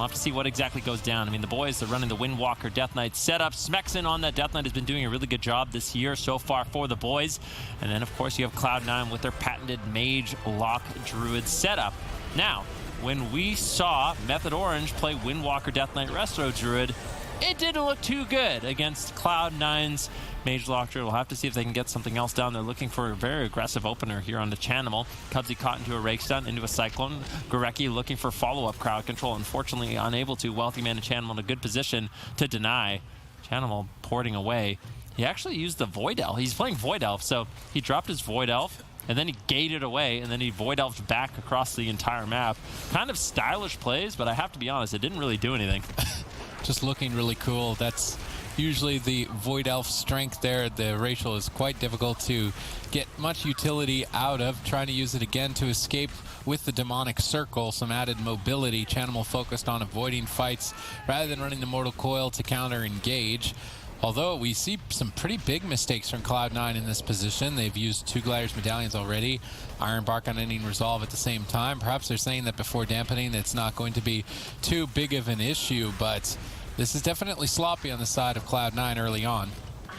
we'll have to see what exactly goes down. I mean, the boys are running the Windwalker Death Knight setup. Smexen on that Death Knight has been doing a really good job this year so far for the boys. And then, of course, you have Cloud9 with their patented Mage Lock Druid setup. Now, when we saw Method Orange play Windwalker Death Knight Resto Druid, it didn't look too good against Cloud9's Mage Lock Druid. We'll have to see if they can get something else down. They're looking for a very aggressive opener here on the Chanimal. Cubsy caught into a Rake Stun, into a Cyclone. Gorecki looking for follow-up crowd control. Unfortunately, unable to. Wealthy Man and Chanimal in a good position to deny. Chanimal porting away. He actually used the Void Elf. He's playing Void Elf, so he dropped his Void Elf, and then he gated away, and then he Void Elfed back across the entire map. Kind of stylish plays, but I have to be honest, it didn't really do anything. Just looking really cool. That's usually the Void Elf strength there. The Rachel is quite difficult to get much utility out of. Trying to use it again to escape with the Demonic Circle, some added mobility. Chanimal focused on avoiding fights rather than running the Mortal Coil to counter engage. Although we see some pretty big mistakes from Cloud9 in this position. They've used 2 Gliders Medallions already. Iron Bark on Ending Resolve at the same time. Perhaps they're saying that before dampening it's not going to be too big of an issue, but this is definitely sloppy on the side of Cloud9 early on.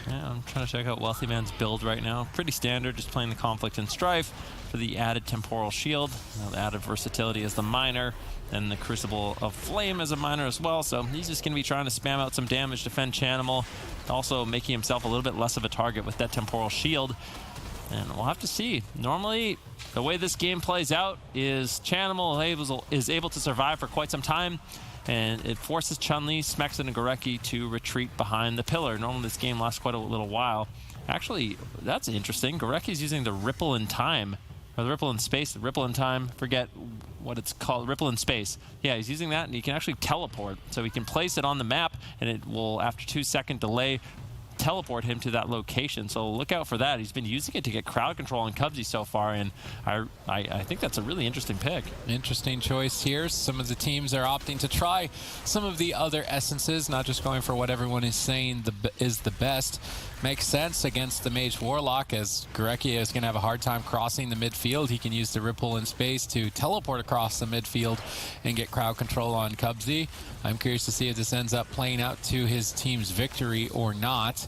Yeah, I'm trying to check out Wealthy Man's build right now. Pretty standard, just playing the Conflict and Strife for the added Temporal Shield, the added versatility as the Miner, and the Crucible of Flame as a Miner as well. So he's just going to be trying to spam out some damage, defend Chanimal, also making himself a little bit less of a target with that Temporal Shield. And we'll have to see. Normally, the way this game plays out is Chanimal is able to survive for quite some time, and it forces Chunli, Smexen, and Gorecki to retreat behind the pillar. Normally this game lasts quite a little while. Actually, that's interesting. Gorecki's using the Ripple in Time, or the Ripple in Space, the Ripple in Time, forget what it's called, Ripple in Space. Yeah, he's using that, and he can actually teleport. So he can place it on the map, and it will, after 2-second delay, teleport him to that location. So look out for that. He's been using it to get crowd control on Cubsy so far, and I think that's a really interesting pick. Interesting choice here. Some of the teams are opting to try some of the other essences, not just going for what everyone is saying is the best. Makes sense against the Mage Warlock, as Gorecki is going to have a hard time crossing the midfield. He can use the Ripple in Space to teleport across the midfield and get crowd control on Cubsy. I'm curious to see if this ends up playing out to his team's victory or not.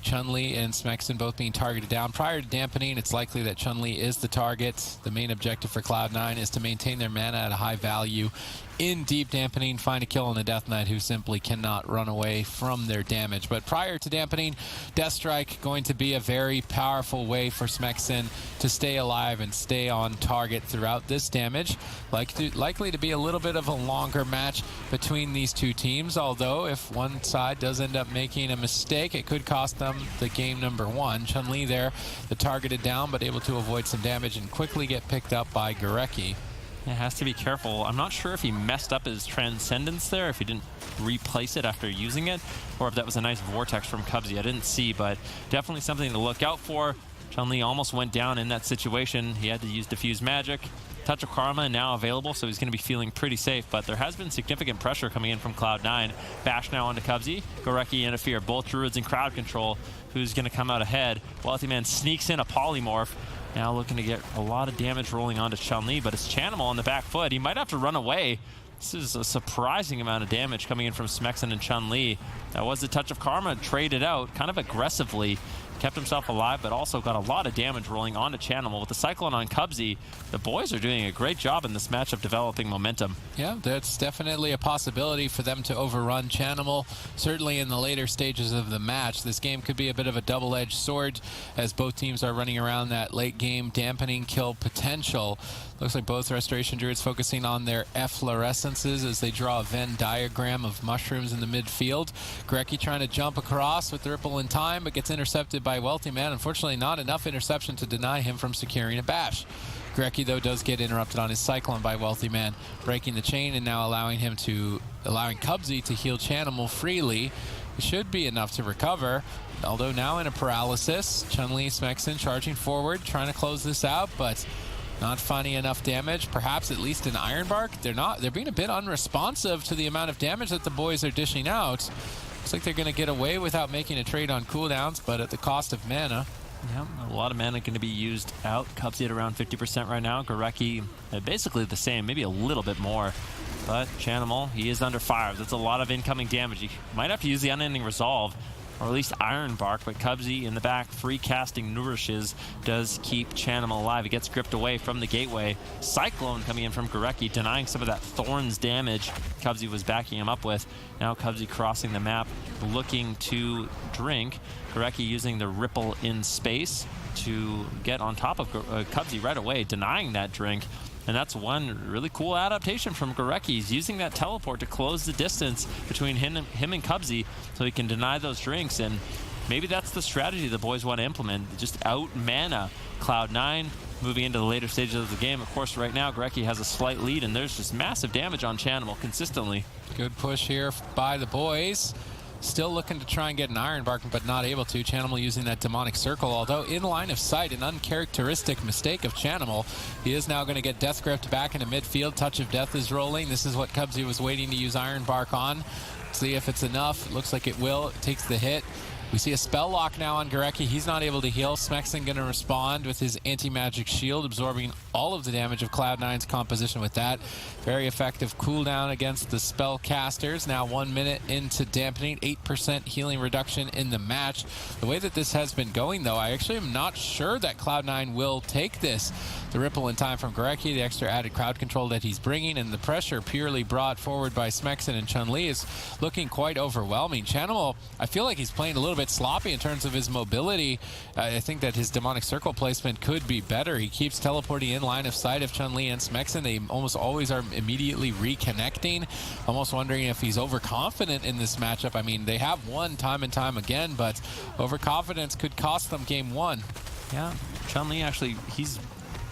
Chunli and Smexen both being targeted down. Prior to dampening, it's likely that Chunli is the target. The main objective for Cloud9 is to maintain their mana at a high value. In deep dampening, find a kill on the Death Knight who simply cannot run away from their damage. But prior to dampening, Death Strike going to be a very powerful way for Smexen to stay alive and stay on target throughout this damage. Likely to be a little bit of a longer match between these two teams, although if one side does end up making a mistake, it could cost them the game number 1. Chunli there, the targeted down, but able to avoid some damage and quickly get picked up by Gorecki. It has to be careful. I'm not sure if he messed up his Transcendence there, if he didn't replace it after using it, or if that was a nice Vortex from Cubsy. I didn't see, but definitely something to look out for. Chunli almost went down in that situation. He had to use Diffuse Magic. Touch of Karma now available, so he's going to be feeling pretty safe, but there has been significant pressure coming in from Cloud9. Bash now onto Cubsy. Gorecki interfere, both Druids in crowd control. Who's going to come out ahead? Wealthy Man sneaks in a Polymorph. Now looking to get a lot of damage rolling onto Chunli, but it's Chanimal on the back foot. He might have to run away. This is a surprising amount of damage coming in from Smexen and Chunli. That was the Touch of Karma traded out kind of aggressively. Kept himself alive, but also got a lot of damage rolling onto Chanimal. With the Cyclone on Cubsy, the boys are doing a great job in this matchup developing momentum. Yeah, that's definitely a possibility for them to overrun Chanimal. Certainly in the later stages of the match, this game could be a bit of a double-edged sword as both teams are running around that late game dampening kill potential. Looks like both Restoration Druids focusing on their efflorescences as they draw a Venn diagram of mushrooms in the midfield. Gorecki trying to jump across with the Ripple in Time, but gets intercepted by Wealthy Man. Unfortunately, not enough interception to deny him from securing a bash. Gorecki, though, does get interrupted on his Cyclone by Wealthy Man, breaking the chain and now allowing Cubsy to heal Chanimal freely. It should be enough to recover, although now in a paralysis. Chunli, Smexen charging forward, trying to close this out, but not finding enough damage. Perhaps at least in Iron Bark. They're being a bit unresponsive to the amount of damage that the boys are dishing out. Looks like they're going to get away without making a trade on cooldowns, but at the cost of mana. Yeah, a lot of mana going to be used out. Cubsy at around 50% right now. Gorecki basically the same, maybe a little bit more. But Chanimal, he is under fire. That's a lot of incoming damage. He might have to use the Unending Resolve, or at least Iron Bark, but Cubsy in the back, free casting Nourishes, does keep Chanimal alive. He gets gripped away from the gateway. Cyclone coming in from Gorecki, denying some of that Thorns damage Cubsy was backing him up with. Now Cubsy crossing the map, looking to drink. Gorecki using the Ripple in space to get on top of Cubsy right away, denying that drink. And that's one really cool adaptation from Gorecki. He's using that teleport to close the distance between him and Cubsy so he can deny those drinks. And maybe that's the strategy the boys want to implement. Just out-mana Cloud9 moving into the later stages of the game. Of course, right now, Gorecki has a slight lead, and there's just massive damage on Chanimal consistently. Good push here by the boys. Still looking to try and get an Iron Bark, but not able to. Chanimal using that Demonic Circle, although in line of sight, an uncharacteristic mistake of Chanimal. He is now going to get Death Gripped back into midfield. Touch of Death is rolling. This is what Cubsy was waiting to use Iron Bark on. See if it's enough. It looks like it will. It takes the hit. We see a spell lock now on Gorecki. He's not able to heal. Smexon going to respond with his anti-magic shield, absorbing all of the damage of Cloud9's composition with that. Very effective cooldown against the spellcasters. Now 1 minute into dampening, 8% healing reduction in the match. The way that this has been going, though, I actually am not sure that Cloud9 will take this. The ripple in time from Gorecki, the extra added crowd control that he's bringing, and the pressure purely brought forward by Smexon and Chunli is looking quite overwhelming. Chanimal, I feel like he's playing a little bit sloppy in terms of his mobility. I think that his Demonic Circle placement could be better. He keeps teleporting in line of sight of Chunli and Smexon. They almost always are immediately reconnecting. Almost wondering if he's overconfident in this matchup. I mean, they have won time and time again, but overconfidence could cost them game one. Yeah, Chunli actually, he's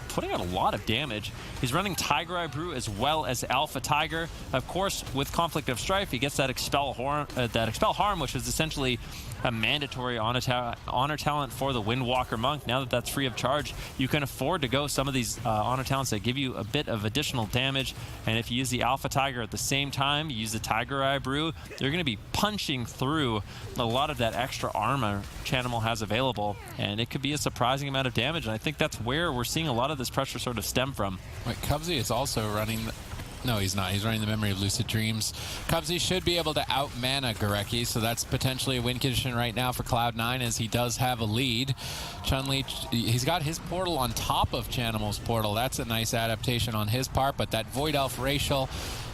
putting out a lot of damage. He's running Tiger Eye Brew as well as Alpha Tiger. Of course, with Conflict of Strife, he gets that Expel Harm, which is essentially a mandatory honor talent for the Windwalker Monk. Now that that's free of charge, you can afford to go some of these honor talents that give you a bit of additional damage. And if you use the Alpha Tiger at the same time, you use the Tiger Eye Brew, you're going to be punching through a lot of that extra armor Chanimal has available, and it could be a surprising amount of damage. And I think that's where we're seeing a lot of this pressure sort of stem from. Wait, Cubsy is also running... No, he's not. He's running the Memory of Lucid Dreams. Cubsy should be able to out-mana Gorecki, so that's potentially a win condition right now for Cloud9, as he does have a lead. Chunli, he's got his portal on top of Chanimal's portal. That's a nice adaptation on his part, but that Void Elf Racial,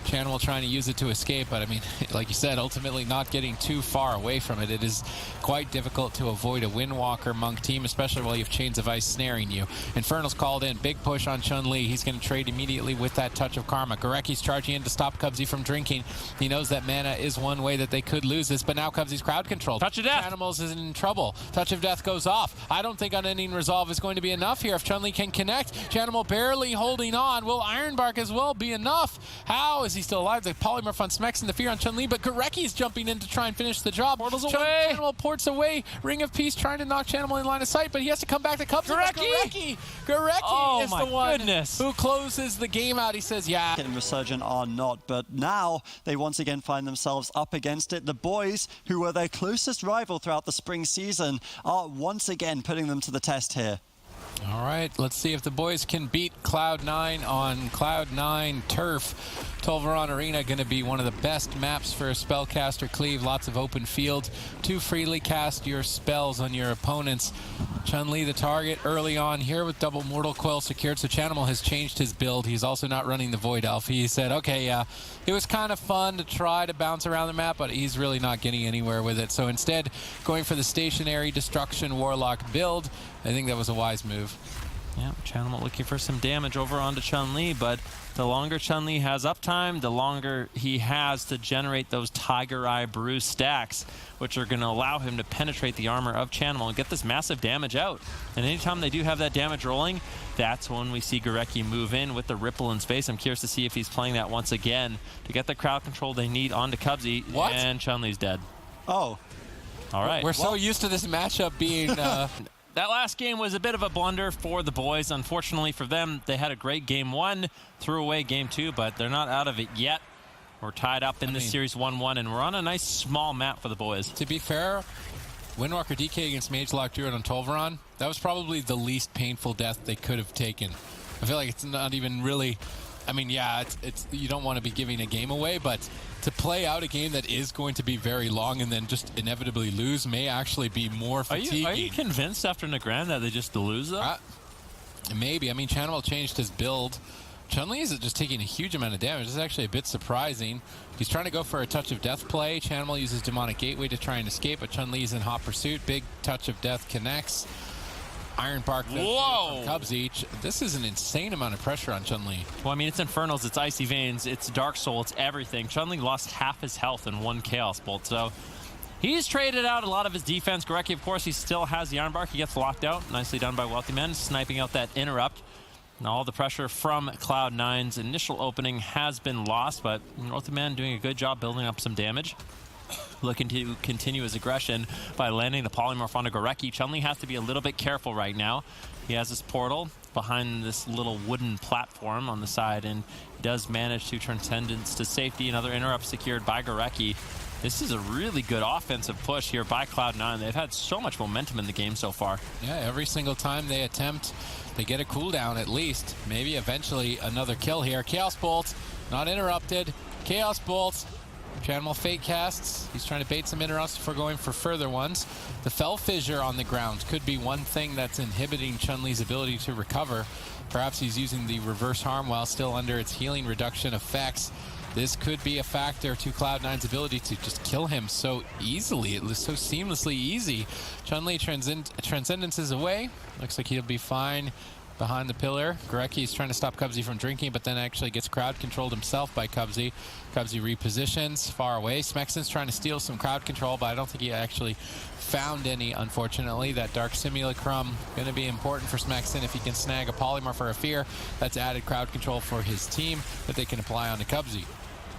Chanimal trying to use it to escape, but I mean, like you said, ultimately not getting too far away from it. It is quite difficult to avoid a Windwalker Monk team, especially while you have Chains of Ice snaring you. Infernal's called in. Big push on Chunli. He's going to trade immediately with that Touch of Karma. Gorecki's charging in to stop Cubsy from drinking. He knows that mana is one way that they could lose this, but now Cubsy's crowd controlled. Touch of Death. Chanimal's is in trouble. Touch of Death goes off. I don't think Unending Resolve is going to be enough here if Chunli can connect. Chanimal barely holding on. Will Iron Bark as well be enough? How is he still alive? The polymorph on Smexon, the fear on Chunli, but Gorecki's jumping in to try and finish the job. Portals away. Chanimal ports away. Ring of Peace trying to knock Chanimal in line of sight, but he has to come back to Cubsy. Gorecki is the one who closes the game out. He says, yeah. And Resurgent are not, but now they once again find themselves up against it. The boys, who were their closest rival throughout the spring season, are once again putting them to the test here. All right, let's see if the boys can beat Cloud9 on Cloud9 turf. Tolvaron Arena going to be one of the best maps for a spellcaster cleave. Lots of open field to freely cast your spells on your opponents. Chunli the target early on here with double Mortal Coil secured. So Chanimal has changed his build. He's also not running the Void Elf. He said, okay, yeah, it was kind of fun to try to bounce around the map, but he's really not getting anywhere with it. So instead, going for the stationary Destruction Warlock build. I think that was a wise move. Yeah, Chanimal looking for some damage over onto Chunli, but the longer Chunli has uptime, the longer he has to generate those Tiger Eye Brew stacks, which are going to allow him to penetrate the armor of Chanimal and get this massive damage out. And anytime they do have that damage rolling, that's when we see Gorecki move in with the Ripple in space. I'm curious to see if he's playing that once again to get the crowd control they need onto Cubsy. What? And Chunli's dead. Oh. All right. We're so used to this matchup being... That last game was a bit of a blunder for the boys. Unfortunately for them, they had a great game one, threw away game two, but they're not out of it yet. We're tied up in this series 1-1, and we're on a nice small map for the boys. To be fair, Windwalker DK against Magelock Druid on Tolvaron, that was probably the least painful death they could have taken. I feel like it's not even really I mean, yeah, it's you don't want to be giving a game away, but to play out a game that is going to be very long and then just inevitably lose may actually be more fatiguing. Are you convinced after Nagran that they just lose, though? Maybe. I mean, Channel changed his build. Chunli is just taking a huge amount of damage. This is actually a bit surprising. He's trying to go for a touch of death play. Channel uses Demonic Gateway to try and escape, but Chun-Li's in hot pursuit. Big touch of death connects. Iron Bark from Cubsy. This is an insane amount of pressure on Chun-Li. Well, I mean, it's Infernals, it's Icy Veins, it's Dark Soul, it's everything. Chun-Li lost half his health in one Chaos Bolt, so he's traded out a lot of his defense. Gorecki, of course, he still has the Iron Bark. He gets locked out. Nicely done by Wealthy Man, sniping out that interrupt. And all the pressure from Cloud9's initial opening has been lost, but Wealthy Man doing a good job building up some damage. Looking to continue his aggression by landing the polymorph onto Gorecki. Chun-Li has to be a little bit careful right now. He has this portal behind this little wooden platform on the side, and he does manage to Transcendence to safety. Another interrupt secured by Gorecki. This is a really good offensive push here by Cloud9. They've had so much momentum in the game so far. Yeah, every single time they attempt, they get a cooldown at least. Maybe eventually another kill here. Chaos Bolt, not interrupted. Chaos Bolt. Channel Fate casts. He's trying to bait some interrupts before going for further ones. The Fell Fissure on the ground could be one thing that's inhibiting Chun-Li's ability to recover. Perhaps he's using the reverse harm while still under its healing reduction effects. This could be a factor to Cloud9's ability to just kill him so easily. It was so seamlessly easy. Chun-Li Transcendence is away. Looks like he'll be fine behind the pillar. Gorecki is trying to stop Cubsy from drinking, but then actually gets crowd controlled himself by Cubsy. Cubsy repositions far away. Smexon's trying to steal some crowd control, but I don't think he actually found any, unfortunately. That Dark Simulacrum going to be important for Smexon if he can snag a Polymorph or a Fear. That's added crowd control for his team that they can apply onto Cubsy.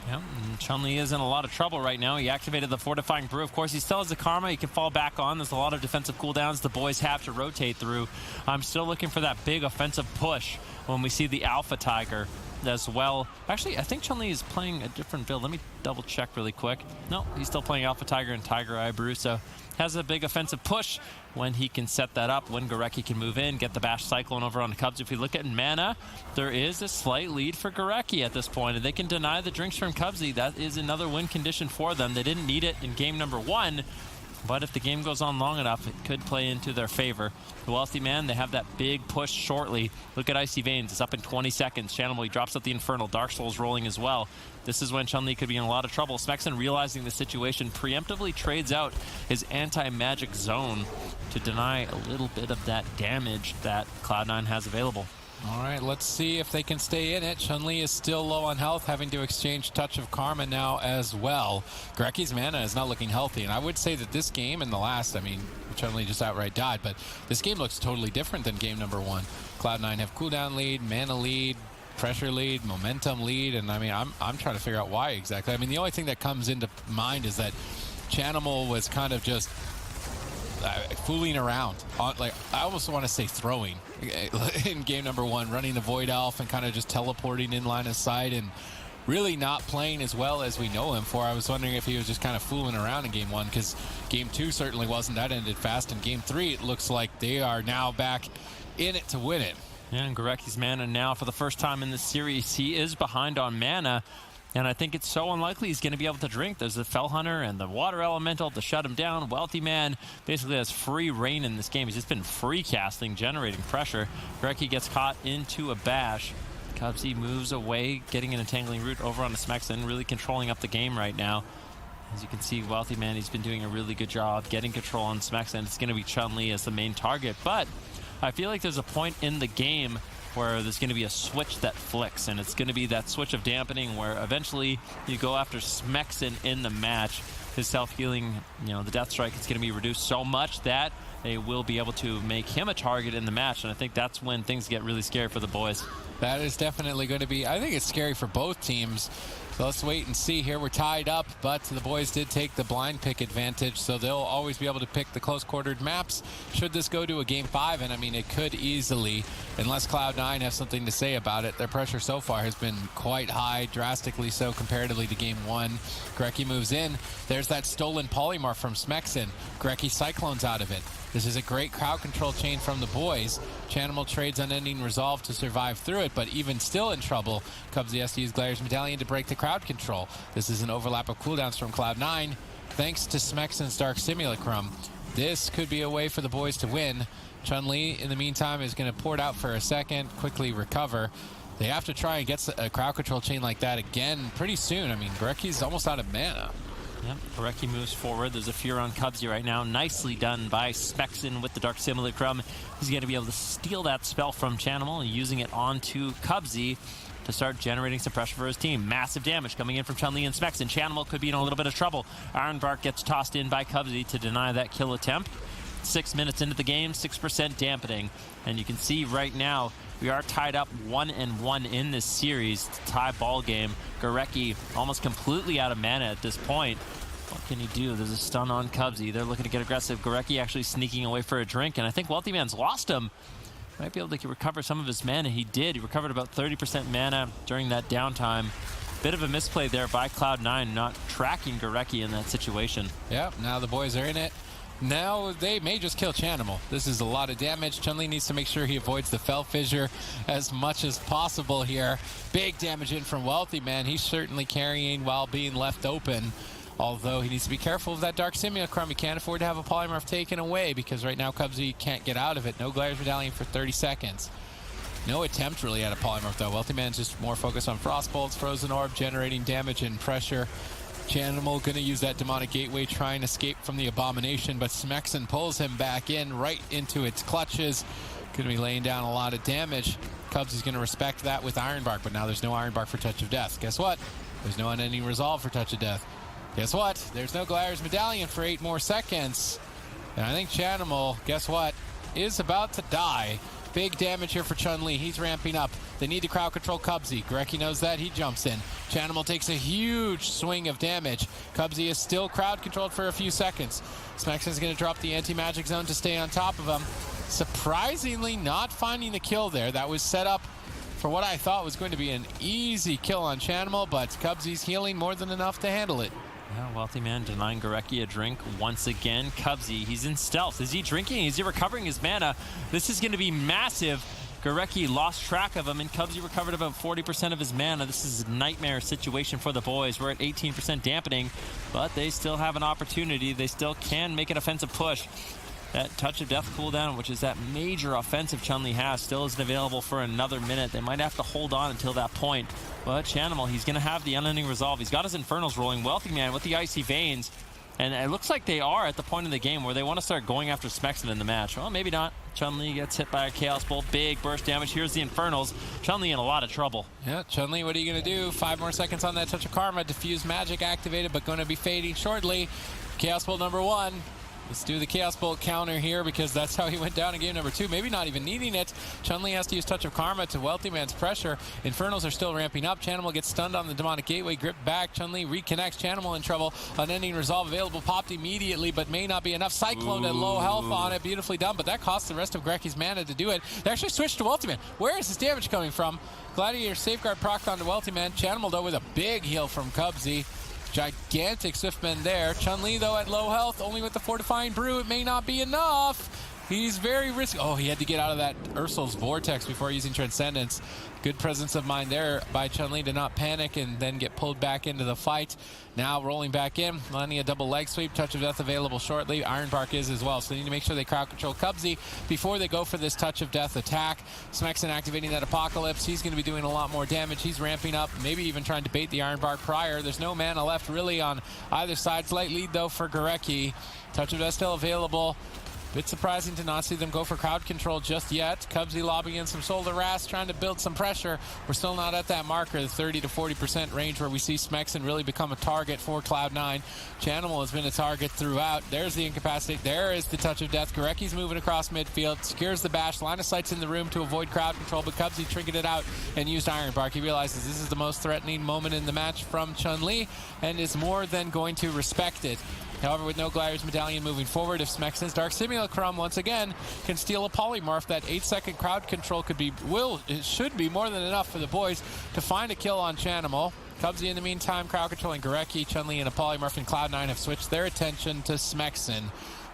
Yeah, Chun-Li is in a lot of trouble right now. He activated the Fortifying Brew. Of course, he still has the Karma he can fall back on. There's a lot of defensive cooldowns the boys have to rotate through. I'm still looking for that big offensive push when we see the Alpha Tiger as well. Actually, I think Chun-Li is playing a different build. Let me double check really quick. No, he's still playing Alpha Tiger and Tiger Eye Brew, so has a big offensive push when he can set that up, when Gorecki can move in, get the Bash Cyclone over on the Cubs. If we look at mana, there is a slight lead for Gorecki at this point, and they can deny the drinks from Cubsy. That is another win condition for them. They didn't need it in game number 1, but if the game goes on long enough, it could play into their favor. The Wealthy Man, they have that big push shortly. Look at Icy Veins. It's up in 20 seconds. Channel, he drops out the Infernal. Dark Soul's rolling as well. This is when Chun-Li could be in a lot of trouble. Smexon, realizing the situation, preemptively trades out his anti-magic zone to deny a little bit of that damage that Cloud9 has available. All right, let's see if they can stay in it. Chun-Li is still low on health, having to exchange Touch of Karma now as well. Gorecki's mana is not looking healthy, and I would say that this game and the last, I mean, Chun-Li just outright died, but this game looks totally different than game number 1. Cloud9 have cooldown lead, mana lead, pressure lead, momentum lead, and I mean, I'm trying to figure out why exactly. I mean, the only thing that comes into mind is that Chanimal was kind of just fooling around, like I almost want to say throwing in game number 1, running the Void Elf and kind of just teleporting in line of sight and really not playing as well as we know him for. I was wondering if he was just kind of fooling around in game 1, because game 2 certainly wasn't. That ended fast. In game 3, it looks like they are now back in it to win it. Yeah, and Gorecki's mana now, for the first time in this series, he is behind on mana. And I think it's so unlikely he's going to be able to drink. There's the Fell Hunter and the Water Elemental to shut him down. Wealthy Man basically has free reign in this game. He's just been free casting, generating pressure. Gorecki gets caught into a bash. Cubsy moves away, getting an entangling root over on the Smexon, really controlling up the game right now. As you can see, Wealthy Man, he's been doing a really good job getting control on Smexon. It's going to be Chun-Li as the main target, but I feel like there's a point in the game where there's going to be a switch that flicks, and it's going to be that switch of dampening where eventually you go after Smexon in the match. His self-healing, you know, the Death Strike is going to be reduced so much that they will be able to make him a target in the match, and I think that's when things get really scary for the boys. That is definitely going to be, I think it's scary for both teams. So let's wait and see here. We're tied up, but the boys did take the blind pick advantage, so they'll always be able to pick the close-quartered maps should this go to a Game 5, and I mean, it could easily, unless Cloud9 has something to say about it. Their pressure so far has been quite high, drastically so comparatively to Game 1. Grecki moves in. There's that stolen polymorph from Smexen. Grecki cyclones out of it. This is a great crowd control chain from the boys. Chanimal trades Unending Resolve to survive through it, but even still in trouble, Cubsy has to use Glaire's Medallion to break the crowd control. This is an overlap of cooldowns from Cloud9, thanks to Smexen's Dark Simulacrum. This could be a way for the boys to win. Chunli, in the meantime, is going to port out for a second, quickly recover. They have to try and get a crowd control chain like that again pretty soon. I mean, Grecki's almost out of mana. Yep, Grecki moves forward. There's a fear on Cubsy right now. Nicely done by Smexen with the Dark Simulacrum. He's going to be able to steal that spell from Chanimal and using it onto Cubsy to start generating some pressure for his team. Massive damage coming in from Chunli and Smexen. Chanimal could be in a little bit of trouble. Ironbark gets tossed in by Cubsy to deny that kill attempt. 6 minutes into the game, 6% dampening. And you can see right now, we are tied up 1-1 in this series. It's a tie ball game. Grecki almost completely out of mana at this point. What can he do? There's a stun on Cubsy. They're looking to get aggressive. Grecki actually sneaking away for a drink, and I think Wealthy Man's lost him. Might be able to recover some of his mana. He did. He recovered about 30% mana during that downtime. Bit of a misplay there by Cloud9, not tracking Grecki in that situation. Yep, now the boys are in it. Now they may just kill Chanimal. This is a lot of damage. Chunli needs to make sure he avoids the Fell Fissure as much as possible here. Big damage in from Wealthy Man. He's certainly carrying while being left open. Although he needs to be careful of that Dark Simulacrum. He can't afford to have a polymorph taken away because right now Cubsy can't get out of it. No Glaire's Medallion for 30 seconds. No attempt really at a polymorph though. Wealthy Man's just more focused on Frost Bolts, Frozen Orb, generating damage and pressure. Chanimal gonna use that Demonic Gateway, try and escape from the Abomination, but Smexen pulls him back in right into its clutches. Gonna be laying down a lot of damage. Cubsy's gonna respect that with Ironbark, but now there's no Ironbark for Touch of Death. Guess what? There's no Unending Resolve for Touch of Death. Guess what? There's no Glaire's Medallion for 8 more seconds. And I think Chanimal, guess what, is about to die. Big damage here for Chunli. He's ramping up. They need to crowd control Cubsy. Grecki knows that. He jumps in. Chanimal takes a huge swing of damage. Cubsy is still crowd controlled for a few seconds. Smexen's going to drop the anti-magic zone to stay on top of him. Surprisingly not finding the kill there. That was set up for what I thought was going to be an easy kill on Chanimal, but Cubsy's healing more than enough to handle it. Yeah, Wealthy Man denying Grecki a drink once again. Cubsy, he's in stealth. Is he drinking? Is he recovering his mana? This is going to be massive. Grecki lost track of him, and Cubsy recovered about 40% of his mana. This is a nightmare situation for the boys. We're at 18% dampening, but they still have an opportunity. They still can make an offensive push. That Touch of Death cooldown, which is that major offensive Chunli has, still isn't available for another minute. They might have to hold on until that point. But Chanimal, he's going to have the Unending Resolve. He's got his Infernals rolling. Wealthy Man with the Icy Veins. And it looks like they are at the point in the game where they want to start going after Smexen in the match. Well, maybe not. Chunli gets hit by a Chaos Bolt. Big burst damage. Here's the Infernals. Chunli in a lot of trouble. Yeah, Chunli, what are you going to do? 5 more seconds on that Touch of Karma. Diffuse Magic activated, but going to be fading shortly. Chaos Bolt number 1. Let's do the Chaos Bolt counter here because that's how he went down in game number 2. Maybe not even needing it. Chunli has to use Touch of Karma to Wealthy Man's pressure. Infernals are still ramping up. Chanimal gets stunned on the Demonic Gateway. Gripped back. Chunli reconnects. Chanimal in trouble. Unending Resolve available. Popped immediately, but may not be enough. Cyclone at low health on it. Beautifully done, but that costs the rest of Grecki's mana to do it. They actually switched to Wealthy Man. Where is this damage coming from? Gladiator Safeguard procced onto Wealthy Man. Chanimal, though, with a big heal from Cubsy. Gigantic Swiftman there. Chunli, though, at low health, only with the Fortifying Brew. It may not be enough. He's very risky. Oh, he had to get out of that Ursul's Vortex before using Transcendence. Good presence of mind there by Chunli to not panic and then get pulled back into the fight. Now rolling back in, landing a double leg sweep. Touch of Death available shortly. Ironbark is as well, so they need to make sure they crowd control Cubsy before they go for this Touch of Death attack. Smexen activating that Apocalypse. He's going to be doing a lot more damage. He's ramping up, maybe even trying to bait the Ironbark prior. There's no mana left really on either side. Slight lead though for Grecki. Touch of Death still available. Bit surprising to not see them go for crowd control just yet. Cubsy lobbing in some Solar Rast, trying to build some pressure. We're still not at that marker, the 30 to 40% range, where we see Smexen really become a target for Cloud9. Chanimal has been a target throughout. There's the incapacitate. There is the touch of death. Gorecki's moving across midfield, secures the bash. Line of sight's in the room to avoid crowd control, but Cubsy triggered it out and used Iron Bark. He realizes this is the most threatening moment in the match from Chunli and is more than going to respect it. However, with no Gliders Medallion moving forward, if Smexen's Dark Simulacrum once again can steal a Polymorph, that 8-second crowd control it should be more than enough for the boys to find a kill on Chanimal. Cubsy in the meantime crowd controlling Gorecki, Chunli, and a Polymorph, and Cloud9 have switched their attention to Smexen.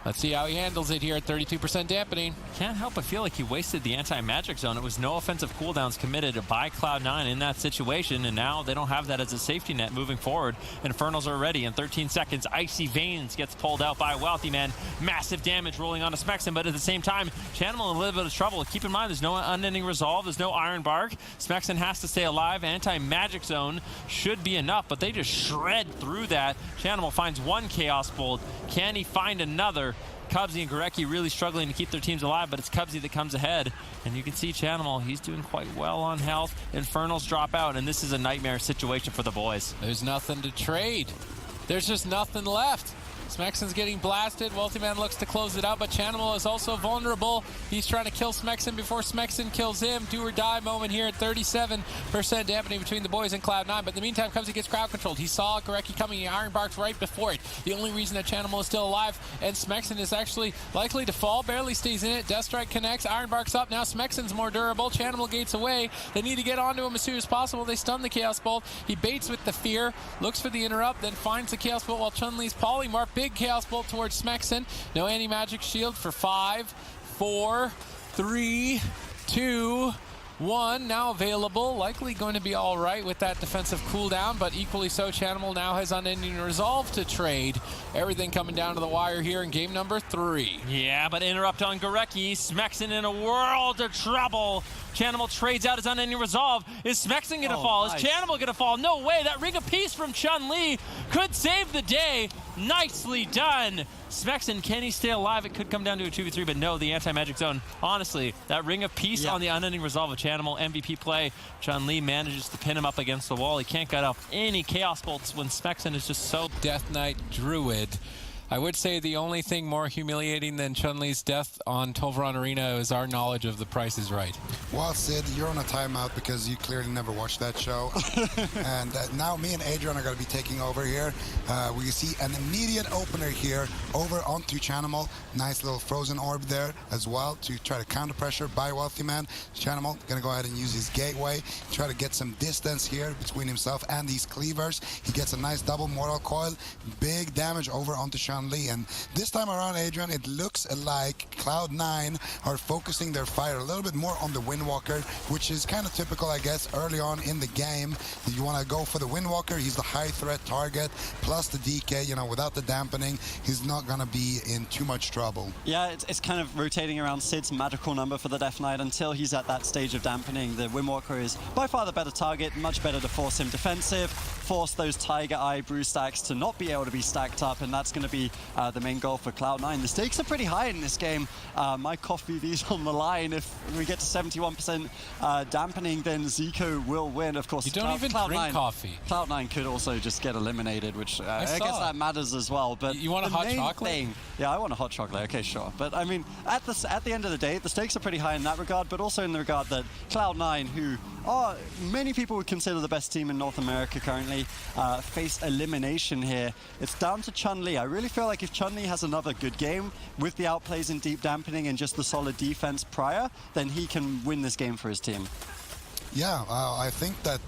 Let's see how he handles it here at 32% dampening. Can't help but feel like he wasted the anti-magic zone. It was no offensive cooldowns committed by Cloud9 in that situation, and now they don't have that as a safety net moving forward. Infernals are ready in 13 seconds. Icy Veins gets pulled out by Wealthy Man. Massive damage rolling onto Smexen, but at the same time, Chanimal in a little bit of trouble. Keep in mind, there's no unending resolve. There's no Iron Bark. Smexen has to stay alive. Anti-magic zone should be enough, but they just shred through that. Chanimal finds one Chaos Bolt. Can he find another? Cubsy and Gorecki really struggling to keep their teams alive, but it's Cubsy that comes ahead. And you can see Chanimal, he's doing quite well on health. Infernals drop out, and this is a nightmare situation for the boys. There's nothing to trade. There's just nothing left. Smexen's getting blasted. Wealthy Man looks to close it out, but Chanimal is also vulnerable. He's trying to kill Smexen before Smexen kills him. Do or die moment here at 37% dampening between the boys and Cloud9. But in the meantime, Cubsy gets crowd controlled. He saw Gorecki coming. He Iron Barks right before it. The only reason that Chanimal is still alive, and Smexen is actually likely to fall. Barely stays in it. Death Strike connects. Iron Bark's up. Now Smexen's more durable. Chanimal gates away. They need to get onto him as soon as possible. They stun the Chaos Bolt. He baits with the fear, looks for the interrupt, then finds the Chaos Bolt while Chun-Li's Polymorph. Big Chaos Bolt towards Smexen. No anti-magic shield for 5, 4, 3, 2, 1 now available. Likely going to be all right with that defensive cooldown, but equally so, Chanimal now has unending resolve to trade. Everything coming down to the wire here in game number 3. Yeah, but interrupt on Gorecki. Smexen in a world of trouble. Chanimal trades out his unending resolve. Is Smexen going to fall? Nice. Is Chanimal going to fall? No way. That Ring of Peace from Chun-Li could save the day. Nicely done. Smexen, can he stay alive? It could come down to a 2v3, but no, the anti-magic zone. Honestly, that Ring of Peace on the unending resolve of Chanimal, MVP play. Chun-Li manages to pin him up against the wall. He can't get off any Chaos Bolts when Smexen is just so... Death Knight Druid. I would say the only thing more humiliating than Chun-Li's death on Tolvaron Arena is our knowledge of The Price is Right. Well, Sid, you're on a timeout because you clearly never watched that show. And now me and Adrian are going to be taking over here. We see an immediate opener here over onto Chanimal. Nice little frozen orb there as well to try to counter pressure by Wealthy Man. Chanimal going to go ahead and use his gateway, try to get some distance here between himself and these cleavers. He gets a nice double mortal coil. Big damage over onto Chun-Li. And this time around, Adrian, it looks like Cloud9 are focusing their fire a little bit more on the Windwalker, which is kind of typical, I guess, early on in the game. You want to go for the Windwalker. He's the high threat target, plus the DK, you know, without the dampening, he's not going to be in too much trouble. Yeah, it's kind of rotating around Sid's magical number for the Death Knight until he's at that stage of dampening. The Windwalker is by far the better target, much better to force him defensive, force those Tiger Eye brew stacks to not be able to be stacked up, and that's going to be the main goal for Cloud9. The stakes are pretty high in this game. My coffee V's on the line. If we get to 71% dampening, then Zico will win. Of course, you don't even drink coffee. Cloud9 could also just get eliminated, which I guess that matters as well. But you want a hot chocolate? Yeah, I want a hot chocolate. Okay, sure. But I mean, at the end of the day, the stakes are pretty high in that regard, but also in the regard that Cloud9, who are many people would consider the best team in North America currently, face elimination here. It's down to Chun-Li. I really feel like if Chun-Li has another good game with the outplays in deep dampening and just the solid defense prior, then he can win this game for his team. Yeah, I think that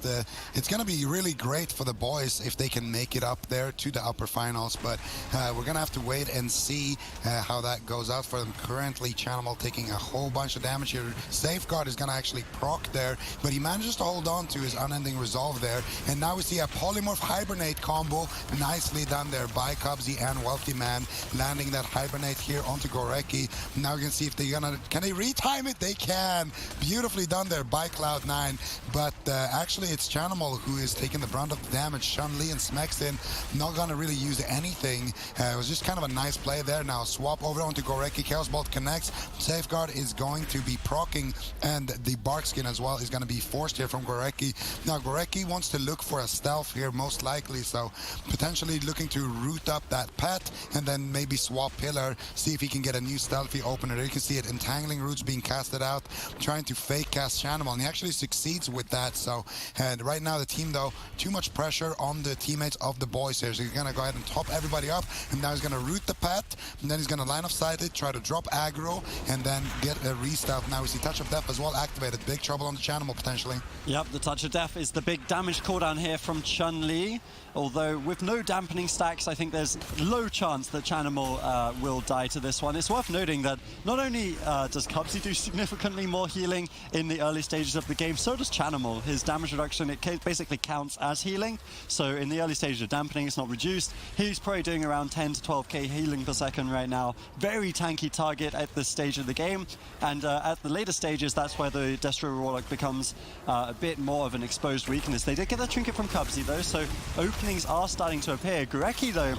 it's going to be really great for the boys if they can make it up there to the upper finals, but we're going to have to wait and see how that goes out for them. Currently, Chanimal taking a whole bunch of damage here. Safeguard is going to actually proc there, but he manages to hold on to his unending resolve there, and now we see a Polymorph Hibernate combo nicely done there by Cubsy and Wealthy Man, landing that Hibernate here onto Gorecki. Now we can see if they're going to... Can they retime it? They can. Beautifully done there by Cloud9. Cloud9, but actually it's Chanimal who is taking the brunt of the damage. Chunli and Smexin not gonna really use anything. It was just kind of a nice play there. Now swap over onto Gorecki. Chaos Bolt connects. Safeguard is going to be proccing, and the Bark Skin as well is going to be forced here from Gorecki. Now Gorecki wants to look for a stealth here, most likely, so potentially looking to root up that pet and then maybe swap Pillar, see if he can get a new stealthy opener. There you can see it, Entangling Roots being casted out, trying to fake cast Chanimal, and he actually succeeds with that. So and right now the team, though, too much pressure on the teammates of the boys here, so he's going to go ahead and top everybody up, and now he's going to root the pet, and then he's going to line of sight it, try to drop aggro, and then get a re-stealth. Now we see Touch of Death as well activated. Big trouble on the Chanimal potentially. Yep, the Touch of Death is the big damage cooldown here from Chunli. Although with no dampening stacks, I think there's low chance that Chanimal will die to this one. It's worth noting that not only does Cubsy do significantly more healing in the early stages of the game, so does Chanimal. His damage reduction, it basically counts as healing. So in the early stages of dampening, it's not reduced. He's probably doing around 10 to 12k healing per second right now. Very tanky target at this stage of the game. And at the later stages, that's where the Destro Warlock becomes a bit more of an exposed weakness. They did get a trinket from Cubsy though, so openings are starting to appear. Gorecki though,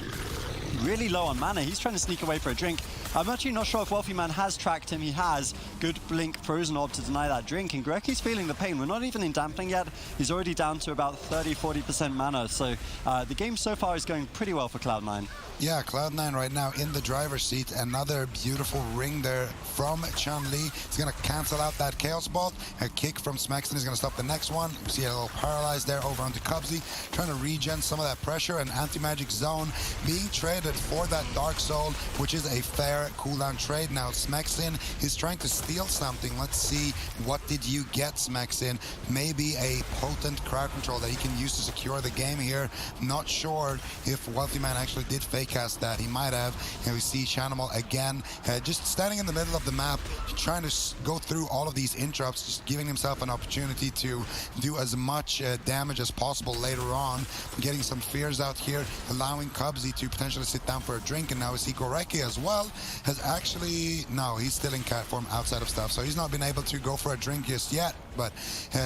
really low on mana. He's trying to sneak away for a drink. I'm actually not sure if Wealthy Man has tracked him. He has. Good Blink Frozen Orb to deny that drink, and Gorecki's feeling the pain. We're not even in dampening yet. He's already down to about 30-40% mana, so the game so far is going pretty well for Cloud9. Yeah, Cloud9 right now in the driver's seat. Another beautiful ring there from Chunli. He's going to cancel out that Chaos Bolt. A kick from Smexton is going to stop the next one. You see a little paralyzed there over onto Cubsy, trying to regen some of that pressure, and Anti-Magic Zone being traded for that Dark Soul, which is a fair cooldown trade. Now Smexton is trying to steal something. Let's see, what did you get, Smexton? Maybe a potent crowd control that he can use to secure the game here. Not sure if Wealthy Man actually did fake cast that. He might have. And we see Chanimal again, just standing in the middle of the map, trying to go through all of these interrupts, just giving himself an opportunity to do as much damage as possible later on, getting some fears out here, allowing Cubsy to potentially sit down for a drink. And now we see Gorecki as well has actually, no, he's still in cat form outside of stuff, so he's not been able to go for a drink just yet, but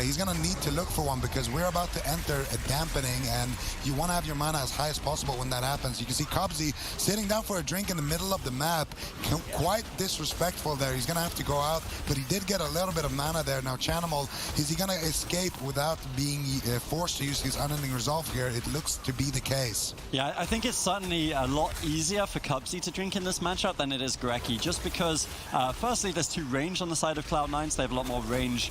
he's gonna need to look for one, because we're about to enter a dampening, and you want to have your mana as high as possible when that happens. You can see Cubsy sitting down for a drink in the middle of the map, quite disrespectful there. He's gonna have to go out, but he did get a little bit of mana there. Now Chanimal, is he gonna escape without being forced to use his Unending Resolve here? It looks to be the case. Yeah, I think it's certainly a lot easier for Cubsy to drink in this matchup than it is Gorecki, just because firstly there's two range on the side of Cloud9, so they have a lot more range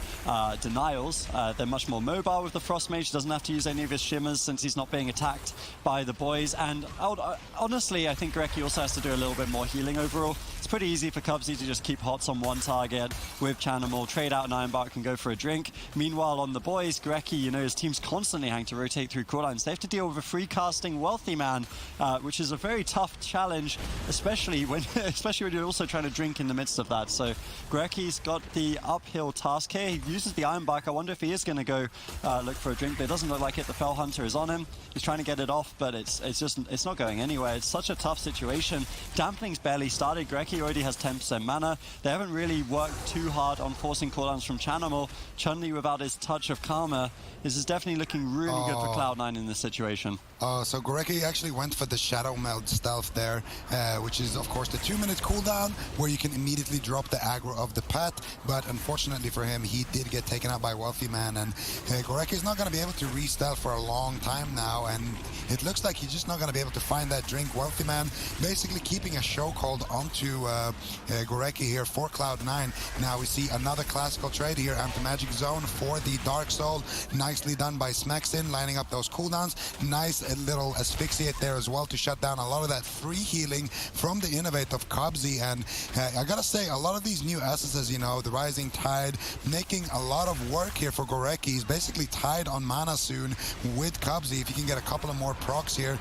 denials. They're much more mobile with the Frost Mage. Doesn't have to use any of his shimmers since he's not being attacked by the boys. And honestly, I think Gorecki also has to do a little bit more healing overall. It's pretty easy for Cubsy to just keep hots on one target with Chanimal, trade out an Iron Bark and go for a drink. Meanwhile, on the boys, Gorecki, you know, his team's constantly having to rotate through cooldowns. They have to deal with a free casting Wealthy Man, which is a very tough challenge, especially when you're also trying to drink in the midst of that. So Gorecki's got the uphill task here. He uses the Iron Bark. I wonder if he is going to go look for a drink, but it doesn't look like it. The Fell Hunter is on him. He's trying to get it off, but it's not going anywhere. It's such a tough situation. Dampening's barely started. Gorecki already has 10% mana. They haven't really worked too hard on forcing cooldowns from Chanimal. Chunli without his Touch of Karma. This is definitely looking really good for Cloud9 in this situation. So Gorecki actually went for the Shadow Meld stealth there, which is of course the 2-minute cooldown where you can immediately drop the aggro of the pet, but unfortunately for him, he did get taken out by Wealthy Man, and Gorecki is not going to be able to re-stealth for a long time now, and it looks like he's just not going to be able to find that drink. Wealthy Man basically keeping a chokehold onto Gorecki here for Cloud9. Now we see another classical trade here, Anti-Magic Zone for the Dark Soul. Nicely done by Smexton, lining up those cooldowns. Nice little asphyxiate there as well to shut down a lot of that free healing from the Innovate of Cubsy. And I gotta say, a lot of these new essences, you know, the Rising Tide, making a lot of work here for Gorecki. He's basically tied on mana soon with Cubsy. If you can get a couple of more procs here,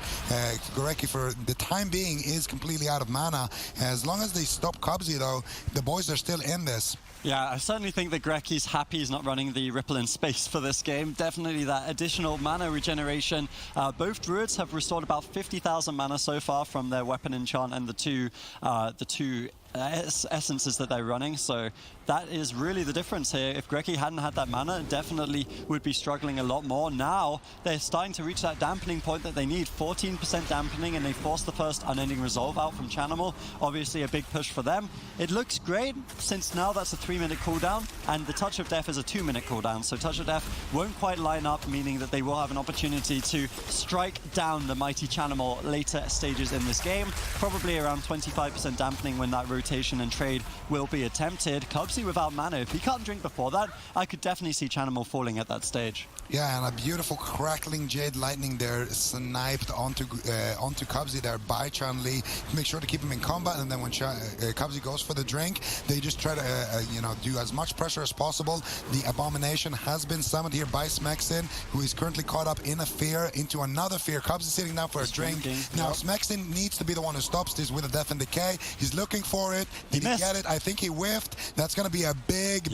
Gorecki for the time being is completely out of mana. As long as they stop Cubsy though, the boys are still in this. Yeah, I certainly think that Gorecki's happy he's not running the Ripple in Space for this game. Definitely that additional mana regeneration. Both Druids have restored about 50,000 mana so far from their weapon enchant and the two essences that they're running. So that is really the difference here. If Greki hadn't had that mana, definitely would be struggling a lot more. Now they're starting to reach that dampening point that they need. 14% dampening, and they force the first unending resolve out from Chanimal. Obviously a big push for them. It looks great since now that's a 3-minute cooldown, and the Touch of Death is a 2-minute cooldown. So Touch of Death won't quite line up, meaning that they will have an opportunity to strike down the mighty Chanimal later stages in this game. Probably around 25% dampening when that rotation and trade will be attempted. Cubsy without mana, if he can't drink before that, I could definitely see Chanimal falling at that stage. Yeah, and a beautiful crackling Jade Lightning there sniped onto Cubsy there by Chunli. Make sure to keep him in combat, and then when Cubsy goes for the drink, they just try to do as much pressure as possible. The Abomination has been summoned here by Smexin, who is currently caught up in a fear into another fear. Cubsy sitting down for a drink. Now Smexin needs to be the one who stops this with a Death and Decay. He's looking for it. Did he get it? I think he whiffed. That's going to be a big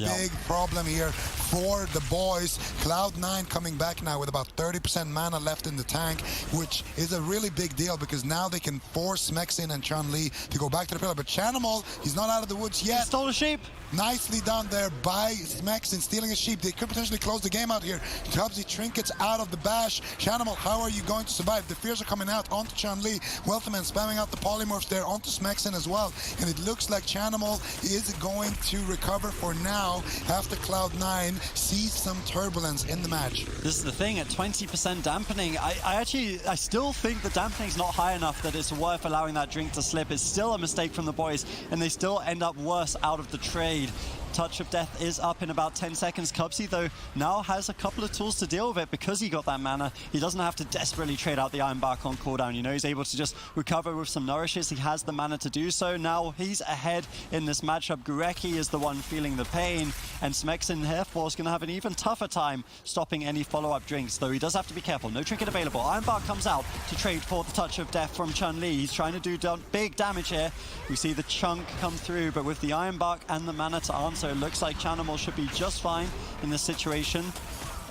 problem here for the boys. Cloud9 coming back now with about 30% mana left in the tank, which is a really big deal because now they can force Smexin and Chunli to go back to the pillar. But Chanimal, he's not out of the woods yet. He stole a sheep. Nicely done there by Smexin, stealing a sheep. They could potentially close the game out here. Cubsy trinkets out of the bash. Chanimal, how are you going to survive? The fears are coming out onto Chunli. Wealthyman spamming out the polymorphs there onto Smexin as well. And it looks like Chanimal is going to recover for now after Cloud9 sees some turbulence in the match. This is the thing, at 20% dampening, I still think the dampening's not high enough that it's worth allowing that drink to slip. It's still a mistake from the boys, and they still end up worse out of the trade. Touch of Death is up in about 10 seconds. Cubsy, though, now has a couple of tools to deal with it because he got that mana. He doesn't have to desperately trade out the Iron Bark on cooldown. You know, he's able to just recover with some nourishes. He has the mana to do so. Now he's ahead in this matchup. Gureki is the one feeling the pain, and Smexin, therefore, is going to have an even tougher time stopping any follow-up drinks, though he does have to be careful. No trinket available. Iron Bark comes out to trade for the Touch of Death from Chunli. He's trying to do big damage here. We see the chunk come through, but with the Iron Bark and the mana to answer, it looks like Chanimal should be just fine in this situation.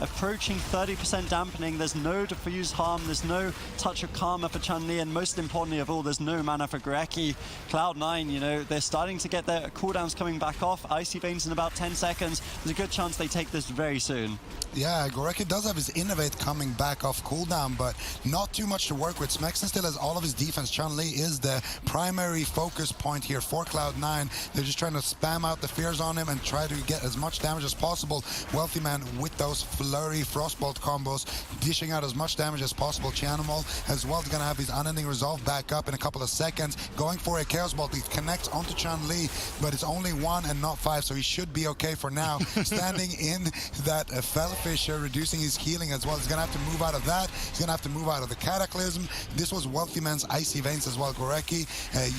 Approaching 30% dampening, there's no diffuse harm, there's no touch of karma for Chunli, and most importantly of all, there's no mana for Gureki. Cloud9, you know, they're starting to get their cooldowns coming back off. Icy Veins in about 10 seconds. There's a good chance they take this very soon. Yeah, Gureki does have his Innovate coming back off cooldown, but not too much to work with. Smexin still has all of his defense. Chunli is the primary focus point here for Cloud9. They're just trying to spam out the fears on him and try to get as much damage as possible. Wealthyman with those flurry Frostbolt combos, dishing out as much damage as possible. Chanimal as well is going to have his Unending Resolve back up in a couple of seconds, going for a Chaos Bolt. He connects onto Chunli, but it's only 1 and not 5, so he should be okay for now. Standing in that Fellfisher, reducing his healing as well. He's going to have to move out of that. He's going to have to move out of the Cataclysm. This was Wealthyman's Icy Veins as well. Gureki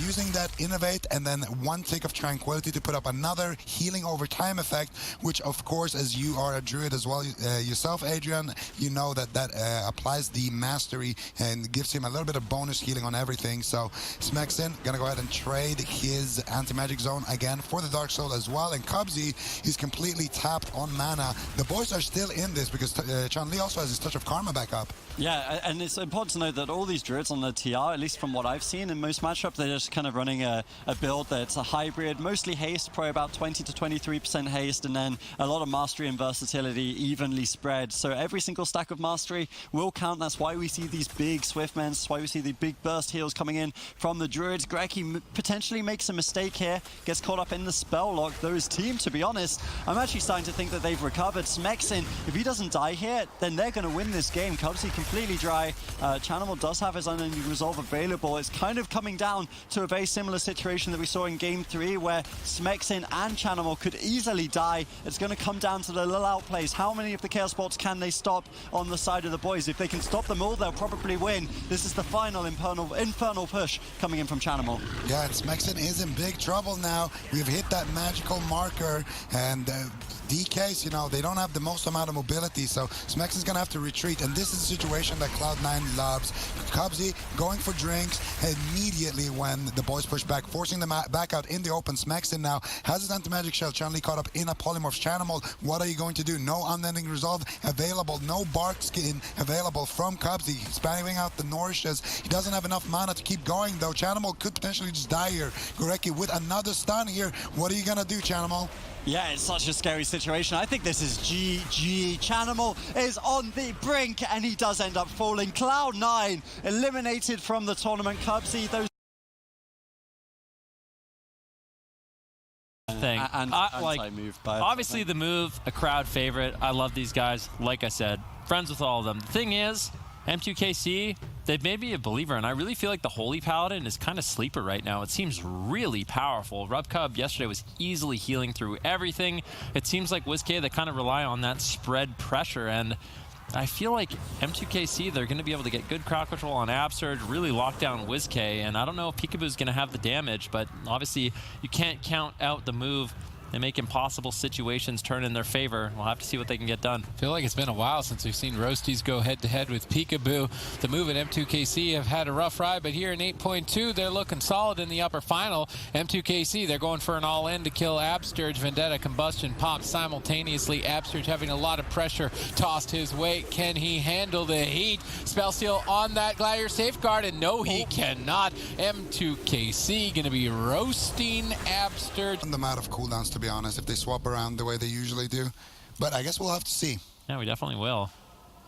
using that Innovate and then 1 tick of Tranquility to put up another healing over time effect, which of course, as you are a druid as well yourself, Adrian, you know that applies the mastery and gives him a little bit of bonus healing on everything. So Smexin gonna go ahead and trade his anti-magic zone again for the Dark Soul as well, and Cubsy is completely tapped on mana. The boys are still in this because Chunli also has his Touch of Karma back up. Yeah, and it's important to note that all these druids on the TR, at least from what I've seen in most matchups, they're just kind of running a build that's a hybrid, mostly haste, probably about 20 to 23% haste, and then a lot of mastery and versatility evenly spread. So every single stack of mastery will count. That's why we see these big Swiftmen. That's why we see the big burst heals coming in from the druids. Gureki potentially makes a mistake here, gets caught up in the spell lock. Though his team, to be honest, I'm actually starting to think that they've recovered. Smexin, if he doesn't die here, then they're going to win this game. Cubsy completely dry. Chanimal does have his Unending Resolve available. It's kind of coming down to a very similar situation that we saw in Game 3, where Smexin and Chanimal could easily die. It's going to come down to the little outplays. How many of the Chaos Bolts can they stop on the side of the boys? If they can stop them all, they'll probably win. This is the final infernal push coming in from Chanimal. Yeah, and Smexin is in big trouble now. We've hit that magical marker, and DKs, you know, they don't have the most amount of mobility, so Smexin's gonna have to retreat, and this is a situation that Cloud9 loves. Cubsy going for drinks immediately when the boys push back, forcing them back out in the open. Smexin now has his anti-magic shell. Chunli caught up in a polymorph. Chanimal, what are you going to do? No Unending Resolve resolve available. No bark skin available from Cubs. He's spamming out the Nourishes. He doesn't have enough mana to keep going, though. Chanimal could potentially just die here. Gurecki with another stun here. What are you going to do, Chanimal? Yeah, it's such a scary situation. I think this is GG. Chanimal is on the brink, and he does end up falling. Cloud9 eliminated from the tournament. Cubsy, those thing. Anti-move, obviously the move, a crowd favorite. I love these guys. Like I said, friends with all of them. The thing is, M2KC, they've made me a believer, and I really feel like the Holy Paladin is kind of sleeper right now. It seems really powerful. RubCub yesterday was easily healing through everything. It seems like WizK, they kind of rely on that spread pressure, and I feel like M2KC, they're going to be able to get good crowd control on Absurge, really lock down WizK, and I don't know if Peekaboo's going to have the damage, but obviously you can't count out the move and make impossible situations turn in their favor. We'll have to see what they can get done. I feel like it's been a while since we've seen Roasties go head-to-head with Peekaboo. The move at M2KC have had a rough ride, but here in 8.2, they're looking solid in the upper final. M2KC, they're going for an all-in to kill Absturge. Vendetta, Combustion, Pop simultaneously. Absturge having a lot of pressure tossed his way. Can he handle the heat? Spellseal on that Gladiator Safeguard, and no, he cannot. M2KC going to be roasting Absturge. I'm out of cooldowns, to be honest, if they swap around the way they usually do. But I guess we'll have to see. Yeah, we definitely will.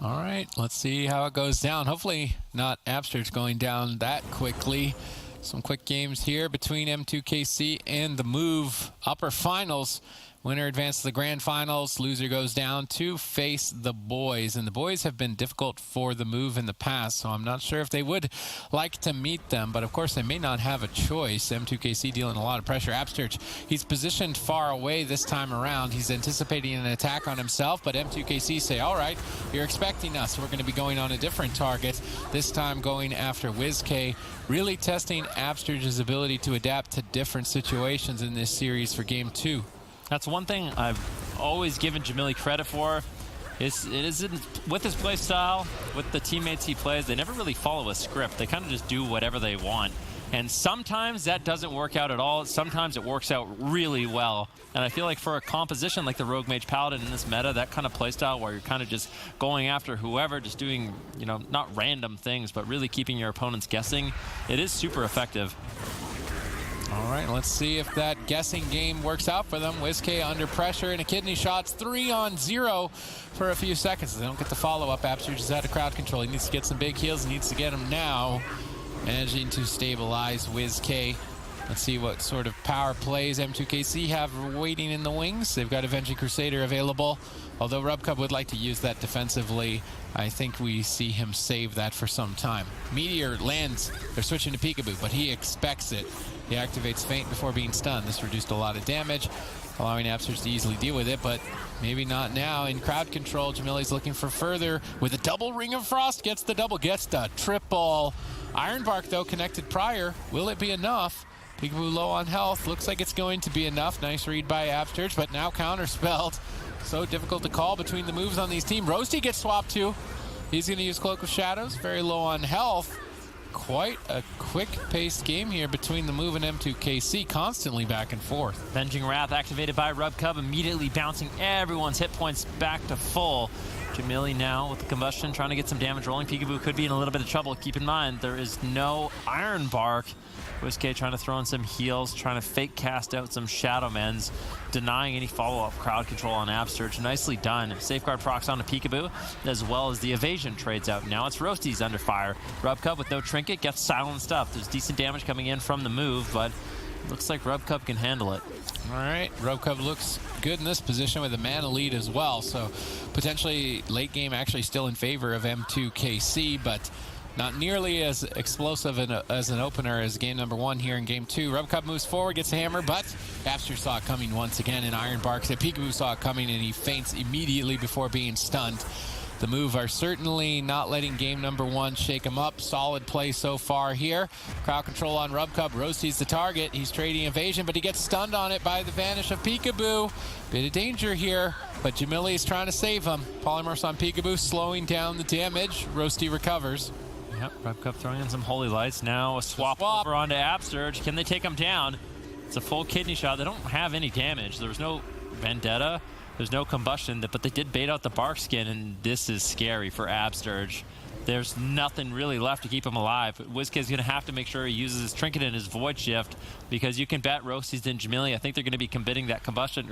All right, let's see how it goes down. Hopefully not Absturge going down that quickly. Some quick games here between M2KC and the move. Upper finals. Winner advances to the grand finals. Loser goes down to face the boys. And the boys have been difficult for the move in the past, so I'm not sure if they would like to meet them. But of course, they may not have a choice. M2KC dealing a lot of pressure. Absturge, he's positioned far away this time around. He's anticipating an attack on himself, but M2KC say, all right, you're expecting us. We're going to be going on a different target. This time going after WizK, really testing Absturge's ability to adapt to different situations in this series for Game 2. That's one thing I've always given Chunli credit for. With his play style, with the teammates he plays, they never really follow a script. They kind of just do whatever they want. And sometimes that doesn't work out at all. Sometimes it works out really well. And I feel like for a composition like the Rogue Mage Paladin in this meta, that kind of playstyle where you're kind of just going after whoever, just doing, you know, not random things, but really keeping your opponents guessing, it is super effective. All right, let's see if that guessing game works out for them. WizK under pressure and a kidney shots, 3-on-0 for a few seconds. They don't get the follow-up. Absturge is out of crowd control. He needs to get some big heals. He needs to get them now. Managing to stabilize WizK. Let's see what sort of power plays M2KC have waiting in the wings. They've got Avenging Crusader available. Although RubCub would like to use that defensively, I think we see him save that for some time. Meteor lands. They're switching to Peekaboo, but he expects it. He activates Feint before being stunned. This reduced a lot of damage, allowing Absturge to easily deal with it, but maybe not now. In crowd control, Chunli's looking for further with a double Ring of Frost. Gets the double, gets the triple. Ironbark, though, connected prior. Will it be enough? Peekaboo low on health. Looks like it's going to be enough. Nice read by Absturge, but now counterspelled. So difficult to call between the moves on these teams. Roasty gets swapped too. He's going to use Cloak of Shadows. Very low on health. Quite a quick-paced game here between the move and M2KC, constantly back and forth. Avenging Wrath activated by RubCub, immediately bouncing everyone's hit points back to full. Chunli now with the combustion, trying to get some damage rolling. Peekaboo could be in a little bit of trouble. Keep in mind, there is no Ironbark. WizK trying to throw in some heals, trying to fake cast out some Shadow Mens, denying any follow-up crowd control on Absturge. Nicely done. Safeguard procs on to Peekaboo, as well as the evasion trades out. Now it's Roasties under fire. RubCub with no trinket gets silenced up. There's decent damage coming in from the move, but looks like RubCub can handle it. All right, RubCub looks good in this position with a mana lead as well, so potentially late game actually still in favor of M2KC, but not nearly as explosive as an opener as game number 1 here in game 2. RubCub moves forward, gets a hammer, but Absturge saw it coming once again, and Ironbark said Peekaboo saw it coming, and he feints immediately before being stunned. The move are certainly not letting game number 1 shake him up. Solid play so far here. Crowd control on RubCub. Roasty's the target. He's trading evasion, but he gets stunned on it by the vanish of Peekaboo. Bit of danger here, but Chunli is trying to save him. Polymorphs on Peekaboo, slowing down the damage. Roasty recovers. Yep, RubCub throwing in some holy lights. Now a swap over onto Absturge. Can they take him down? It's a full kidney shot. They don't have any damage. There was no Vendetta. There's no combustion, but they did bait out the bark skin, and this is scary for Absturge. There's nothing really left to keep him alive. WizKid's going to have to make sure he uses his trinket and his void shift, because you can bet Roasties and Chunli. I think they're going to be committing that combustion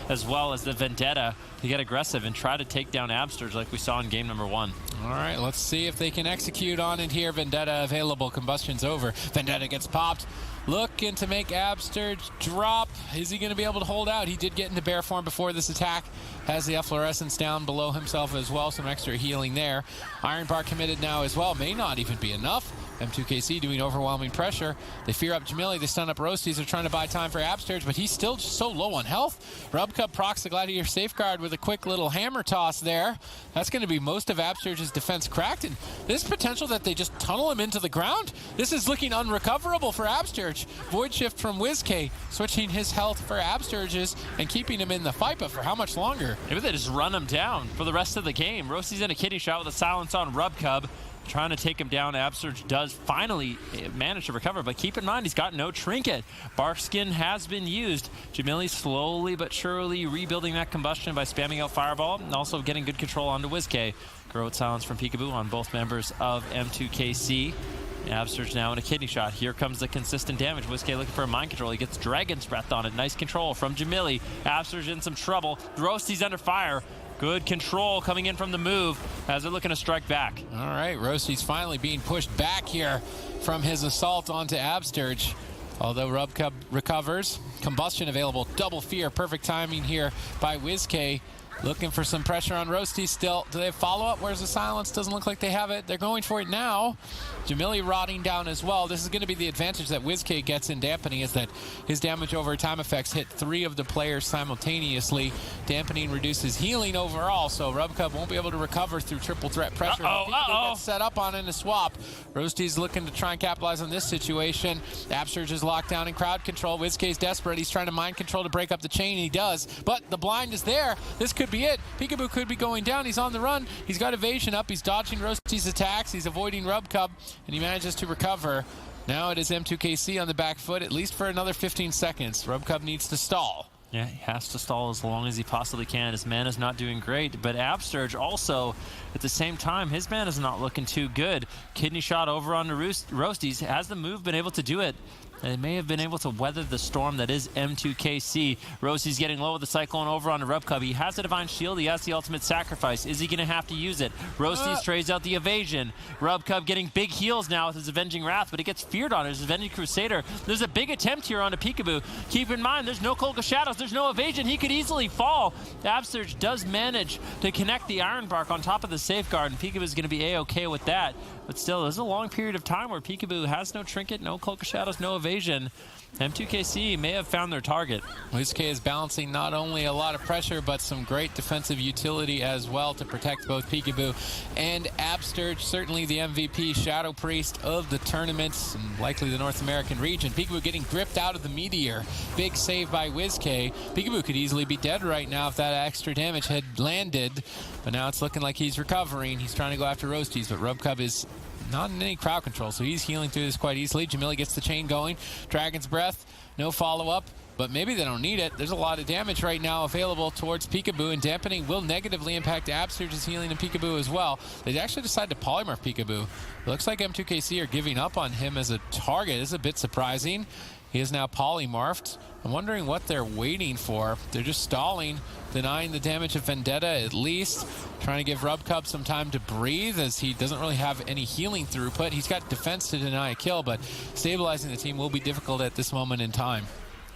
as well as the vendetta to get aggressive and try to take down Absturge like we saw in game number 1. All right, let's see if they can execute on it here. Vendetta available. Combustion's over. Vendetta gets popped. Looking to make Absturge drop. Is he going to be able to hold out? He did get into bear form before this attack. Has the efflorescence down below himself as well. Some extra healing there. RMPal committed now as well. May not even be enough. M2KC doing overwhelming pressure. They fear up Chunli. They stun up Roasties. They're trying to buy time for Absturge, but he's still just so low on health. Rubcub procs the Gladiator Safeguard with a quick little hammer toss there. That's going to be most of Absturge's defense cracked, and there's potential that they just tunnel him into the ground. This is looking unrecoverable for Absturge. Void Shift from WizK, switching his health for Absturge's and keeping him in the fight, but for how much longer? Maybe they just run him down for the rest of the game. Roasties in a kidney shot with a silence on Rubcub, trying to take him down. Absturge does finally manage to recover, but keep in mind he's got no trinket. Barkskin has been used. Chunli slowly but surely rebuilding that combustion by spamming out Fireball and also getting good control onto WizK. Growth silence from Peekaboo on both members of M2KC. Absturge now in a kidney shot. Here comes the consistent damage. WizK looking for a mind control. He gets Dragon's Breath on it. Nice control from Chunli. Absturge in some trouble. Roasty's under fire. Good control coming in from the move as they're looking to strike back. All right, Roasty's finally being pushed back here from his assault onto Absturge. Although Rubcub recovers. Combustion available. Double fear. Perfect timing here by WizK. Looking for some pressure on Roasty still. Do they have follow-up? Where's the silence? Doesn't look like they have it. They're going for it now. Chunli rotting down as well. This is going to be the advantage that WizK gets in dampening, is that his damage over time effects hit 3 of the players simultaneously. Dampening reduces healing overall, so Rubcub won't be able to recover through triple threat pressure. Gets set up on in a swap. Roasty's looking to try and capitalize on this situation. Absturge is locked down in crowd control. WizK's desperate. He's trying to mind control to break up the chain. He does, but the blind is there. This could be it. Peekaboo could be going down. He's on the run. He's got evasion up. He's dodging Roasty's attacks. He's avoiding Rubcub, and he manages to recover. Now it is M2KC on the back foot, at least for another 15 seconds. Rubcub needs to stall. Yeah, he has to stall as long as he possibly can. His mana's not doing great, but Absturge also, at the same time, his mana's not looking too good. Kidney shot over on the Roasties. Has the move been able to do it? They may have been able to weather the storm that is M2KC. Roasty's getting low with the Cyclone over on the Rubcub. He has a Divine Shield. He has the Ultimate Sacrifice. Is he going to have to use it? Roasty's trades out the evasion. Rubcub getting big heals now with his Avenging Wrath, but he gets feared on his Avenging Crusader. There's a big attempt here on a Peekaboo. Keep in mind, there's no Cloak of Shadows. There's no evasion. He could easily fall. Absturge does manage to connect the Iron Bark on top of the Safeguard, and Peekaboo's going to be A-okay with that. But still, there's a long period of time where Peekaboo has no trinket, no Cloak of Shadows, no evasion. M2KC may have found their target. WizK is balancing not only a lot of pressure, but some great defensive utility as well to protect both Peekaboo and Absturge. Certainly the MVP, Shadow Priest of the tournaments, and likely the North American region. Peekaboo getting gripped out of the Meteor. Big save by WizK. Peekaboo could easily be dead right now if that extra damage had landed, but now it's looking like he's recovering. He's trying to go after Roasties, but Rubcub is not in any crowd control, so he's healing through this quite easily. Chunli gets the chain going. Dragon's Breath, no follow-up, but maybe they don't need it. There's a lot of damage right now available towards Peekaboo, and dampening will negatively impact Absturge's healing and Peekaboo as well. They actually decided to polymorph Peekaboo. It looks like M2KC are giving up on him as a target. This is a bit surprising. He is now polymorphed. I'm wondering what they're waiting for. They're just stalling, denying the damage of Vendetta at least, trying to give Rubcub some time to breathe as he doesn't really have any healing throughput. He's got defense to deny a kill, but stabilizing the team will be difficult at this moment in time.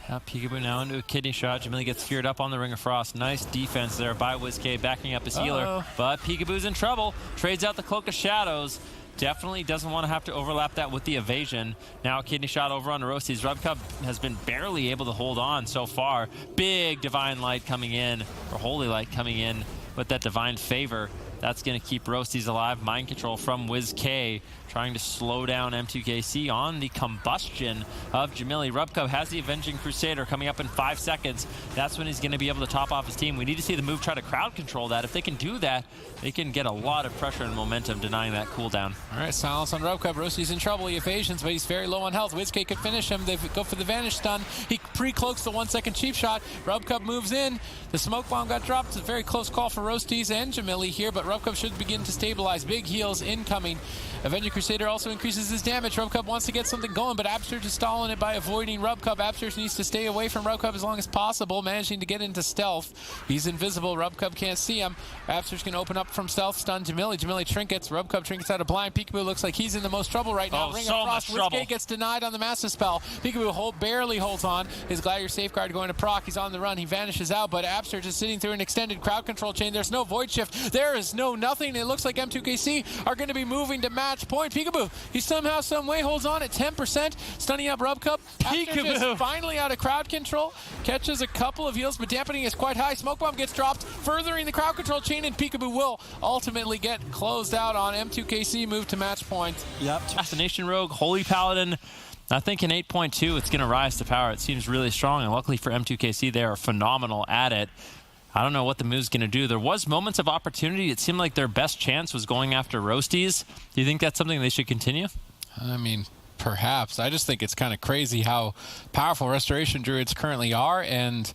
Yeah, Peekaboo now into a kidney shot. Chunli gets feared up on the Ring of Frost. Nice defense there by WizK, backing up his healer. But Peekaboo's in trouble. Trades out the Cloak of Shadows. Definitely doesn't want to have to overlap that with the evasion. Now kidney shot over on the Roasties. Rubcub has been barely able to hold on so far. Big Divine Light coming in, or Holy Light coming in with that Divine Favor. That's going to keep Roasties alive. Mind control from WizK, trying to slow down M2KC on the combustion of Chunli. Rubcub has the Avenging Crusader coming up in 5 seconds. That's when he's going to be able to top off his team. We need to see the move try to crowd control that. If they can do that, they can get a lot of pressure and momentum denying that cooldown. All right, silence on Rubcub. Roastie's in trouble. He evasions, but he's very low on health. WizK could finish him. They go for the Vanish stun. He pre-cloaks the 1-second cheap shot. Rubcub moves in. The smoke bomb got dropped. It's a very close call for Roasties and Chunli here, but Rubcub should begin to stabilize. Big heals incoming. Avenger Crusader also increases his damage. Rubcub wants to get something going, but Absurge is stalling it by avoiding Rubcub. Absurge needs to stay away from Rubcub as long as possible, managing to get into stealth. He's invisible. Rubcub can't see him. Absurge can open up from stealth, stun Chunli. Chunli trinkets. Rubcub trinkets out of blind. Peekaboo looks like he's in the most trouble right now. Oh, Ring so of Frost. much trouble. WizK gets denied on the Master Spell. Peekaboo barely holds on. His Gladiator Safeguard going to proc. He's on the run. He vanishes out, but Absurge is sitting through an extended crowd control chain. There's no Void Shift. There is no nothing. It looks like M2KC are going to be moving to match point. Peekaboo, he somehow, some way holds on at 10%, stunning up Rubcub. Absurge is finally out of crowd control. Catches a couple of heals, but dampening is quite high. Smoke bomb gets dropped, furthering the crowd control chain, and Peekaboo will ultimately get closed out on M2KC, move to match point. Yep. Assassination Rogue, Holy Paladin. I think in 8.2, it's going to rise to power. It seems really strong, and luckily for M2KC, they are phenomenal at it. I don't know what the move's going to do. There was moments of opportunity. It seemed like their best chance was going after Roasties. Do you think that's something they should continue? I mean, perhaps. I just think it's kind of crazy how powerful Restoration Druids currently are, and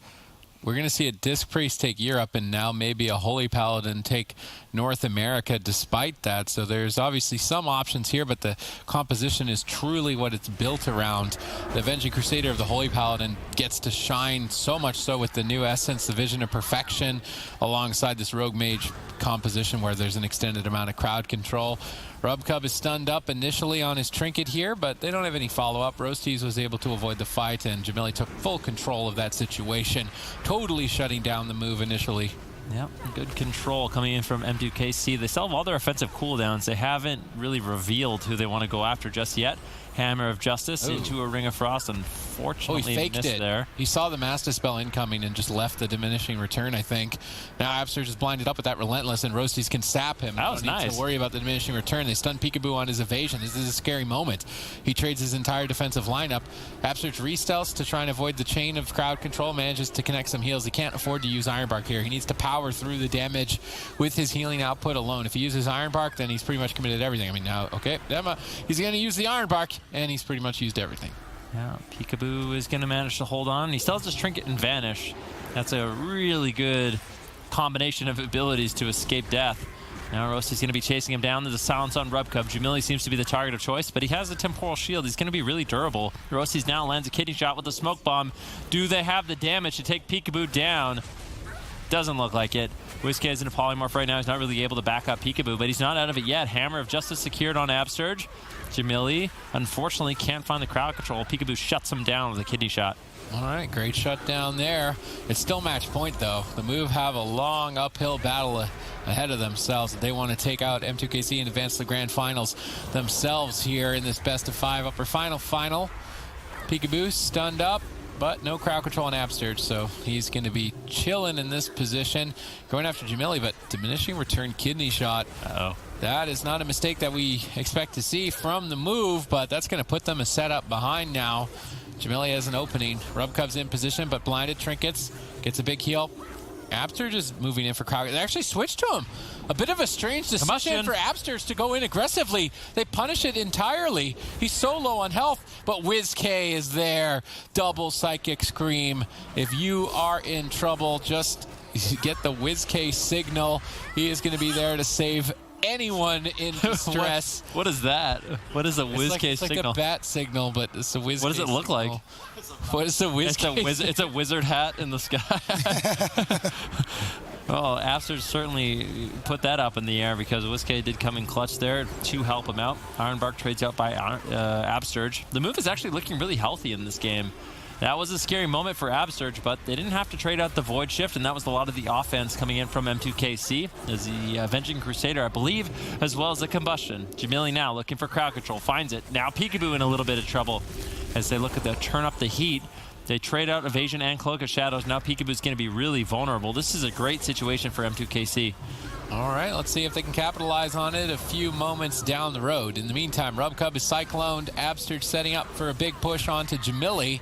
we're going to see a Disc Priest take Europe and now maybe a Holy Paladin take North America despite that. So there's obviously some options here, but the composition is truly what it's built around. The Avenging Crusader of the Holy Paladin gets to shine so much so with the new Essence, the Vision of Perfection, alongside this Rogue Mage composition where there's an extended amount of crowd control. Rubcub is stunned up initially on his trinket here, but they don't have any follow-up. Roasties was able to avoid the fight, and Chunli took full control of that situation, totally shutting down the move initially. Yep, good control coming in from M2KC. They still have all their offensive cooldowns. They haven't really revealed who they want to go after just yet. Hammer of Justice into a Ring of Frost. Unfortunately, he faked missed it there. He saw the Master Spell incoming and just left the diminishing return, I think. Now Absurge is blinded up with that Relentless, and Roasties can sap him. That was nice. Need to worry about the diminishing return. They stun Peekaboo on his evasion. This is a scary moment. He trades his entire defensive lineup. Absurge re-stealths to try and avoid the chain of crowd control, manages to connect some heals. He can't afford to use Ironbark here. He needs to power through the damage with his healing output alone. If he uses Ironbark, then he's pretty much committed everything. I mean, now, okay, he's going to use the Ironbark, and he's pretty much used everything. Yeah, Peekaboo is going to manage to hold on. He still has his Trinket and Vanish. That's a really good combination of abilities to escape death. Now Roasty's going to be chasing him down. There's a silence on Rubcub. Chunli seems to be the target of choice, but he has a temporal shield. He's going to be really durable. Roasty's now lands a kidney shot with a smoke bomb. Do they have the damage to take Peekaboo down? Doesn't look like it. WizK is in a polymorph right now. He's not really able to back up Peekaboo, but he's not out of it yet. Hammer of Justice secured on Absurge. Chunli, unfortunately, can't find the crowd control. Peekaboo shuts him down with a kidney shot. All right, great shutdown there. It's still match point, though. The Move have a long uphill battle ahead of themselves. They want to take out M2KC and advance to the grand finals themselves here in this best of 5 upper final. Peekaboo stunned up, but no crowd control on Absurge, so he's going to be chilling in this position. Going after Chunli, but diminishing return kidney shot. Uh-oh. That is not a mistake that we expect to see from the Move, but that's going to put them a setup behind now. Chunli has an opening. Rubcub's in position, but blinded trinkets. Gets a big heal. Absurge is moving in for crowd. They actually switched to him. A bit of a strange decision for Absurge to go in aggressively. They punish it entirely. He's so low on health, but WizK is there. Double Psychic Scream. If you are in trouble, just get the WizK signal. He is going to be there to save anyone in distress. What is that? What is a WizK signal? It's like a bat signal, but it's a WizK. What does it look like? What is a WizK? It's a wizard hat in the sky. Well, Absurge certainly put that up in the air because WizK did come in clutch there to help him out. Ironbark trades out by Absurge. The move is actually looking really healthy in this game. That was a scary moment for Absurge, but they didn't have to trade out the Void Shift, and that was a lot of the offense coming in from M2KC as the Avenging Crusader, I believe, as well as the Combustion. Chunli now looking for crowd control, finds it. Now Peekaboo in a little bit of trouble as they look at the turn up the heat. They trade out Evasion and Cloak of Shadows. Now Peekaboo's going to be really vulnerable. This is a great situation for M2KC. All right, let's see if they can capitalize on it a few moments down the road. In the meantime, Rubcub is cycloned. Absterge setting up for a big push onto Jamili.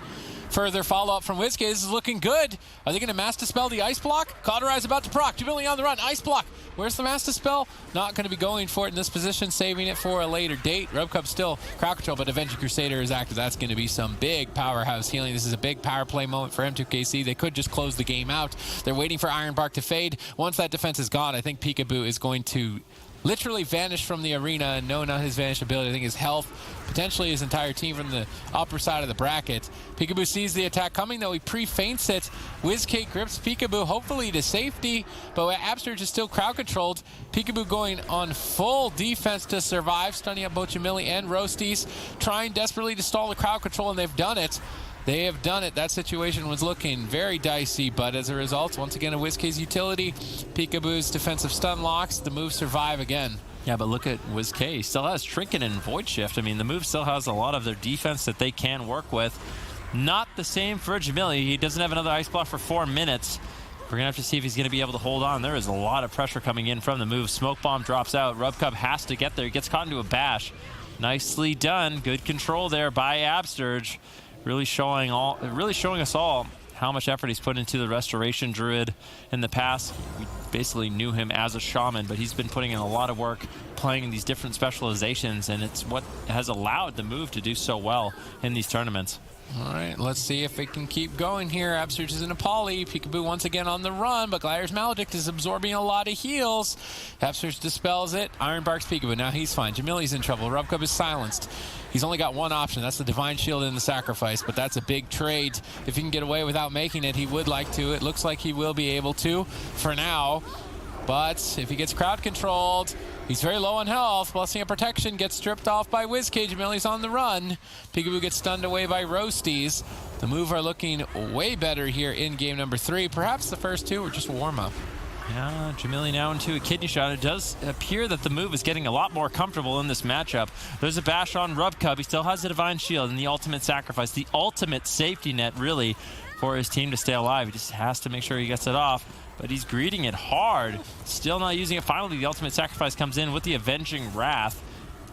Further follow-up from Whiskey. This is looking good. Are they going to Mass Dispel the Ice Block? Cauterize about to proc. Jamili on the run. Ice Block. Where's the Mass Dispel? Not going to be going for it in this position, saving it for a later date. Rubcub still crowd control, but Avenging Crusader is active. That's going to be some big powerhouse healing. This is a big power play moment for M2KC. They could just close the game out. They're waiting for Ironbark to fade. Once that defense is gone, I think Peekaboo is going to literally vanish from the arena, and no, not his vanish ability. I think his health, potentially his entire team from the upper side of the bracket. Peekaboo sees the attack coming, though he pre-feints it. WizKick grips Peekaboo, hopefully to safety, but Absterge is still crowd controlled. Peekaboo going on full defense to survive, stunning up both Jamili and Roasties, trying desperately to stall the crowd control, and they've done it. They have done it. That situation was looking very dicey, but as a result, once again, a WizK's utility, Peekaboo's defensive stun locks, the moves survive again. Yeah, but look at WizK. He still has Trinket and Void Shift. I mean, the move still has a lot of their defense that they can work with. Not the same for Jamili. He doesn't have another Ice Block for 4 minutes. We're going to have to see if he's going to be able to hold on. There is a lot of pressure coming in from the move. Smoke Bomb drops out. Rubcub has to get there. He gets caught into a bash. Nicely done. Good control there by Absterge. Really showing us all how much effort he's put into the Restoration Druid in the past. We basically knew him as a shaman, but he's been putting in a lot of work playing in these different specializations, and it's what has allowed the move to do so well in these tournaments. All right, let's see if it can keep going here. Absterge is in a poly. Peekaboo once again on the run, but Glidier's Maledict is absorbing a lot of heals. Absterge dispels it. Ironbark's Peekaboo. Now he's fine. Jamili's in trouble. Rubcub is silenced. He's only got one option. That's the Divine Shield and the Sacrifice, but that's a big trade. If he can get away without making it, he would like to. It looks like he will be able to for now. But if he gets crowd controlled, he's very low on health. Blessing of Protection gets stripped off by WizK. Jamili's on the run. Peekaboo gets stunned away by Roasties. The move are looking way better here in game number 3. Perhaps the first 2 were just warm-up. Yeah, Jamili now into a kidney shot. It does appear that the move is getting a lot more comfortable in this matchup. There's a bash on Rubcub. He still has the Divine Shield and the ultimate sacrifice, the ultimate safety net, really, for his team to stay alive. He just has to make sure he gets it off, but he's greeting it hard. Still not using it. Finally, the ultimate sacrifice comes in with the Avenging Wrath.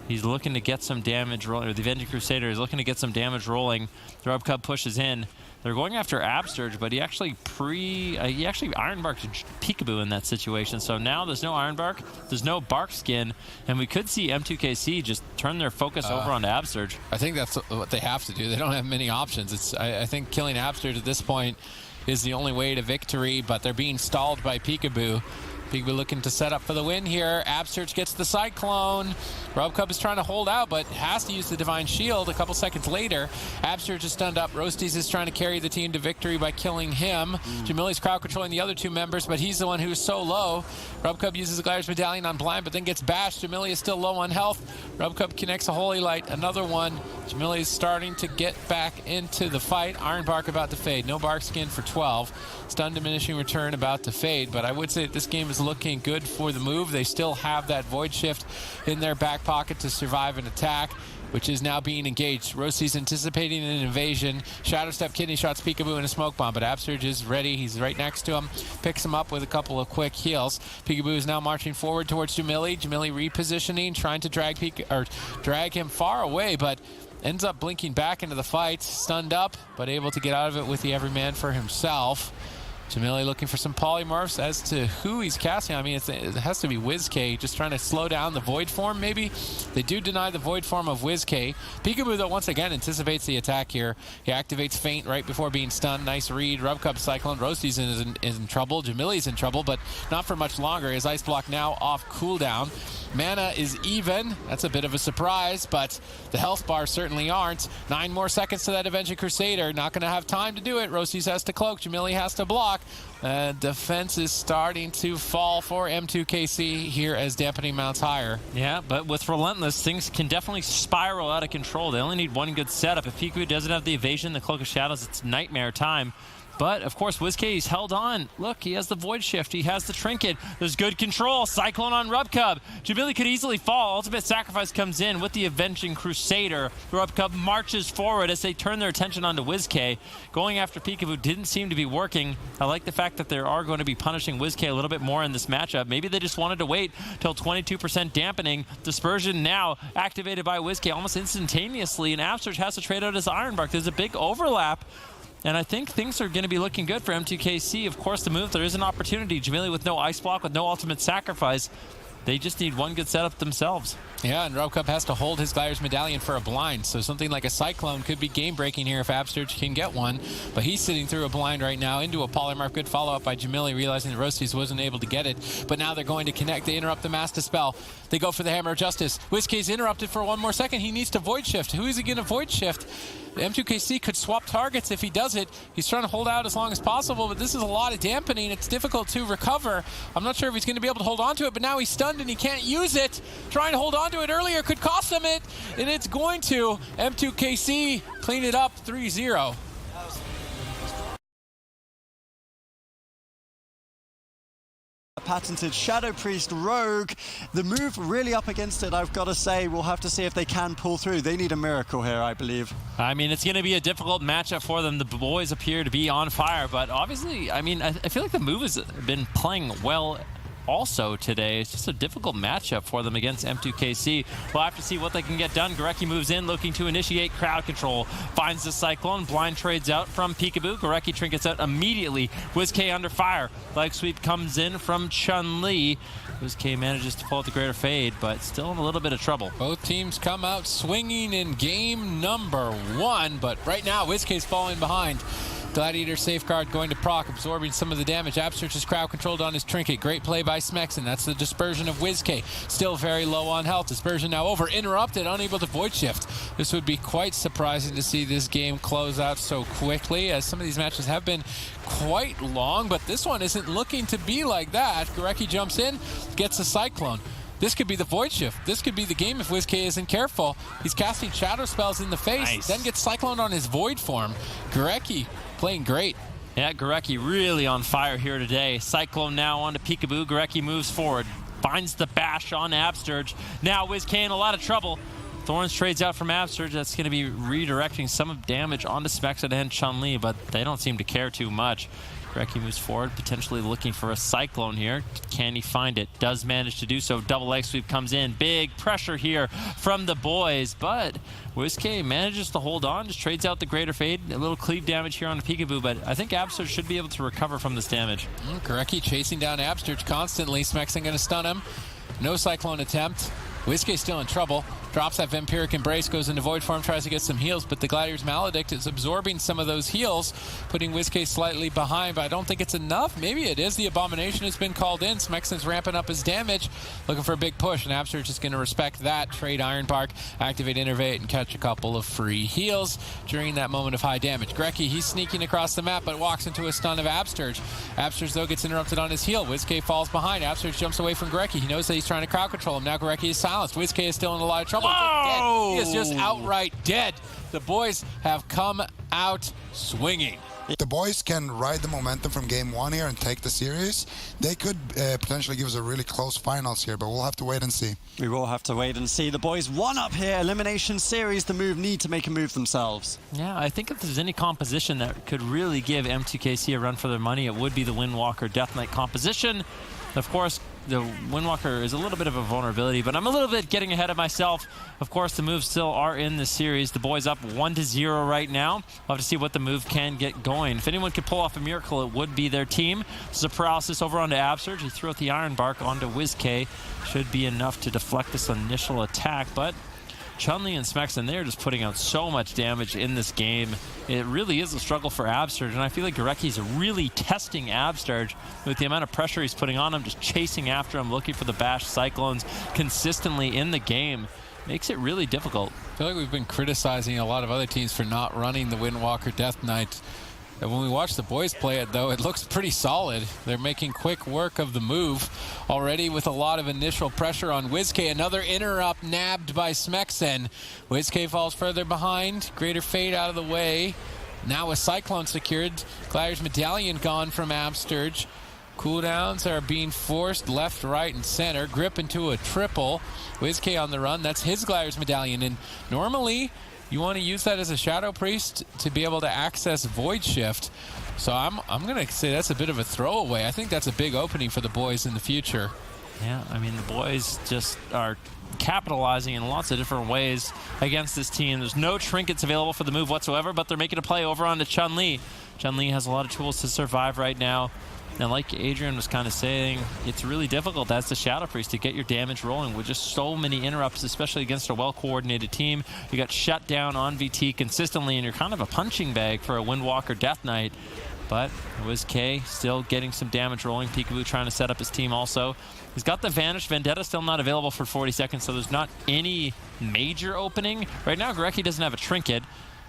He's looking to get some damage rolling, or the Avenging Crusader is looking to get some damage rolling. The Rubcub pushes in. They're going after Absterge, but he actually Ironbarked Peekaboo in that situation. So now there's no Ironbark, there's no Bark Skin, and we could see M2KC just turn their focus over onto Absterge. I think that's what they have to do. They don't have many options. I think killing Absterge at this point is the only way to victory, but they're being stalled by Peekaboo. Peekaboo looking to set up for the win here. Absterge gets the Cyclone. Rubcub is trying to hold out, but has to use the Divine Shield a couple seconds later. Absterge is stunned up. Roasties is trying to carry the team to victory by killing him. Jamili's crowd controlling the other 2 members, but he's the one who is so low. Rubcub uses the Glidier's Medallion on blind, but then gets bashed. Jamili is still low on health. Rubcub connects a Holy Light, another one. Jamili is starting to get back into the fight. Ironbark about to fade. No Bark Skin for 12. Stun Diminishing Return about to fade, but I would say that this game is looking good for the move. They still have that Void Shift in their back pocket to survive an attack, which is now being engaged. Roasties anticipating an invasion. Shadow Step kidney shots Peekaboo and a Smoke Bomb, but Absterge is ready. He's right next to him. Picks him up with a couple of quick heals. Peekaboo is now marching forward towards Jamili. Jamili repositioning, trying to drag him far away, but ends up blinking back into the fight. Stunned up, but able to get out of it with the Everyman for himself. Jamili looking for some polymorphs as to who he's casting. I mean, it has to be WizK, just trying to slow down the Void form, maybe. They do deny the Void form of WizK. Peekaboo, though, once again anticipates the attack here. He activates Feint right before being stunned. Nice read. Rubcub Cyclone. Roasties is in trouble. Jamili's in trouble, but not for much longer. His Ice Block now off cooldown. Mana is even. That's a bit of a surprise, but the health bars certainly aren't. 9 more seconds to that Avenging Crusader. Not going to have time to do it. Roasties has to cloak. Jamili has to block. Defense is starting to fall for M2KC here as dampening mounts higher. Yeah, but with Relentless, things can definitely spiral out of control. They only need one good setup. If Peekaboo doesn't have the evasion, the Cloak of Shadows, it's nightmare time But, of course, WizKay's held on. Look, he has the Void Shift. He has the Trinket. There's good control. Cyclone on Rubcub. Jamili could easily fall. Ultimate Sacrifice comes in with the Avenging Crusader. Rubcub marches forward as they turn their attention onto WizKay. Going after Peekaboo didn't seem to be working. I like the fact that they are going to be punishing WizKay a little bit more in this matchup. Maybe they just wanted to wait till 22% dampening. Dispersion now activated by WizKay almost instantaneously, and Absurge has to trade out his Ironbark. There's a big overlap. And I think things are going to be looking good for M2KC. Of course, the move, there is an opportunity. Jamili with no Ice Block, with no Ultimate Sacrifice. They just need one good setup themselves. Yeah, and Rubcub has to hold his Gliders Medallion for a blind, so something like a Cyclone could be game-breaking here if Absurge can get one. But he's sitting through a blind right now into a Polymorph. Good follow-up by Jamili, realizing that Roasties wasn't able to get it. But now they're going to connect. They interrupt the Mass Dispel. They go for the Hammer of Justice. WizKay's interrupted for one more second. He needs to Void Shift. Who is he going to Void Shift? M2KC could swap targets if he does it. He's trying to hold out as long as possible, but this is a lot of dampening. It's difficult to recover. I'm not sure if he's going to be able to hold on to it, but now he's stunned and he can't use it. Trying to hold on to it earlier could cost him it, and it's going to. M2KC clean it up 3-0. Patented Shadow Priest Rogue. The move really up against it, I've got to say. We'll have to see if they can pull through. They need a miracle here, I believe. I mean, it's going to be a difficult matchup for them. The boys appear to be on fire, but obviously, I mean, I feel like the move has been playing well also today. It's just a difficult matchup for them against M2KC. We'll have to see what they can get done. Gorecki moves in, looking to initiate crowd control. Finds the Cyclone. Blind trades out from Peekaboo. Gorecki trinkets out immediately. WizKay under fire. Leg sweep comes in from Chunli. WizKay manages to pull out the Greater Fade, but still in a little bit of trouble. Both teams come out swinging in game number 1, but right now WizKay's falling behind. Gladiator Safeguard going to proc, absorbing some of the damage. Absurge is crowd controlled on his Trinket. Great play by Smexen. That's the dispersion of WizKay. Still very low on health. Dispersion now over. Interrupted, unable to Void Shift. This would be quite surprising to see this game close out so quickly, as some of these matches have been quite long, but this one isn't looking to be like that. Gorecki jumps in, gets a Cyclone. This could be the Void Shift. This could be the game if WizKay isn't careful. He's casting Shadow Spells in the face, then gets Cyclone on his Void form. Gorecki playing great. Yeah, Gorecki really on fire here today. Cyclone now onto Peekaboo. Gorecki moves forward, finds the bash on Absurge. Now WizKay in a lot of trouble. Thorns trades out from Absurge. That's going to be redirecting some of damage onto Smexen and Chunli, but they don't seem to care too much. Gorecki moves forward, potentially looking for a Cyclone here. Can he find it? Does manage to do so. Double leg sweep comes in. Big pressure here from the boys, but WizKay manages to hold on, just trades out the Greater Fade. A little cleave damage here on Peekaboo, but I think Absurge should be able to recover from this damage. Gorecki chasing down Absurge constantly. Smexen going to stun him. No Cyclone attempt. WizKay still in trouble. Drops that Vampiric Embrace, goes into Void form, tries to get some heals, but the Gladiator's Maledict is absorbing some of those heals, putting WizKay slightly behind, but I don't think it's enough. Maybe it is. The Abomination has been called in. Smexen's ramping up his damage, looking for a big push, and Absurge is going to respect that. Trade Ironbark, activate Innervate, and catch a couple of free heals during that moment of high damage. Gorecki, he's sneaking across the map, but walks into a stun of Absurge. Absurge, though, gets interrupted on his heal. WizKay falls behind. Absurge jumps away from Gorecki. He knows that he's trying to crowd control him. Now Gorecki is silenced. WizKay is still in a lot of trouble. Whoa! He is just outright dead. The boys have come out swinging. If the boys can ride the momentum from game 1 here and take the series, they could potentially give us a really close finals here, but we'll have to wait and see. We will have to wait and see. The boys won up here. Elimination series. The move need to make a move themselves. Yeah, I think if there's any composition that could really give M2KC a run for their money, it would be the Windwalker Death Knight composition. Of course, the Windwalker is a little bit of a vulnerability, but I'm a little bit getting ahead of myself. Of course, the moves still are in the series. The boys up 1-0 right now. We'll have to see what the move can get going. If anyone could pull off a miracle, it would be their team. This is a paralysis over onto Absurge. He threw out the Ironbark onto WizKay. Should be enough to deflect this initial attack, but Chunli and Smexen, they're just putting out so much damage in this game. It really is a struggle for Absurge, and I feel like Gorecki's really testing Absurge with the amount of pressure he's putting on him, just chasing after him, looking for the bash Cyclones consistently in the game. Makes it really difficult. I feel like we've been criticizing a lot of other teams for not running the Windwalker Death Knight. And when we watch the boys play it, though, it looks pretty solid. They're making quick work of the move already with a lot of initial pressure on WizKay. Another interrupt nabbed by Smexen. WizKay falls further behind. Greater Fade out of the way. Now a Cyclone secured. Gladiator's Medallion gone from Absturge. Cooldowns are being forced left, right, and center. Grip into a triple. WizK on the run. That's his Gladiator's Medallion. And normally, you want to use that as a Shadow Priest to be able to access Void Shift. So I'm going to say that's a bit of a throwaway. I think that's a big opening for the boys in the future. Yeah, I mean, the boys just are capitalizing in lots of different ways against this team. There's no trinkets available for the move whatsoever, but they're making a play over onto Chunli. Chunli has a lot of tools to survive right now. And like Adrian was kind of saying, it's really difficult as the Shadow Priest to get your damage rolling with just so many interrupts, especially against a well-coordinated team. You got shut down on VT consistently, and you're kind of a punching bag for a Windwalker Death Knight. But WizK still getting some damage rolling. Peekaboo trying to set up his team also. He's got the Vanish. Vendetta still not available for 40 seconds, so there's not any major opening. Right now, Gorecki doesn't have a trinket.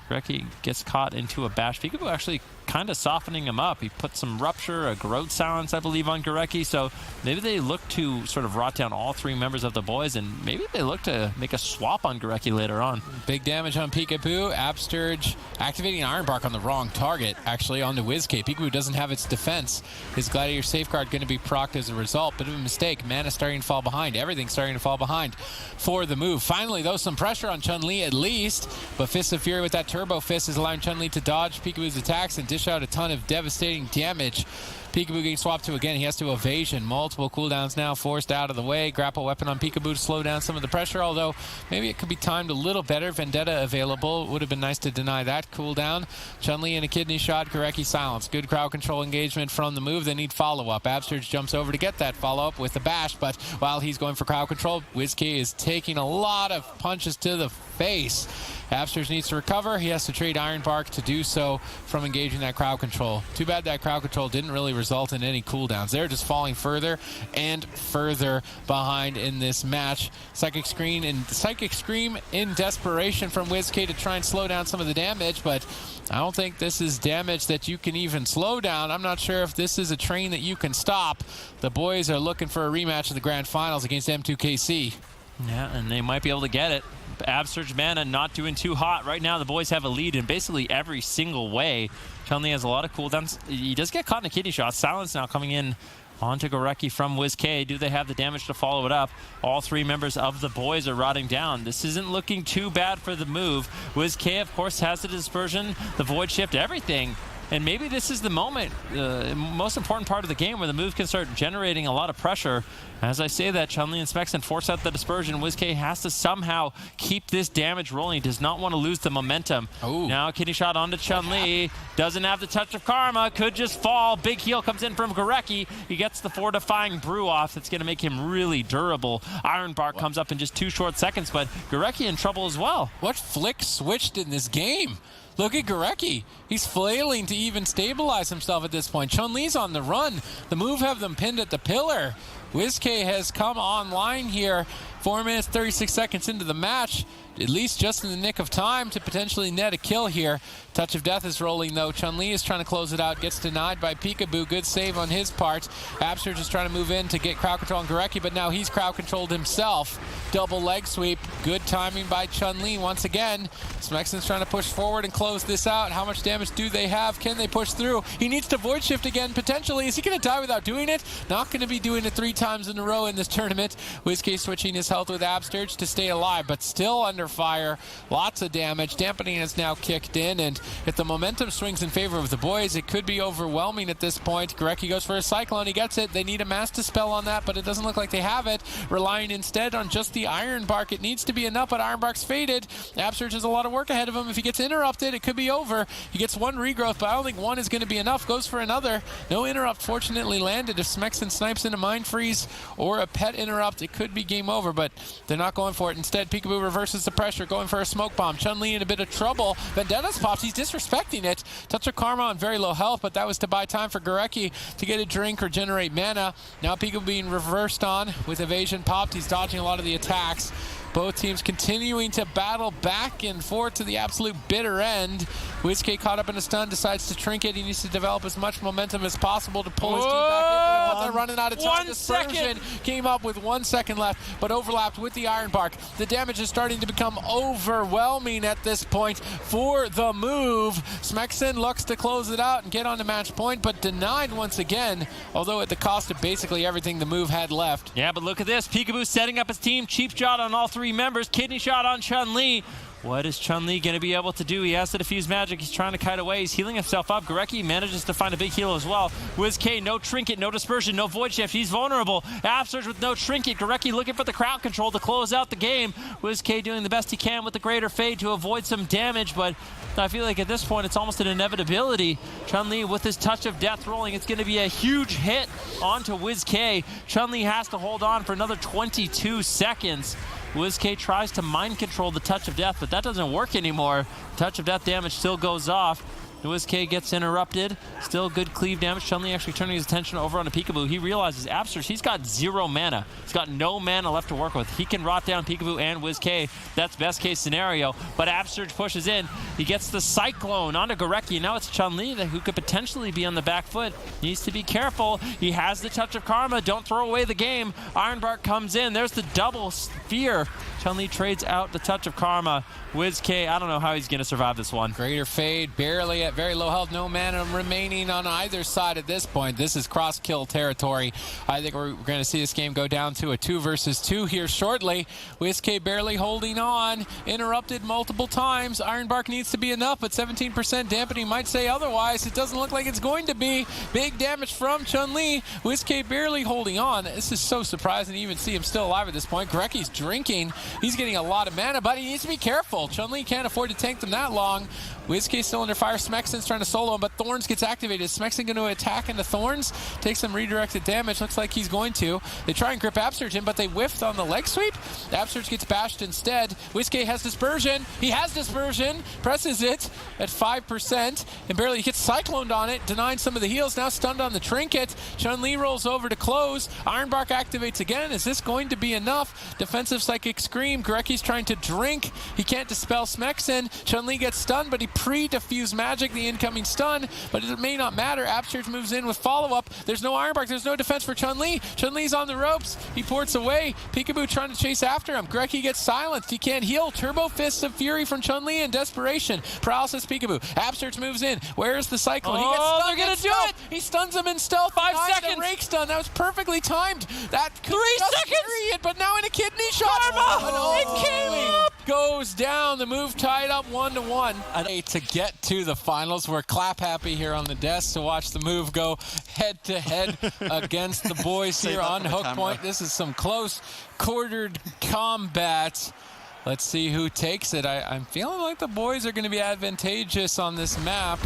Gorecki gets caught into a bash. Peekaboo actually kind of softening him up. He put some Rupture, a Growth Silence, I believe, on Gorecki. So maybe they look to sort of rot down all three members of the boys, and maybe they look to make a swap on Gorecki later on. Big damage on Peekaboo. Absturge activating Ironbark on the wrong target, actually, on the WizK. Peekaboo doesn't have its defense. His Gladiator Safeguard going to be procced as a result. Bit of a mistake. Mana starting to fall behind. Everything's starting to fall behind for the move. Finally, though, some pressure on Chunli at least. But Fist of Fury with that Turbo Fist is allowing Chunli to dodge Peekaboo's attacks and dish out a ton of devastating damage. Peekaboo getting swapped to again. He has to evasion. Multiple cooldowns now forced out of the way. Grapple weapon on Peekaboo to slow down some of the pressure, although maybe it could be timed a little better. Vendetta available. Would have been nice to deny that cooldown. Chunli in a kidney shot. Gorecki silence. Good crowd control engagement from the move. They need follow-up. Absturge jumps over to get that follow-up with the bash, but while he's going for crowd control, WizK is taking a lot of punches to the face. Absturge needs to recover. He has to trade Ironbark to do so from engaging that crowd control. Too bad that crowd control didn't really result in any cooldowns. They're just falling further and further behind in this match. Psychic Scream in desperation from WizK to try and slow down some of the damage, but I don't think this is damage that you can even slow down. I'm not sure if this is a train that you can stop. The boys are looking for a rematch in the grand finals against M2KC. Yeah, and they might be able to get it. Absurge Mana not doing too hot. Right now, the boys have a lead in basically every single way. Chunli has a lot of cooldowns. He does get caught in a kidney shot. Silence now coming in onto Gorecki from WizK. Do they have the damage to follow it up? All three members of the boys are rotting down. This isn't looking too bad for the move. WizK, of course, has the dispersion, the void shift, everything. And maybe this is the moment, most important part of the game where the move can start generating a lot of pressure. As I say that, Chunli and Smexen force out the dispersion. WizK has to somehow keep this damage rolling. He does not want to lose the momentum. Ooh. Now kidney shot onto Chunli. Doesn't have the touch of karma. Could just fall. Big heal comes in from Gorecki. He gets the fortifying brew off. That's going to make him really durable. Ironbark comes up in just 2 short seconds, but Gorecki in trouble as well. What flick switched in this game? Look at Gorecki. He's flailing to even stabilize himself at this point. Chunli's on the run. The move have them pinned at the pillar. WizK has come online here 4 minutes, 36 seconds into the match. At least just in the nick of time to potentially net a kill here. Touch of Death is rolling though. Chunli is trying to close it out. Gets denied by Peekaboo. Good save on his part. Absturge is trying to move in to get crowd control on Gorecki, but now he's crowd controlled himself. Double leg sweep. Good timing by Chunli once again. Smexen's trying to push forward and close this out. How much damage do they have? Can they push through? He needs to void shift again potentially. Is he going to die without doing it? Not going to be doing it 3 times in a row in this tournament. WizK switching his health with Absturge to stay alive, but still under fire. Lots of damage. Dampening has now kicked in, and if the momentum swings in favor of the boys, it could be overwhelming at this point. Gorecki goes for a Cyclone. He gets it. They need a Mass Dispel on that, but it doesn't look like they have it. Relying instead on just the Ironbark. It needs to be enough, but Ironbark's faded. Absturge has a lot of work ahead of him. If he gets interrupted, it could be over. He gets 1 regrowth, but I don't think 1 is going to be enough. Goes for another. No interrupt fortunately landed. If Smexen snipes in a Mind Freeze or a pet interrupt, it could be game over, but they're not going for it. Instead, Peekaboo reverses the pressure, going for a smoke bomb. Chunli in a bit of trouble. Vendetta's pops. He's disrespecting it. Touch of Karma on very low health, but that was to buy time for Gorecki to get a drink or generate mana. Now Peekaboo being reversed on with evasion popped. He's dodging a lot of the attacks. Both teams continuing to battle back and forth to the absolute bitter end. WizK caught up in a stun, decides to trinket. He needs to develop as much momentum as possible to pull his team back into it. But the running out of time. 1 Dispersion second. came up with 1 second left, but overlapped with the Iron Bark. The damage is starting to become overwhelming at this point for the move. Smexen looks to close it out and get on the match point, but denied once again, although at the cost of basically everything the move had left. Yeah, but look at this. Peekaboo setting up his team. Cheap shot on all 3 members. Kidney shot on Chunli. What is Chunli going to be able to do? He has to diffuse magic. He's trying to kite away. He's healing himself up. Gorecki manages to find a big heal as well. WizK, no trinket, no dispersion, no void shift. He's vulnerable. Upsurge with no trinket. Gorecki looking for the crowd control to close out the game. WizK doing the best he can with the greater fade to avoid some damage, but I feel like at this point it's almost an inevitability. Chunli with his touch of death rolling. It's going to be a huge hit onto WizK. Chunli has to hold on for another 22 seconds. WizK tries to mind control the touch of death, but that doesn't work anymore. Touch of death damage still goes off. WizK gets interrupted. Still good cleave damage. Chunli actually turning his attention over onto Peekaboo. He realizes Upsurge, he's got 0 mana. He's got no mana left to work with. He can rot down Peekaboo and WizK. That's best case scenario. But Upsurge pushes in. He gets the Cyclone onto Gorecki. Now it's Chunli who could potentially be on the back foot. Needs to be careful. He has the Touch of Karma. Don't throw away the game. Ironbark comes in. There's the double spear. Chunli trades out the Touch of Karma. WizK, I don't know how he's going to survive this one. Greater Fade, barely at very low health, no mana remaining on either side at this point. This is cross-kill territory. I think we're going to see this game go down to a 2 versus 2 here shortly. WizK barely holding on, interrupted multiple times. Ironbark needs to be enough, but 17% dampening might say otherwise. It doesn't look like it's going to be. Big damage from Chunli. WizK barely holding on. This is so surprising to even see him still alive at this point. Gorecki's drinking. He's getting a lot of mana, but he needs to be careful. Chunli can't afford to tank them that long. WizK still under fire. Smexen's trying to solo him, but Thorns gets activated. Is Smexen going to attack into Thorns? Takes some redirected damage. Looks like he's going to. They try and grip Upsurge in, but they whiffed on the leg sweep. Upsurge gets bashed instead. WizK has Dispersion. He has Dispersion. Presses it at 5%, and barely gets Cycloned on it, denying some of the heals. Now stunned on the trinket. Chunli rolls over to close. Ironbark activates again. Is this going to be enough? Defensive Psychic Scream. Gorecki's trying to drink. He can't dispel Smexen. Chunli gets stunned, but he pre-diffuse magic the incoming stun, but it may not matter. Upsurge moves in with follow-up. There's no Ironbark. There's no defense for Chunli. Chunli's on the ropes. He ports away. Peekaboo trying to chase after him. Gorecki gets silenced. He can't heal. Turbo Fists of Fury from Chunli in desperation. Paralysis Peekaboo. Upsurge moves in. Where's the Cyclone? He gets stunned. They're going to do it. He stuns him in stealth. 5 seconds. The rake stun. That was perfectly timed. That 3 seconds. Period, but now in a kidney shot. Karma. It came up. Goes down. The move tied up 1-1. To get to the finals, we're clap happy here on the desk to watch the move go head to head against the boys here on Hook Point. This is some close quartered combat. Let's see who takes it. I'm feeling like the boys are going to be advantageous on this map.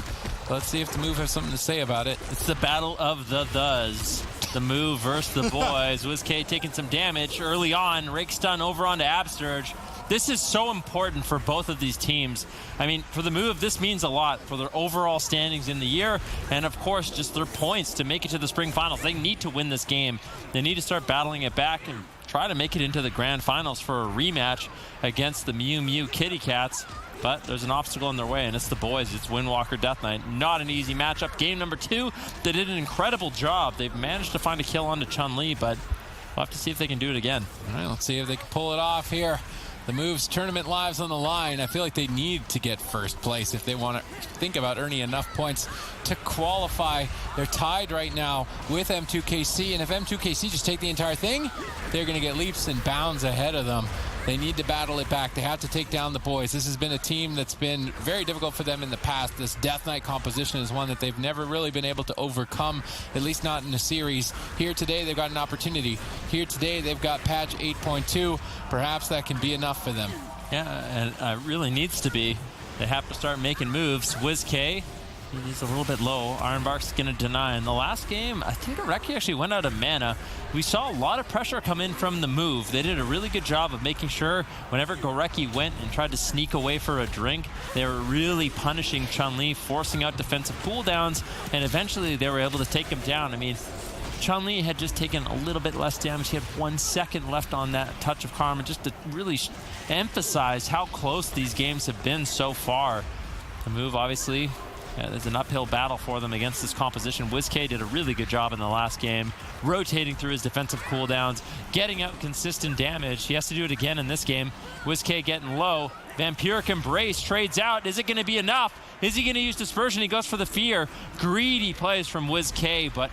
Let's see if the move has something to say about it. It's the battle of the Thus. The move versus the boys. WizK taking some damage early on. Rake stun over onto Upsurge. This is so important for both of these teams. I mean, for the move, this means a lot for their overall standings in the year, and of course, just their points to make it to the spring finals. They need to win this game. They need to start battling it back and try to make it into the grand finals for a rematch against the Mew Mew Kitty Cats. But there's an obstacle in their way, and it's the boys. It's Windwalker Death Knight. Not an easy matchup. Game number 2, they did an incredible job. They've managed to find a kill onto Chunli, but we'll have to see if they can do it again. All right, let's see if they can pull it off here. The move's tournament lives on the line. I feel like they need to get first place if they want to think about earning enough points to qualify. They're tied right now with M2KC, and if M2KC just take the entire thing, they're going to get leaps and bounds ahead of them. They need to battle it back. They have to take down the boys. This has been a team that's been very difficult for them in the past. This Death Knight composition is one that they've never really been able to overcome, at least not in a series. Here today, they've got an opportunity. Here today, they've got patch 8.2. Perhaps that can be enough for them. Yeah, and it really needs to be. They have to start making moves. WizK, he's a little bit low. Ironbark's going to deny. In the last game, I think Gorecki actually went out of mana. We saw a lot of pressure come in from the move. They did a really good job of making sure whenever Gorecki went and tried to sneak away for a drink, they were really punishing Chunli, forcing out defensive cooldowns, and eventually they were able to take him down. I mean, Chunli had just taken a little bit less damage. He had 1 second left on that Touch of Karma, just to really emphasize how close these games have been so far. The move, obviously, There's an uphill battle for them against this composition. WizK did a really good job in the last game, rotating through his defensive cooldowns, getting out consistent damage. He has to do it again in this game. WizK getting low. Vampiric Embrace trades out. Is it going to be enough? Is he going to use Dispersion? He goes for the Fear. Greedy plays from WizK, but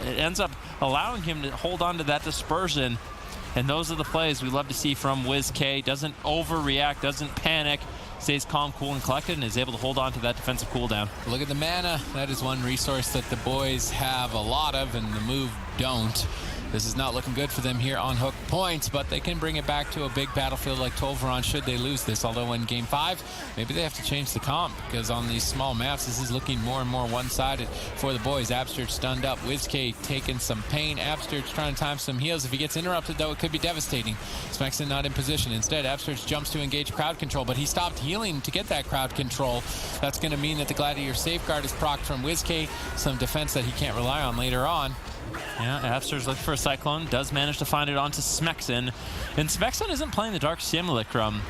it ends up allowing him to hold on to that Dispersion. And those are the plays we love to see from WizK. Doesn't overreact, doesn't panic, stays calm, cool, and collected, and is able to hold on to that defensive cooldown. Look at the mana. That is one resource that the boys have a lot of, and the move don't. This is not looking good for them here on Hook Point, but they can bring it back to a big battlefield like Tolvaron should they lose this. Although in Game 5, maybe they have to change the comp, because on these small maps, this is looking more and more one-sided for the boys. Absterge stunned up. WizK taking some pain. Absterge trying to time some heals. If he gets interrupted, though, it could be devastating. Smexon not in position. Instead, Absterge jumps to engage crowd control, but he stopped healing to get that crowd control. That's going to mean that the Gladiator Safeguard is procced from WizK, some defense that he can't rely on later on. Yeah, Abster's looking for a Cyclone, does manage to find it onto Smexon. And Smexon isn't playing the Dark Simulacrum.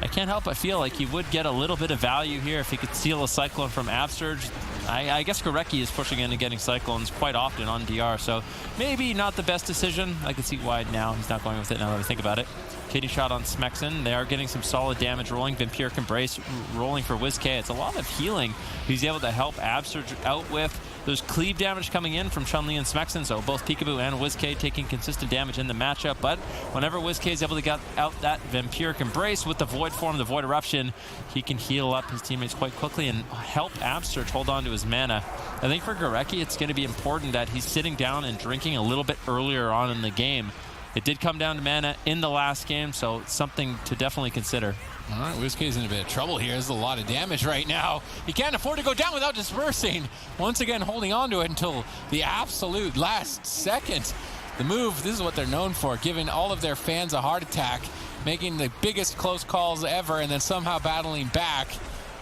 I can't help but feel like he would get a little bit of value here if he could steal a Cyclone from Absterge. I guess Gorecki is pushing in and getting Cyclones quite often on DR, so maybe not the best decision. I can see why now he's not going with it now that I think about it. Kitty shot on Smexon. They are getting some solid damage rolling. Vampiric Embrace rolling for WizK. It's a lot of healing he's able to help Absterge out with. There's cleave damage coming in from Chunli and Smexon, so both Peekaboo and WizK taking consistent damage in the matchup. But whenever WizK is able to get out that Vampiric Embrace with the Void Form, the Void Eruption, he can heal up his teammates quite quickly and help Absterge hold on to his mana. I think for Gorecki, it's going to be important that he's sitting down and drinking a little bit earlier on in the game. It did come down to mana in the last game, so it's something to definitely consider. All right, WizK's in a bit of trouble here. There's a lot of damage right now. He can't afford to go down without dispersing. Once again, holding on to it until the absolute last second. The move, this is what they're known for, giving all of their fans a heart attack, making the biggest close calls ever, and then somehow battling back.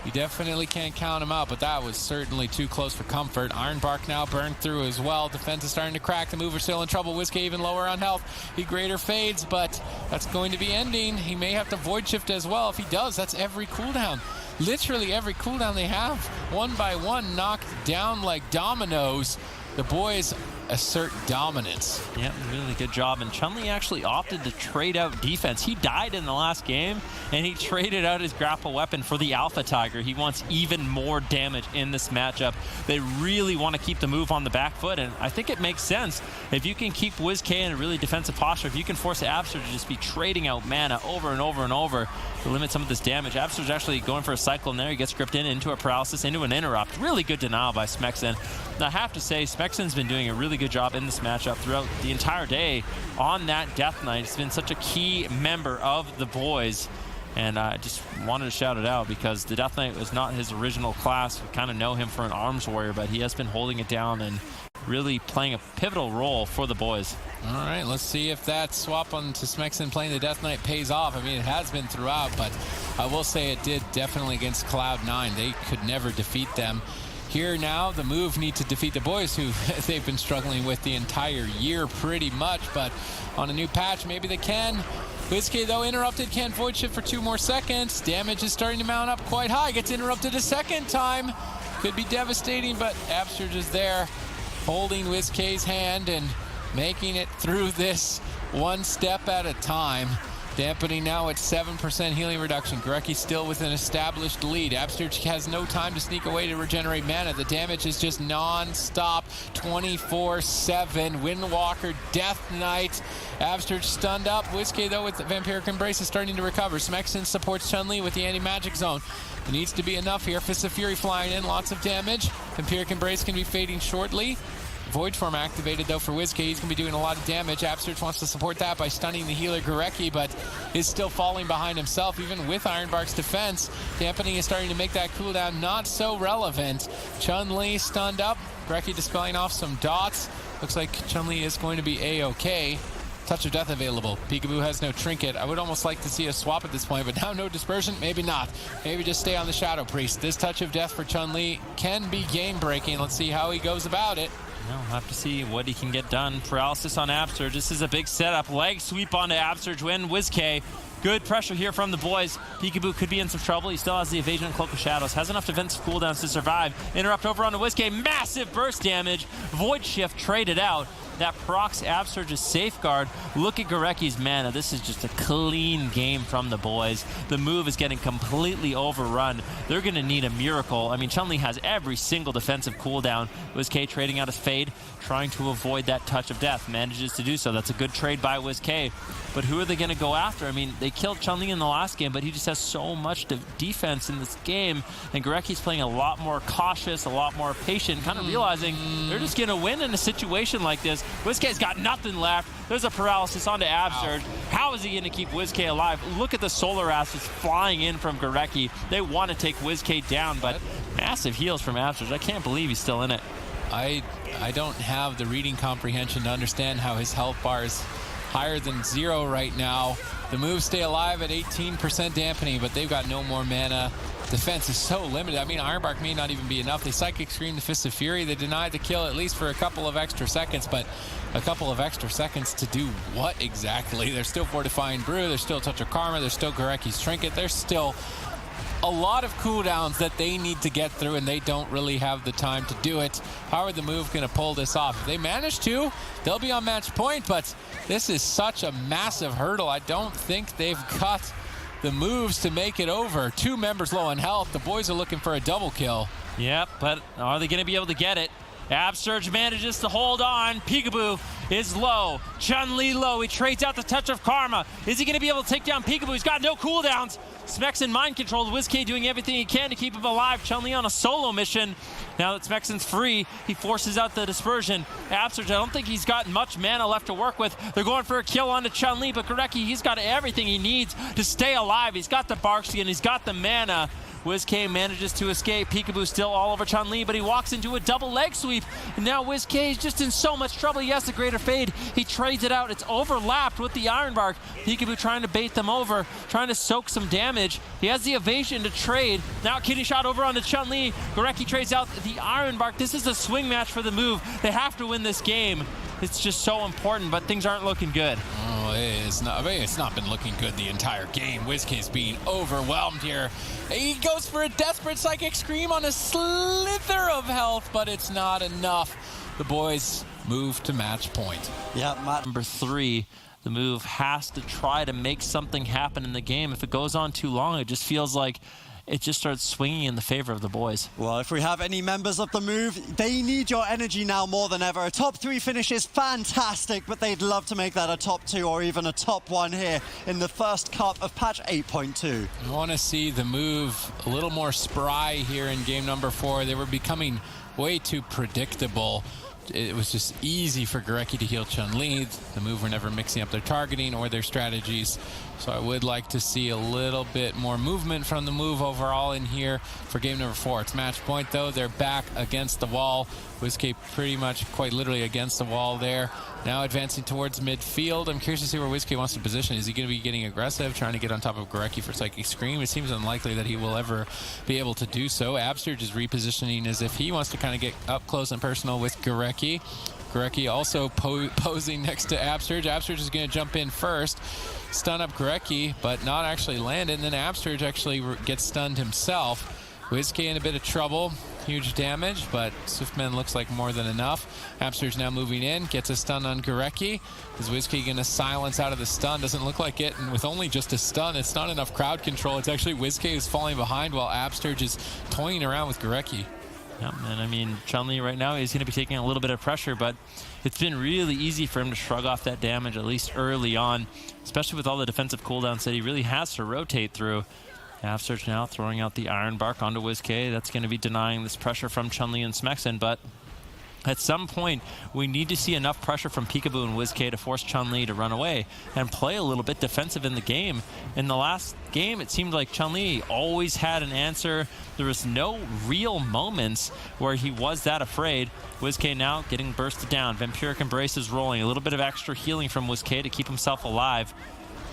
You definitely can't count him out, but that was certainly too close for comfort. Ironbark now burned through as well. Defense is starting to crack. The mover's still in trouble. WizK even lower on health. He greater fades, but that's going to be ending. He may have to void shift as well. If he does, that's every cooldown. Literally every cooldown they have. One by one, knocked down like dominoes. The boys assert dominance. Yeah, really good job. And Chunli actually opted to trade out defense. He died in the last game, and he traded out his grapple weapon for the Alpha Tiger. He wants even more damage in this matchup. They really want to keep the move on the back foot, and I think it makes sense. If you can keep WizK in a really defensive posture, if you can force Abster to just be trading out mana over and over and over to limit some of this damage. Abster's actually going for a Cyclone there. He gets gripped into a Paralysis, into an Interrupt. Really good denial by Smexon. Now, I have to say, Smexon's been doing a really good job in this matchup throughout the entire day on that Death Knight. He's been such a key member of the boys. And I just wanted to shout it out because the Death Knight was not his original class. We kind of know him for an arms warrior, but he has been holding it down and really playing a pivotal role for the boys. All right, let's see if that swap onto Smexon playing the Death Knight pays off. I mean, it has been throughout, but I will say it did definitely against Cloud9. They could never defeat them. Here now, the move need to defeat the boys, who they've been struggling with the entire year pretty much, but on a new patch, maybe they can. WizK, though, interrupted, can't void shift for 2 more seconds. Damage is starting to mount up quite high. Gets interrupted a second time. Could be devastating, but Absterge is there, holding WizK's hand and making it through this one step at a time. Dampening now at 7% healing reduction. Gorecki still with an established lead. Absterge has no time to sneak away to regenerate mana. The damage is just non-stop, 24/7. Windwalker, Death Knight. Absterge stunned up. WizK, though, with the Vampiric Embrace is starting to recover. Smexon supports Chunli with the anti-magic zone. It needs to be enough here. Fist of Fury flying in, lots of damage. Vampiric Embrace can be fading shortly. Void Form activated, though, for WizK. He's going to be doing a lot of damage. Absterge wants to support that by stunning the healer Gorecki, but is still falling behind himself, even with Ironbark's defense. Dampening is starting to make that cooldown not so relevant. Chunli stunned up. Gorecki dispelling off some dots. Looks like Chunli is going to be A-OK. Touch of Death available. Peekaboo has no trinket. I would almost like to see a swap at this point, but now no dispersion? Maybe not. Maybe just stay on the Shadow Priest. This Touch of Death for Chunli can be game-breaking. Let's see how he goes about it. We'll have to see what he can get done. Paralysis on Absterge. This is a big setup. Leg sweep onto Absterge when WizK Good pressure here from the boys. Peekaboo could be in some trouble. He still has the evasion and Cloak of Shadows. Has enough defensive cooldowns to survive. Interrupt over onto Whiskey. Massive burst damage. Void Shift traded out. That procs Absurge's Safeguard. Look at Goreki's mana. This is just a clean game from the boys. The move is getting completely overrun. They're going to need a miracle. I mean, Chunli has every single defensive cooldown. WizK trading out his Fade, trying to avoid that touch of death. Manages to do so. That's a good trade by WizK. But who are they going to go after? I mean, they killed Chunli in the last game, but he just has so much defense in this game. And Goreki's playing a lot more cautious, a lot more patient, kind of realizing they're just going to win in a situation like this. WizK's got nothing left. There's a paralysis onto Absurge. How is he going to keep WizK alive? Look at the Solar Ashes flying in from Goreki. They want to take WizK down, but massive heals from Absurge. I can't believe he's still in it. I don't have the reading comprehension to understand how his health bar is higher than 0 right now. The moves stay alive at 18% dampening, but they've got no more mana. Defense is so limited. I mean, Ironbark may not even be enough. They Psychic Scream the Fist of Fury. They denied the kill at least for a couple of extra seconds, but a couple of extra seconds to do what exactly? There's still Fortifying Brew. There's still Touch of Karma. There's still Goreki's Trinket. There's still a lot of cooldowns that they need to get through, and they don't really have the time to do it. How are the move going to pull this off? If they manage to, they'll be on match point, but this is such a massive hurdle. I don't think they've got the moves to make it over. 2 members low on health. The boys are looking for a double kill. Yep, but are they going to be able to get it? Absurge manages to hold on. Peekaboo is low. Chunli low. He trades out the Touch of Karma. Is he going to be able to take down Peekaboo? He's got no cooldowns. Smexen mind controlled. WizK doing everything he can to keep him alive. Chunli on a solo mission. Now that Smexen's free, he forces out the dispersion. Absurge, I don't think he's got much mana left to work with. They're going for a kill onto Chunli, but Goreki, he's got everything he needs to stay alive. He's got the Bark Skin. He's got the mana. WizK manages to escape. Peekaboo still all over Chunli, but he walks into a double leg sweep. And now WizK is just in so much trouble. He has the Greater Fade. He trades it out. It's overlapped with the Ironbark. Peekaboo trying to bait them over, trying to soak some damage. He has the evasion to trade. Now Kitty Shot over onto Chunli. Goreki trades out the Ironbark. This is a swing match for the move. They have to win this game. It's just so important, but things aren't looking good. Oh, it's not been looking good the entire game. WizK's being overwhelmed here. He goes for a desperate Psychic Scream on a slither of health, but it's not enough. The boys move to match point. Yeah, Matt. Number 3, the move has to try to make something happen in the game. If it goes on too long, it just feels like it just starts swinging in the favor of the boys. Well, if we have any members of the move, they need your energy now more than ever. A top 3 finish is fantastic, but they'd love to make that a top 2 or even a top 1 here in the first cup of patch 8.2. I want to see the move a little more spry here in game number 4. They were becoming way too predictable. It was just easy for Goreki to heal Chunli. The move were never mixing up their targeting or their strategies. So I would like to see a little bit more movement from the move overall in here for game number 4. It's match point though. They're back against the wall. WizK pretty much quite literally against the wall there. Now advancing towards midfield. I'm curious to see where WizK wants to position. Is he going to be getting aggressive, trying to get on top of Goreki for Psychic Scream? It seems unlikely that he will ever be able to do so. Absurge is repositioning as if he wants to kind of get up close and personal with Goreki. Goreki also posing next to Absurge. Absurge is going to jump in first, stun up Goreki, but not actually land it. And then Absurge actually gets stunned himself. WizK in a bit of trouble. Huge damage, but Swiftman looks like more than enough. Absurge now moving in, gets a stun on Goreki. Is WizK going to silence out of the stun? Doesn't look like it, and with only just a stun, it's not enough crowd control. It's actually WizK who's falling behind while Absurge is toying around with Goreki. Yeah, and I mean, Chunli right now is going to be taking a little bit of pressure, but it's been really easy for him to shrug off that damage, at least early on, especially with all the defensive cooldowns that he really has to rotate through. Absurge now throwing out the Ironbark onto WizK. That's going to be denying this pressure from Chunli and Smexen, but at some point, we need to see enough pressure from Peekaboo and WizK to force Chunli to run away and play a little bit defensive in the game. In the last game, it seemed like Chunli always had an answer. There was no real moments where he was that afraid. WizK now getting bursted down. Vampiric Embrace is rolling. A little bit of extra healing from WizK to keep himself alive.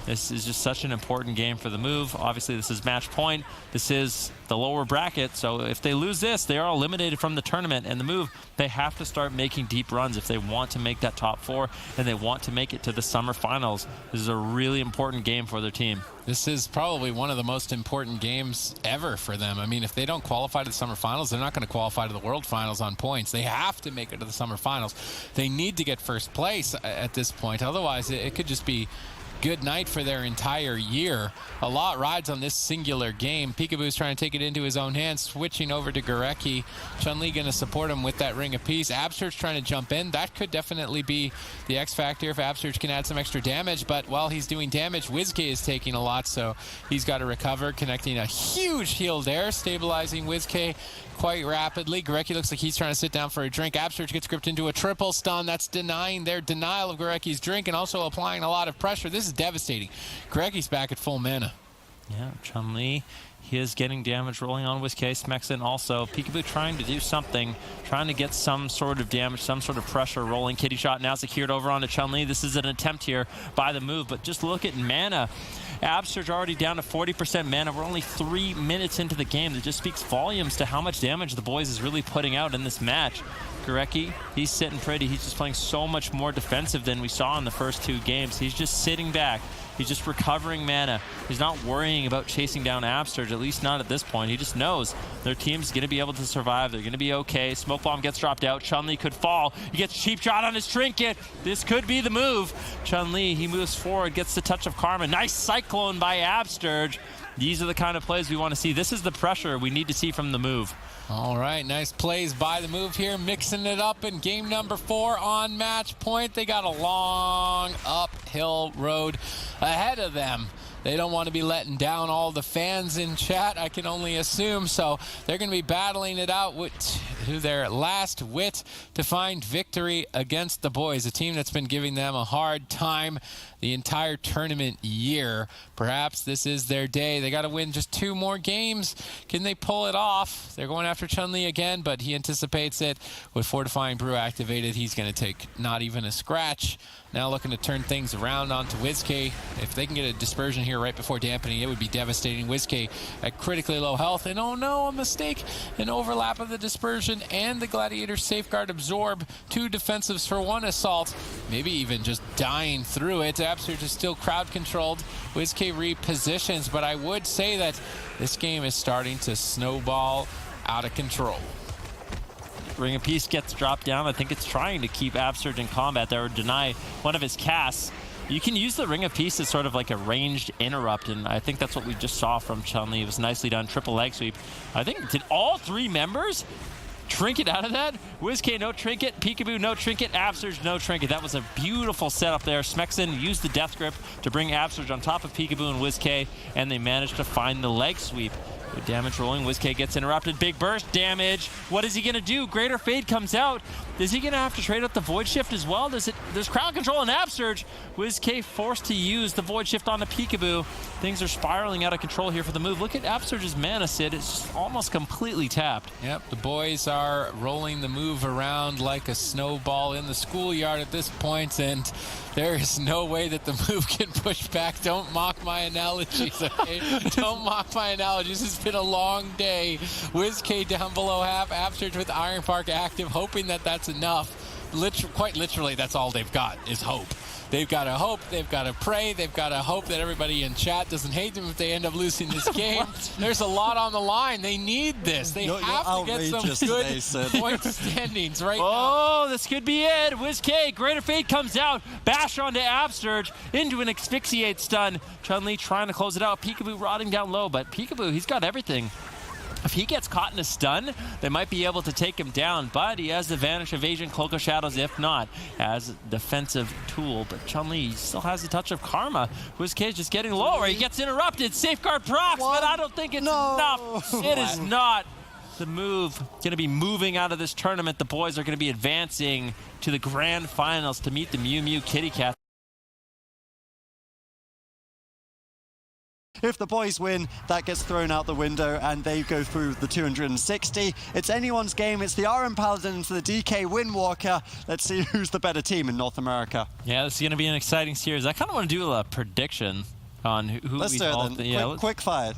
This is just such an important game for the move. Obviously, this is match point. This is the lower bracket, so if they lose this, they are eliminated from the tournament. And the move, they have to start making deep runs if they want to make that top 4 and they want to make it to the summer finals. This is a really important game for their team. This is probably one of the most important games ever for them. I mean, if they don't qualify to the summer finals, they're not going to qualify to the world finals on points. They have to make it to the summer finals. They need to get first place at this point. Otherwise, it could just be good night for their entire year. A lot rides on this singular game. Peekaboo's trying to take it into his own hands, switching over to Gurecki. Chunli going to support him with that Ring of Peace. Absurge trying to jump in. That could definitely be the X factor if Absurge can add some extra damage, but while he's doing damage, WizK is taking a lot, so he's got to recover, connecting a huge heal there, stabilizing WizK quite rapidly. Gurecki looks like he's trying to sit down for a drink. Absurge gets gripped into a triple stun. That's denying their denial of Gurecki's drink and also applying a lot of pressure. This is devastating. Gurecki's back at full mana. Yeah, Chunli, he is getting damage rolling on WizK. Smexen also. Peekaboo trying to do something, trying to get some sort of damage, some sort of pressure rolling. Kitty shot now secured over onto Chunli. This is an attempt here by the move, but just look at mana. Absurge already down to 40% mana. We're only 3 minutes into the game. That just speaks volumes to how much damage the boys is really putting out in this match. Gurecki, he's sitting pretty. He's just playing so much more defensive than we saw in the first 2 games. He's just sitting back. He's just recovering mana. He's not worrying about chasing down Absurge, at least not at this point. He just knows their team's going to be able to survive. They're going to be okay. Smoke bomb gets dropped out. Chunli could fall. He gets a cheap shot on his trinket. This could be the move. Chunli, he moves forward, gets the touch of karma. Nice cyclone by Absurge. These are the kind of plays we want to see. This is the pressure we need to see from the move. All right, nice plays by the move here, mixing it up in game number 4 on match point. They got a long uphill road ahead of them. They don't want to be letting down all the fans in chat, I can only assume, so they're going to be battling it out to their last wit to find victory against the boys, a team that's been giving them a hard time the entire tournament year. Perhaps this is their day. They got to win just 2 more games. Can they pull it off? They're going after Chunli again, but he anticipates it. With Fortifying Brew activated, he's going to take not even a scratch. Now looking to turn things around onto WizK. If they can get a dispersion here right before dampening, it would be devastating. WizK at critically low health, and oh no, a mistake. An overlap of the dispersion and the Gladiator Safeguard absorb 2 defensives for 1 assault. Maybe even just dying through it. Absurge is still crowd controlled. WizK repositions, but I would say that this game is starting to snowball out of control. Ring of Peace gets dropped down. I think it's trying to keep Absurge in combat there or deny one of his casts. You can use the Ring of Peace as sort of like a ranged interrupt, and I think that's what we just saw from Chunli. It was nicely done. Triple leg sweep. I think, did all 3 members trinket out of that? WizK, no trinket. Peekaboo, no trinket. Absurge, no trinket. That was a beautiful setup there. Smexen used the death grip to bring Absurge on top of Peekaboo and WizK, and they managed to find the leg sweep. Good damage rolling. WizK gets interrupted. Big burst damage. What is he going to do? Greater Fade comes out. Is he going to have to trade up the Void Shift as well? There's crowd control on Absurge. WizK forced to use the Void Shift on the Peekaboo. Things are spiraling out of control here for the move. Look at Absurge's mana, Sid. It's just almost completely tapped. Yep, the boys are rolling the move around like a snowball in the schoolyard at this point, and there is no way that the move can push back. Don't mock my analogies, okay? Don't mock my analogies. This has been a long day. WizK down below half. Absurge with Iron Park active, hoping that that's enough. Quite literally, that's all they've got is hope. They've got to hope, they've got to pray, they've got to hope that everybody in chat doesn't hate them if they end up losing this game. There's a lot on the line. They need this. They have to get some good point standings right now. Oh, this could be it. WizK, Greater Fate comes out. Bash onto Absurge into an asphyxiate stun. Chunli trying to close it out. Peekaboo rotting down low, but Peekaboo, he's got everything. If he gets caught in a stun, they might be able to take him down, but he has the Vanish Evasion, Cloak of Shadows, if not, as a defensive tool. But Chunli still has the touch of Karma. WizK is just getting lower. He gets interrupted. Safeguard procs, but I don't think it's enough. It is not. The move going to be moving out of this tournament. The boys are going to be advancing to the grand finals to meet the Mew Mew Kitty Cats. If the boys win, that gets thrown out the window and they go through the 260. It's anyone's game. It's the RM Paladins, the DK Windwalker. Let's see who's the better team in North America. Yeah, this is going to be an exciting series. I kind of want to do a prediction on who Let's do it then. Yeah, quick fire.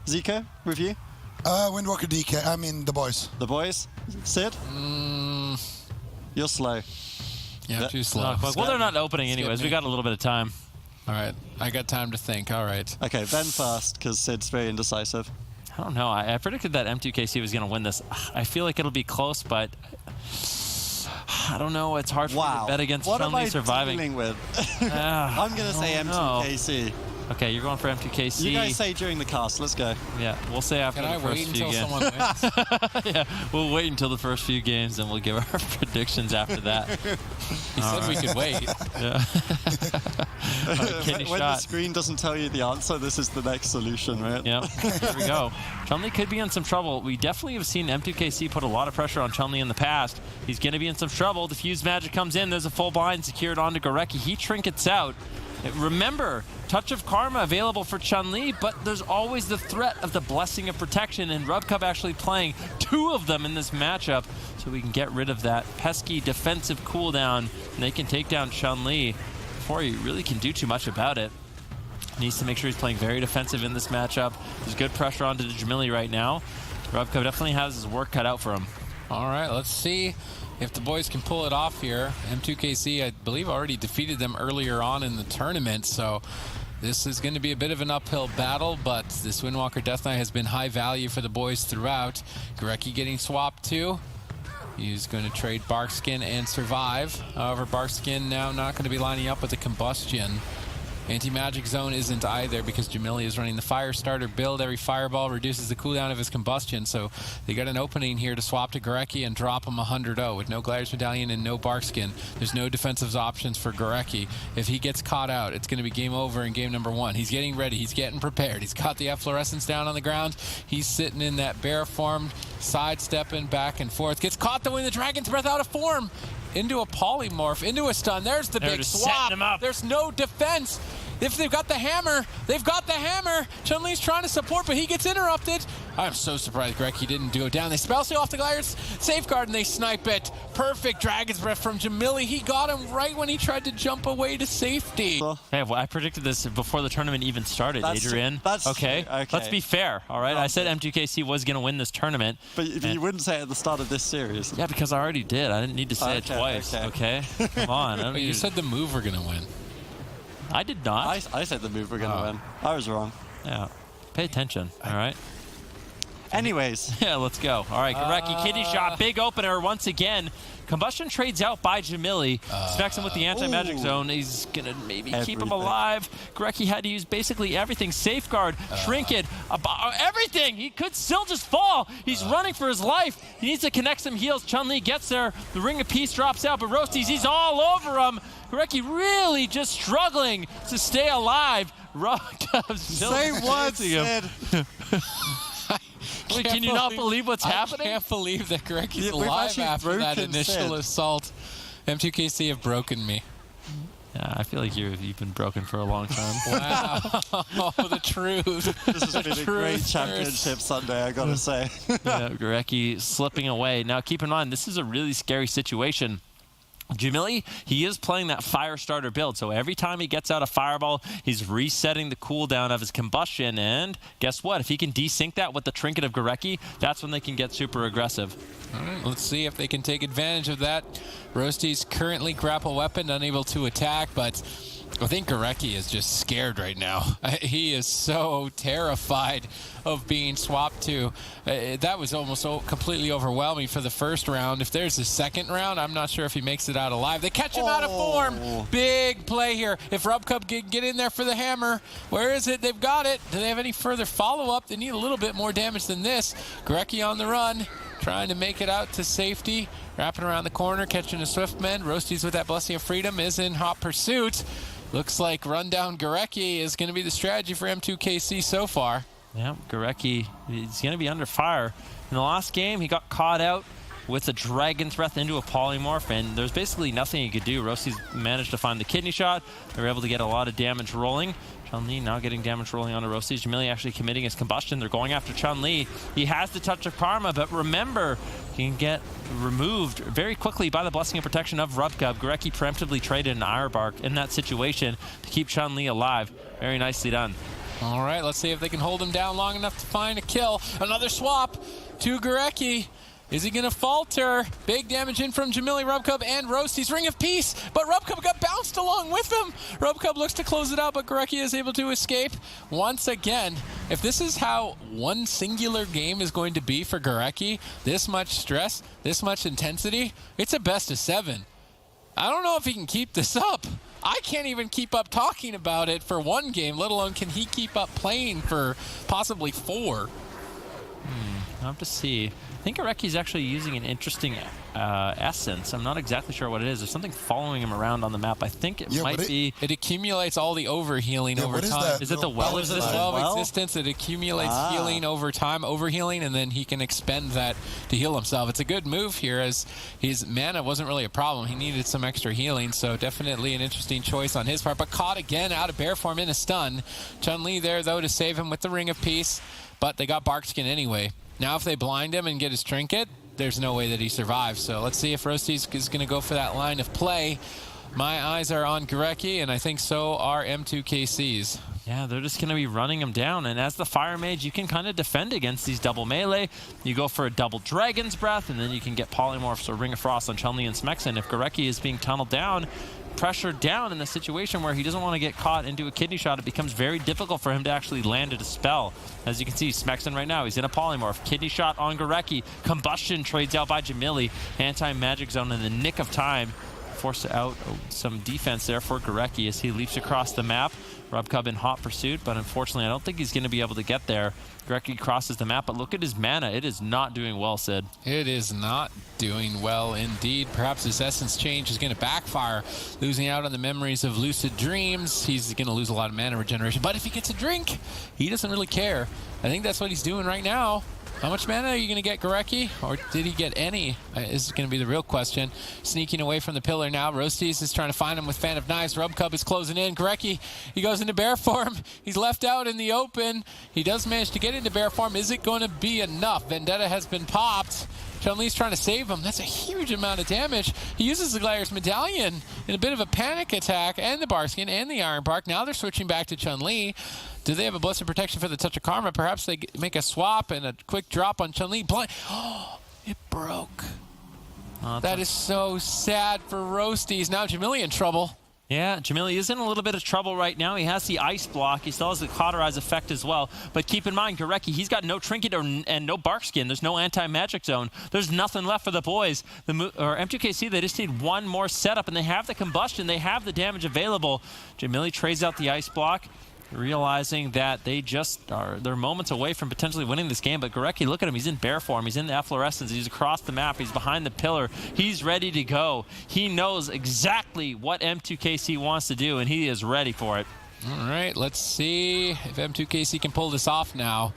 Zico, review? Windwalker DK, I mean the boys. The boys? Sid? You're slow. Yeah, too slow. Well, they're not opening anyways. We got a little bit of time. All right, I got time to think. All right. Okay, Ben first, because Sid's very indecisive. I don't know. I predicted that M2KC was going to win this. I feel like it'll be close, but I don't know. It's hard for me to bet against Chunli surviving. What am I dealing with? I'm going to say M2KC. Okay, you're going for M2KC. You guys say during the cast. Let's go. Yeah, we'll say after the first few games. Can I wait until someone wins? Yeah, we'll wait until the first few games, and we'll give our predictions after that. He said we could wait. Yeah. When the screen doesn't tell you the answer, this is the next solution, right? Yeah, here we go. Chunli could be in some trouble. We definitely have seen M2KC put a lot of pressure on Chunli in the past. He's going to be in some trouble. The Fused Magic comes in. There's a full blind secured onto Gorecki. He trinkets out. Remember, Touch of Karma available for Chunli, but there's always the threat of the Blessing of Protection, and RubCub actually playing 2 of them in this matchup, so we can get rid of that pesky defensive cooldown, and they can take down Chunli before he really can do too much about it. Needs to make sure he's playing very defensive in this matchup. There's good pressure onto Jamili right now. RubCub definitely has his work cut out for him. All right, let's see if the boys can pull it off here. M2KC, I believe, already defeated them earlier on in the tournament, so this is going to be a bit of an uphill battle, but this Windwalker Death Knight has been high value for the boys throughout. Gorecki getting swapped too. He's going to trade Barkskin and survive. However, Barkskin now not going to be lining up with the Combustion. Anti-Magic Zone isn't either because Jamili is running the Fire Starter build. Every Fireball reduces the cooldown of his Combustion, so they got an opening here to swap to Gorecki and drop him 100-0. With no Gliders Medallion and no Barkskin, there's no defensive options for Gorecki. If he gets caught out, it's going to be game over in game number 1. He's getting ready. He's getting prepared. He's got the Efflorescence down on the ground. He's sitting in that bear form, sidestepping back and forth. Gets caught though in the Dragon's Breath out of form. Into a polymorph, into a stun. There's the big swap. There's no defense. If they've got the hammer, they've got the hammer. Chunli's trying to support, but he gets interrupted. I'm so surprised Gorecki didn't go down. They spell seal off the Gliders, safeguard, and they snipe it. Perfect Dragon's Breath from Jamili. He got him right when he tried to jump away to safety. Hey, well, I predicted this before the tournament even started, Adrian. Okay. Let's be fair, all right? I said M2KC was going to win this tournament. But you wouldn't say it at the start of this series. Yeah, because I already did. I didn't need to say it twice, okay? Come on. But you said the move were going to win. I did not. I said the move were going to win. I was wrong. Yeah. Pay attention, all right? Anyways. Yeah, let's go. All right, Gorecki, kidney shot, big opener once again. Combustion trades out by Jamili. Smacks him with the anti-magic zone. He's going to maybe keep him alive. Gorecki had to use basically everything. Safeguard, trinket, everything. He could still just fall. He's running for his life. He needs to connect some heals. Chunli gets there. The Ring of Peace drops out, but Roasties, he's all over him. Gorecki really just struggling to stay alive. Say what, Sid? Wait, can you not believe what's happening? I can't believe that Gorecki's alive after that initial assault. M2KC have broken me. Yeah, I feel like you've been broken for a long time. Wow. Oh, the truth. This has been a great championship Sunday, I gotta say. Yeah, Gorecki slipping away. Now, keep in mind, this is a really scary situation. Jamili, he is playing that fire starter build, so every time he gets out a fireball, he's resetting the cooldown of his combustion, and guess what? If he can desync that with the trinket of Gorecki, that's when they can get super aggressive. All right, let's see if they can take advantage of that. Roasty's currently grapple weapon, unable to attack, but I think Gorecki is just scared right now. He is so terrified of being swapped to. That was almost completely overwhelming for the first round. If there's a second round, I'm not sure if he makes it out alive. They catch him out of form. Big play here. If RubCub can get in there for the hammer, where is it? They've got it. Do they have any further follow-up? They need a little bit more damage than this. Gorecki on the run, trying to make it out to safety. Wrapping around the corner, catching a Swiftman. Roasties with that Blessing of Freedom is in hot pursuit. Looks like rundown Gorecki is going to be the strategy for M2KC so far. Yeah, Gorecki, he's going to be under fire. In the last game, he got caught out with a Dragon's Breath into a Polymorph, and there's basically nothing he could do. Rosty's managed to find the kidney shot. They were able to get a lot of damage rolling. Chunli now getting damage rolling onto Rosti. Jamili actually committing his combustion. They're going after Chunli. He has the touch of karma, but remember, he can get removed very quickly by the blessing and protection of Rubcub. Gorecki preemptively traded an Ironbark in that situation to keep Chunli alive. Very nicely done. All right, let's see if they can hold him down long enough to find a kill. Another swap to Gorecki. Is he going to falter? Big damage in from Jamili, Rubcub, and Rosti's Ring of Peace, but Rubcub got bounced along with him. Rubcub looks to close it out, but Gorecki is able to escape. Once again, if this is how one singular game is going to be for Gorecki, this much stress, this much intensity, it's a best of 7. I don't know if he can keep this up. I can't even keep up talking about it for one game, let alone can he keep up playing for possibly 4. I'll have to see. I think Gorecki's actually using an interesting essence. I'm not exactly sure what it is. There's something following him around on the map. I think it might be... It accumulates all the overhealing over time. Is it the well existence? Well existence. It accumulates healing over time, overhealing, and then he can expend that to heal himself. It's a good move here as his mana wasn't really a problem. He needed some extra healing, so definitely an interesting choice on his part. But caught again out of bear form in a stun. Chunli there, though, to save him with the Ring of Peace, but they got Barkskin anyway. Now if they blind him and get his trinket, there's no way that he survives. So let's see if Rosti's is going to go for that line of play. My eyes are on Gorecki, and I think so are M2KC's. Yeah, they're just going to be running him down. And as the Fire Mage, you can kind of defend against these double melee. You go for a double Dragon's Breath, and then you can get Polymorphs or Ring of Frost on Chunli and Smexen. If Gorecki is being tunneled down, pressured down in the situation where he doesn't want to get caught into a kidney shot, it becomes very difficult for him to actually land a dispel. As you can see, Smexen right now, he's in a polymorph. Kidney shot on Gorecki. Combustion trades out by Jamili. Anti-magic zone in the nick of time. Forced out some defense there for Gorecki as he leaps across the map. Rubcub in hot pursuit, but unfortunately I don't think he's going to be able to get there. Gorecki crosses the map, but look at his mana. It is not doing well, Sid. It is not doing well indeed. Perhaps this essence change is going to backfire. Losing out on the memories of lucid dreams. He's going to lose a lot of mana regeneration, but if he gets a drink, he doesn't really care. I think that's what he's doing right now. How much mana are you going to get, Gorecki? Or did he get any? Is going to be the real question. Sneaking away from the pillar now. Roasties is trying to find him with Fan of Knives. Rubcub is closing in. Gorecki, he goes into bear form. He's left out in the open. He does manage to get into bear form. Is it going to be enough? Vendetta has been popped. Chunli's trying to save him. That's a huge amount of damage. He uses the Glaire's Medallion in a bit of a panic attack, and the Barskin and the Ironbark. Now they're switching back to Chunli. Do they have a Blessed Protection for the Touch of Karma? Perhaps they make a swap and a quick drop on Chunli. Oh, it broke. That is so sad for Roasties. Now Jamili in trouble. Yeah, Jamili is in a little bit of trouble right now. He has the ice block. He still has the cauterize effect as well. But keep in mind, Gorecki, he's got no trinket and no Barkskin. There's no anti-magic zone. There's nothing left for the boys. M2KC, they just need one more setup, and they have the combustion. They have the damage available. Jamili trades out the ice block, realizing that they're moments away from potentially winning this game. But Gorecki, look at him. He's in bear form. He's in the efflorescence. He's across the map. He's behind the pillar. He's ready to go. He knows exactly what M2KC wants to do, and he is ready for it. All right, let's see if M2KC can pull this off now.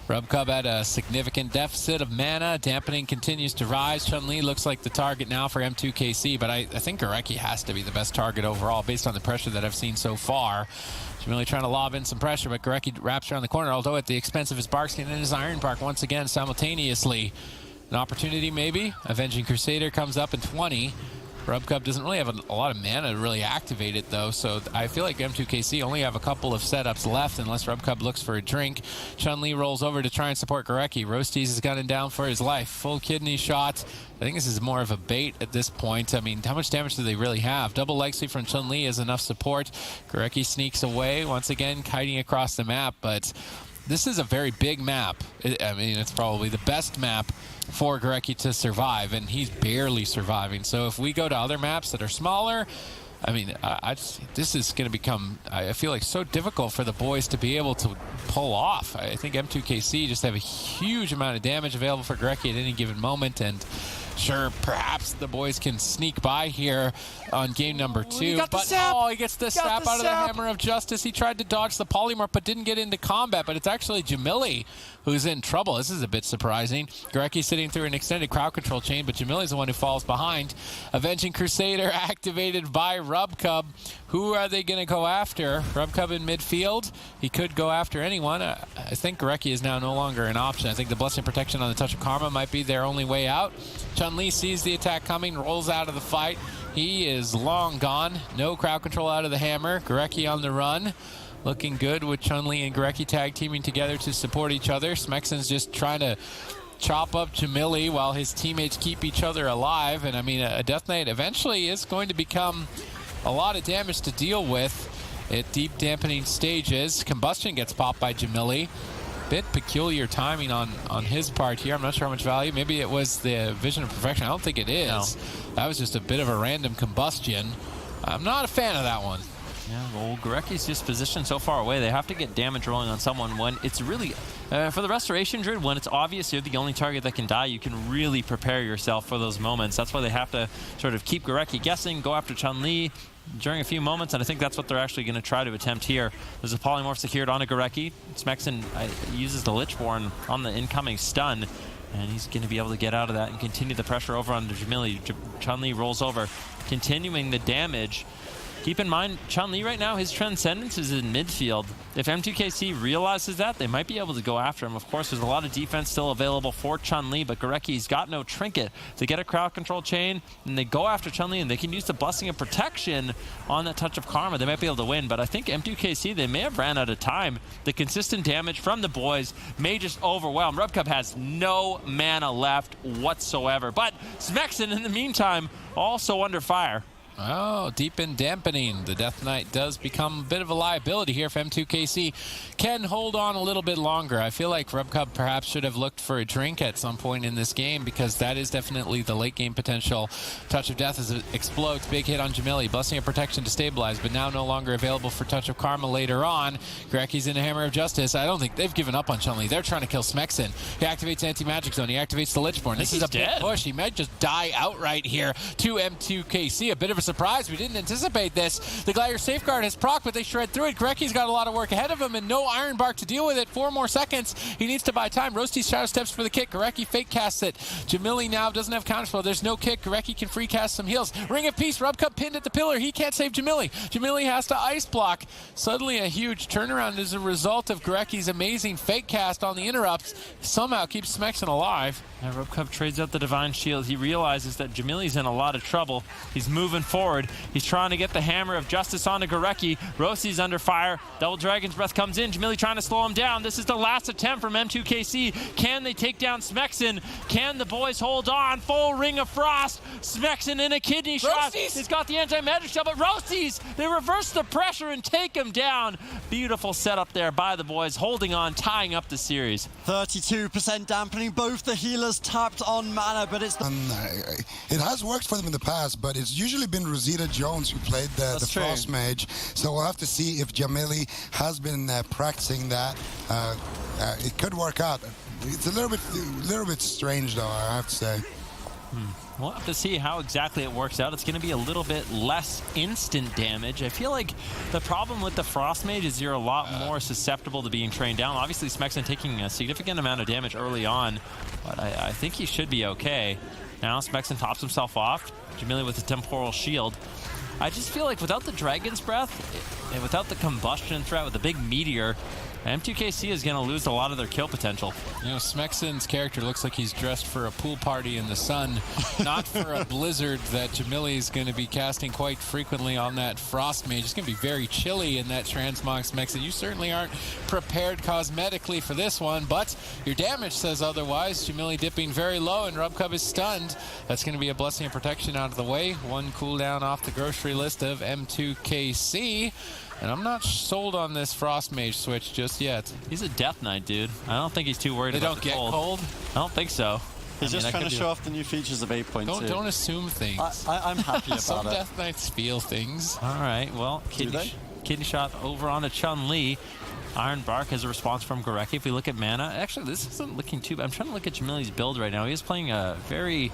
Rubcub had a significant deficit of mana. Dampening continues to rise. Chunli looks like the target now for M2KC, but I think Gorecki has to be the best target overall based on the pressure that I've seen so far. Really trying to lob in some pressure, but Gorecki wraps around the corner, although at the expense of his Barkskin and his Ironbark once again simultaneously. An opportunity maybe. Avenging Crusader comes up in 20. Rubcub doesn't really have a lot of mana to really activate it, though, so I feel like M2KC only have a couple of setups left unless Rubcub looks for a drink. Chunli rolls over to try and support Gorecki. Roasties is gunning down for his life. Full kidney shot. I think this is more of a bait at this point. I mean, how much damage do they really have? Double leg sweep from Chunli is enough support. Gorecki sneaks away, once again kiting across the map, but this is a very big map. I mean, it's probably the best map for Gorecki to survive, and he's barely surviving. So if we go to other maps that are smaller, I mean, this is going to become, I feel like, so difficult for the boys to be able to pull off. I think M2KC just have a huge amount of damage available for Gorecki at any given moment, and Sure, perhaps the boys can sneak by here on game number 2. He got the but sap. oh, he gets the sap out of the Hammer of Justice. He tried to dodge the polymorph, but didn't get into combat. But it's actually Chunli who's in trouble. This is a bit surprising. Gurecki sitting through an extended crowd control chain, but Chunli's the one who falls behind. Avenging Crusader activated by RubCub. Who are they going to go after? RubCub in midfield. He could go after anyone. I think Gurecki is now no longer an option. I think the Blessing Protection on the Touch of Karma might be their only way out. Chunli sees the attack coming, rolls out of the fight. He is long gone. No crowd control out of the Hammer. Gurecki on the run. Looking good with Chunli and Gurecki tag teaming together to support each other. Smexon's just trying to chop up Chunli while his teammates keep each other alive. And I mean, a Death Knight eventually is going to become a lot of damage to deal with at deep dampening stages. Combustion gets popped by Chunli. Bit peculiar timing on his part here. I'm not sure how much value. Maybe it was the Vision of Perfection. I don't think it is. No. That was just a bit of a random combustion. I'm not a fan of that one. Yeah, well, Gurecki's just positioned so far away. They have to get damage rolling on someone when it's really, for the Restoration Druid, when it's obvious you're the only target that can die, you can really prepare yourself for those moments. That's why they have to sort of keep Gurecki guessing, go after Chunli during a few moments, and I think that's what they're actually going to try to attempt here. There's a polymorph secured onto Gurecki. Smexon uses the Lichborn on the incoming stun, and he's going to be able to get out of that and continue the pressure over on Chunli. Chunli rolls over, continuing the damage. Keep in mind, Chunli right now, his Transcendence is in midfield. If M2KC realizes that, they might be able to go after him. Of course, there's a lot of defense still available for Chunli, but Gurecki's got no trinket. They get a crowd control chain, and they go after Chunli, and they can use the Blessing of Protection on that Touch of Karma. They might be able to win, but I think M2KC, they may have ran out of time. The consistent damage from the boys may just overwhelm. RubCub has no mana left whatsoever, but Smexon, in the meantime, also under fire. Oh, deep in dampening. The Death Knight does become a bit of a liability here if M2KC can hold on a little bit longer. I feel like RubCub perhaps should have looked for a drink at some point in this game, because that is definitely the late game potential. Touch of Death as it explodes. Big hit on Chunli. Blessing of Protection to stabilize, but now no longer available for Touch of Karma later on. Gurecki's in a Hammer of Justice. I don't think they've given up on Chunli. They're trying to kill Smexon. He activates Anti-Magic Zone. He activates the Lichborn. This is a big push. He might just die outright here to M2KC. A bit of a surprise. We didn't anticipate this. The Gladiator Safeguard has proc, but they shred through it. Gurecki's got a lot of work ahead of him and no Iron Bark to deal with it. 4 more seconds. He needs to buy time. Roasty's Shadow Steps for the kick. Gurecki fake casts it. Chunli now doesn't have counterspell. There's no kick. Gurecki can free cast some heals. Ring of Peace. RubCub pinned at the pillar. He can't save Chunli. Chunli has to ice block. Suddenly a huge turnaround as a result of Gurecki's amazing fake cast on the interrupts. Somehow keeps Smexon alive. And RubCub trades out the Divine Shield. He realizes that Chunli's in a lot of trouble. He's moving forward. He's trying to get the Hammer of Justice onto Gurecki. Rossi's under fire. Double Dragon's Breath comes in. Chunli trying to slow him down. This is the last attempt from M2KC. Can they take down Smexon? Can the boys hold on? Full Ring of Frost. Smexon in a kidney shot. He's got the anti-magic shot, but Rossi's, they reverse the pressure and take him down. Beautiful setup there by the boys, holding on, tying up the series. 32% dampening. Both the healers tapped on mana, but it's it has worked for them in the past, but it's usually been Rosita Jones who played the Frost Mage, so we'll have to see if Chunli has been practicing that. It could work out. It's a little bit strange, though, I have to say. We'll have to see how exactly it works out. It's going to be a little bit less instant damage. I feel like the problem with the Frost Mage is you're a lot more susceptible to being trained down. Obviously, Smexon taking a significant amount of damage early on, but I think he should be okay. Now Smexon tops himself off. Chunli with the Temporal Shield. I just feel like without the Dragon's Breath, and without the combustion threat, with the big meteor, M2KC is going to lose a lot of their kill potential. You know, Smexon's character looks like he's dressed for a pool party in the sun, not for a blizzard that Chunli is going to be casting quite frequently on that Frost Mage. It's going to be very chilly in that Transmog Smexon. You certainly aren't prepared cosmetically for this one, but your damage says otherwise. Chunli dipping very low, and RubCub is stunned. That's going to be a Blessing of Protection out of the way. 1 cooldown off the grocery list of M2KC. And I'm not sold on this Frost Mage switch just yet. He's a Death Knight, dude. I don't think he's too worried about the cold. They don't get cold? I don't think so. He's just trying to show off the new features of 8.2. Don't assume things. I'm happy about Some it. Death Knights feel things. All right, well, kidney shot over onto Chunli. Iron Bark has a response from Gurecki. If we look at mana, actually, this isn't looking too bad. I'm trying to look at Chunli's build right now. He is playing a very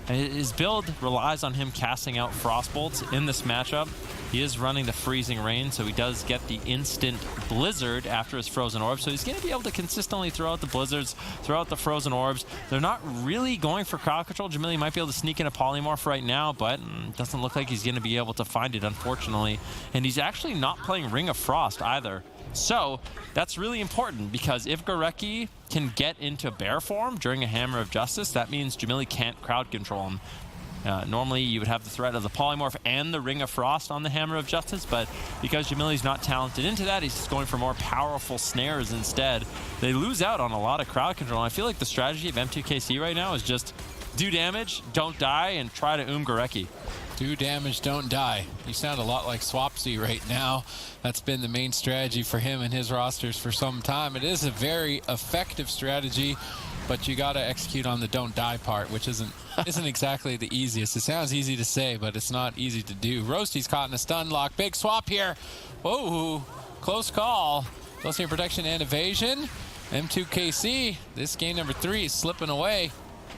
His build relies on him casting out Frostbolts in this matchup. He is running the Freezing Rain, so he does get the instant Blizzard after his Frozen Orb. So he's going to be able to consistently throw out the Blizzards, throw out the Frozen Orbs. They're not really going for crowd control. Jamili might be able to sneak in a Polymorph right now, but it doesn't look like he's going to be able to find it, unfortunately. And he's actually not playing Ring of Frost either. So that's really important, because if Gorecki can get into bear form during a Hammer of Justice, that means Jamili can't crowd control him. Normally you would have the threat of the Polymorph and the Ring of Frost on the Hammer of Justice, but because Jamili's not talented into that, he's just going for more powerful snares instead. They lose out on a lot of crowd control. I feel like the strategy of M2KC right now is just do damage, don't die, and try to Gorecki. Do damage, don't die. You sound a lot like Swapsy right now. That's been the main strategy for him and his rosters for some time. It is a very effective strategy, but you got to execute on the don't die part, which isn't exactly the easiest. It sounds easy to say, but it's not easy to do. Roasty's caught in a stun lock. Big swap here. Whoa, close call. Close here protection and evasion. M2KC, this game number 3 is slipping away.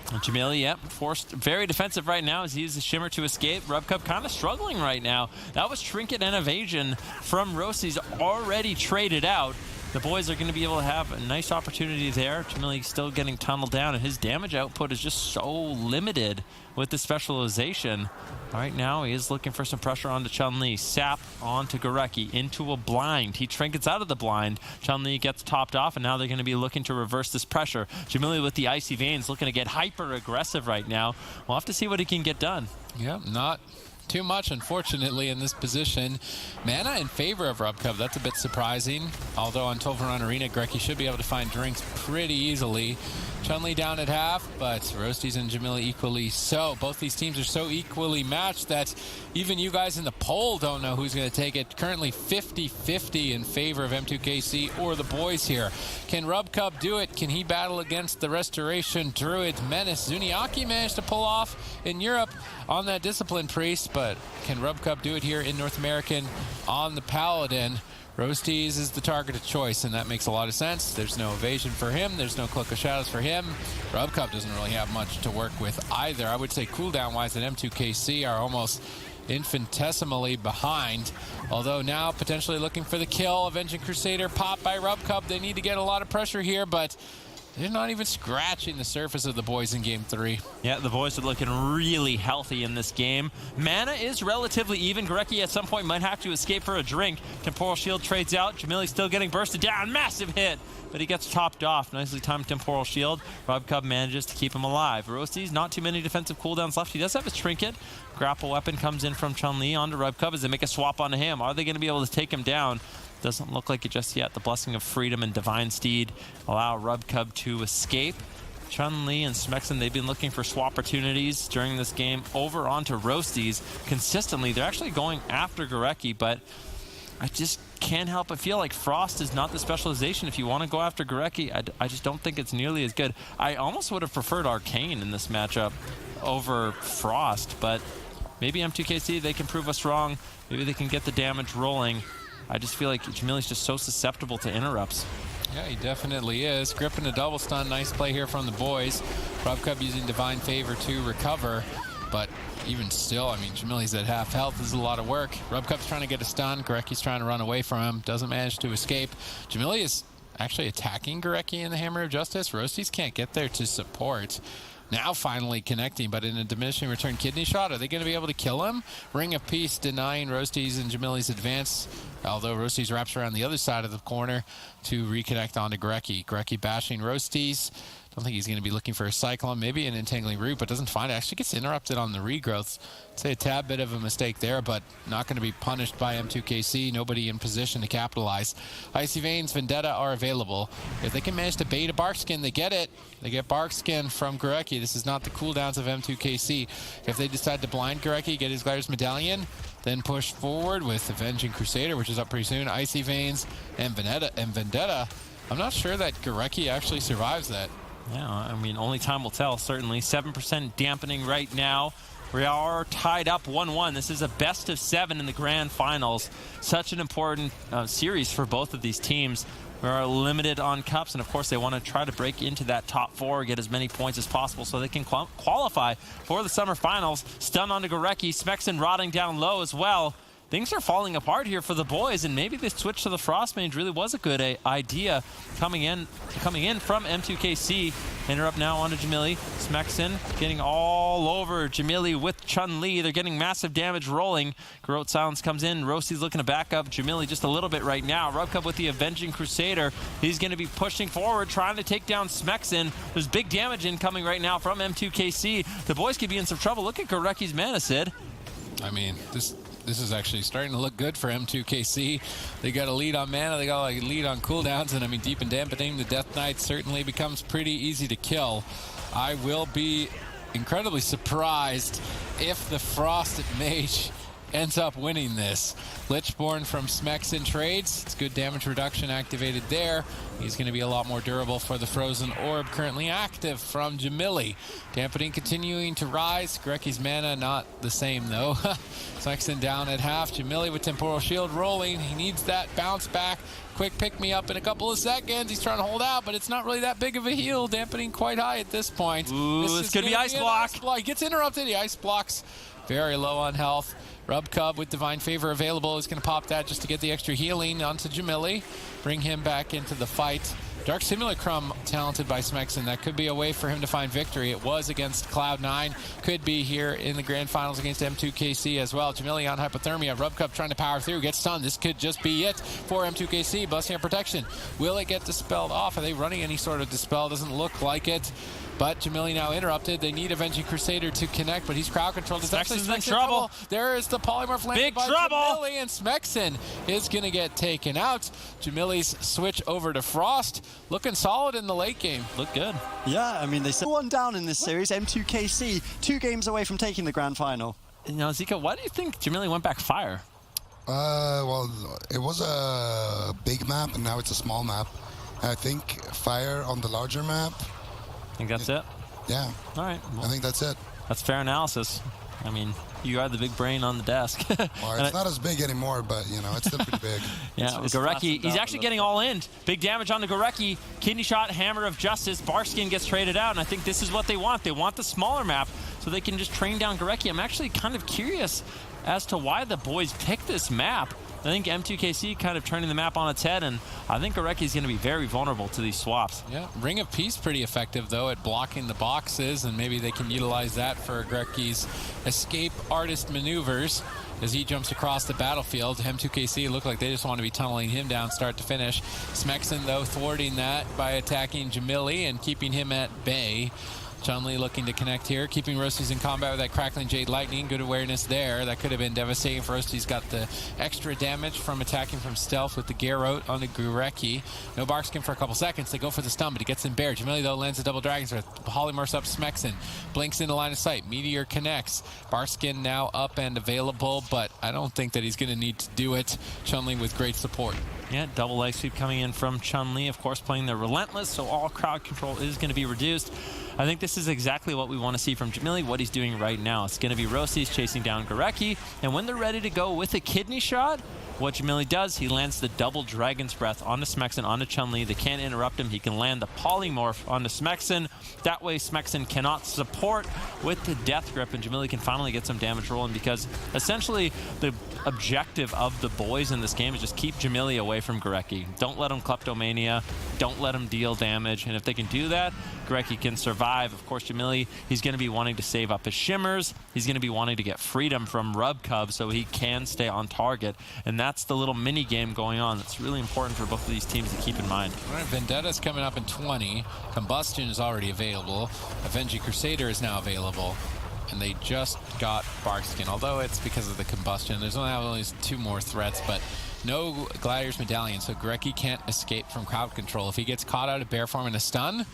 Jamili, yep, forced very defensive right now as he uses Shimmer to escape. RubCub kind of struggling right now. That was Trinket and Evasion from Rosty's already traded out. The boys are going to be able to have a nice opportunity there. Jamili still getting tunneled down, and his damage output is just so limited with the specialization. Right now, he is looking for some pressure onto Chunli. Sap onto Gorecki into a blind. He trinkets out of the blind. Chunli gets topped off, and now they're going to be looking to reverse this pressure. Jamili with the Icy Veins looking to get hyper-aggressive right now. We'll have to see what he can get done. Yeah, not too much, unfortunately, in this position. Mana in favor of RubCub. That's a bit surprising. Although on Tolvaron Arena, Gorecki should be able to find drinks pretty easily. Chunli down at half, but Roasties and Jamili equally so. Both these teams are so equally matched that even you guys in the poll don't know who's going to take it. Currently 50-50 in favor of M2KC or the boys here. Can RubCub do it? Can he battle against the Restoration Druid Menace? Zuniaki managed to pull off in Europe on that Discipline Priest, but can RubCub do it here in North American on the Paladin? Roasties is the target of choice, and that makes a lot of sense. There's no evasion for him. There's no Cloak of Shadows for him. RubCub doesn't really have much to work with either. I would say cooldown-wise that M2KC are almost infinitesimally behind. Although now potentially looking for the kill. Avenging Crusader popped by RubCub. They need to get a lot of pressure here, but they're not even scratching the surface of the boys in Game 3. Yeah, the boys are looking really healthy in this game. Mana is relatively even. Gorecki at some point might have to escape for a drink. Temporal Shield trades out. Jamili still getting bursted down. Massive hit, but he gets topped off. Nicely timed Temporal Shield. RubCub manages to keep him alive. Roasties, not too many defensive cooldowns left. He does have his Trinket. Grapple weapon comes in from Chunli onto RubCub as they make a swap onto him. Are they going to be able to take him down? Doesn't look like it just yet. The Blessing of Freedom and Divine Steed allow RubCub to escape. Chunli and Smexen, they've been looking for swap opportunities during this game over onto Roasties consistently. They're actually going after Gorecki, but I just can't help but feel like Frost is not the specialization. If you want to go after Gorecki, I just don't think it's nearly as good. I almost would have preferred Arcane in this matchup over Frost, but maybe M2KC, they can prove us wrong. Maybe they can get the damage rolling. I just feel like Jamili's just so susceptible to interrupts. Yeah, he definitely is. Gripping a double stun. Nice play here from the boys. RubCub using Divine Favor to recover. But even still, I mean, Jamili's at half health. This is a lot of work. RubCub's trying to get a stun. Gorecki's trying to run away from him. Doesn't manage to escape. Jamili is actually attacking Gorecki in the Hammer of Justice. Roasties can't get there to support. Now finally connecting, but in a diminishing return kidney shot. Are they going to be able to kill him? Ring of Peace denying Roasties and Jamili's advance, although Roasties wraps around the other side of the corner to reconnect onto Gorecki. Gorecki bashing Roasties. Don't think he's going to be looking for a Cyclone, maybe an Entangling Root, but doesn't find it. Actually gets interrupted on the regrowth. I'd say a tad bit of a mistake there, but not going to be punished by M2KC. Nobody in position to capitalize. Icy Veins, Vendetta are available. If they can manage to bait a Barkskin, they get it. They get Barkskin from Gorecki. This is not the cooldowns of M2KC. If they decide to blind Gorecki, get his Gliders Medallion, then push forward with Avenging Crusader, which is up pretty soon, Icy Veins, and Vendetta. I'm not sure that Gorecki actually survives that. Yeah, I mean, only time will tell, certainly. 7% dampening right now. We are tied up 1-1. This is a best of 7 in the grand finals. Such an important series for both of these teams. We are limited on cups, and of course they want to try to break into that top 4, get as many points as possible so they can qualify for the summer finals. Stun onto Gorecki, Smexen rotting down low as well. Things are falling apart here for the boys, and maybe this switch to the Frost Mage really was a good idea coming in from M2KC. Interrupt now onto Chunli. Smexen getting all over Chunli with Chunli. They're getting massive damage rolling. Garrote Silence comes in. Rossi's looking to back up Chunli just a little bit right now. Rubcub with the Avenging Crusader. He's going to be pushing forward, trying to take down Smexen. There's big damage incoming right now from M2KC. The boys could be in some trouble. Look at Gorecki's mana, Sid. I mean, this is actually starting to look good for M2KC. They got a lead on mana, they got a lead on cooldowns, and I mean, deep and dampening, the Death Knight certainly becomes pretty easy to kill. I will be incredibly surprised if the Frosted Mage ends up winning this. Lichborn from Smexen trades. It's good damage reduction activated there. He's going to be a lot more durable for the Frozen Orb currently active from Chunli. Dampening continuing to rise. Gorecki's mana not the same though. Smexen down at half. Chunli with Temporal Shield rolling. He needs that bounce back. Quick pick me up in a couple of seconds. He's trying to hold out, but it's not really that big of a heal. Dampening quite high at this point. Ooh, this could be Ice Block. He gets interrupted. He Ice Blocks. Very low on health. Rubcub with Divine Favor available is going to pop that just to get the extra healing onto Chunli. Bring him back into the fight. Dark Simulacrum talented by Smexen. That could be a way for him to find victory. It was against Cloud9. Could be here in the grand finals against M2KC as well. Chunli on Hypothermia. Rubcub trying to power through. Gets stunned. This could just be it for M2KC. Blessing of Protection. Will it get dispelled off? Are they running any sort of dispel? Doesn't look like it. But Chunli now interrupted. They need Avenging Crusader to connect, but he's crowd controlled. It's actually Smexen's in trouble. There is the polymorph landed Big by trouble. Chunli, and Smexen is going to get taken out. Chunli's switch over to Frost. Looking solid in the late game. Look good. Yeah, I mean, they still one down in this series. M2KC, 2 games away from taking the grand final. You know, Zika, why do you think Chunli went back fire? Well, it was a big map, and now it's a small map. I think fire on the larger map. I think that's it? Yeah. All right. Well, I think that's it. that's fair analysis. I mean, you are the big brain on the desk. Well, it's not as big anymore, but, you know, it's still pretty big. Yeah, It's Gorecki, flattened he's out actually a getting little all in. Big damage on the Gorecki. Kidney Shot, Hammer of Justice. Barskin gets traded out, and I think this is what they want. They want the smaller map so they can just train down Gorecki. I'm actually kind of curious as to why the boys picked this map. I think M2KC kind of turning the map on its head, and I think Gorecki is going to be very vulnerable to these swaps. Yeah, Ring of Peace pretty effective, though, at blocking the boxes, and maybe they can utilize that for Gorecki's escape artist maneuvers as he jumps across the battlefield. M2KC look like they just want to be tunneling him down start to finish. Smexen, though, thwarting that by attacking Chunli and keeping him at bay. Chunli looking to connect here, keeping Rossi's in combat with that Crackling Jade Lightning. Good awareness there. That could have been devastating for Rossi's. Got the extra damage from attacking from stealth with the Garrote on the Gorecki. No Barkskin for a couple seconds. They go for the stun, but he gets in bear. Chunli, though, lands a double Dragon's Breath. Polymorphs up Smexen. Blinks into line of sight. Meteor connects. Barskin now up and available, but I don't think that he's going to need to do it. Chunli with great support. Yeah, double leg sweep coming in from Chunli, of course, playing the Relentless, so all crowd control is going to be reduced. I think this is exactly what we want to see from Chunli, what he's doing right now. It's going to be Rossi's chasing down Gorecki, and when they're ready to go with a Kidney Shot, what Chunli does, he lands the double Dragon's Breath onto Smexen, onto Chunli. They can't interrupt him. He can land the Polymorph onto Smexen. That way, Smexen cannot support with the Death Grip, and Chunli can finally get some damage rolling, because essentially the objective of the boys in this game is just keep Chunli away from Gorecki. Don't let him Kleptomania. Don't let him deal damage. And if they can do that, Gorecki can survive. Of course, Chunli, he's going to be wanting to save up his Shimmers. He's going to be wanting to get freedom from Rubcub so he can stay on target. And that's the little mini game going on. That's really important for both of these teams to keep in mind. All right, Vendetta's coming up in 20. Combustion is already available. Avenging Crusader is now available. And they just got Barkskin, although it's because of the combustion. There's only 2 more threats, but no Gladiator's Medallion, so Gorecki can't escape from crowd control. If he gets caught out of bear form in a stun,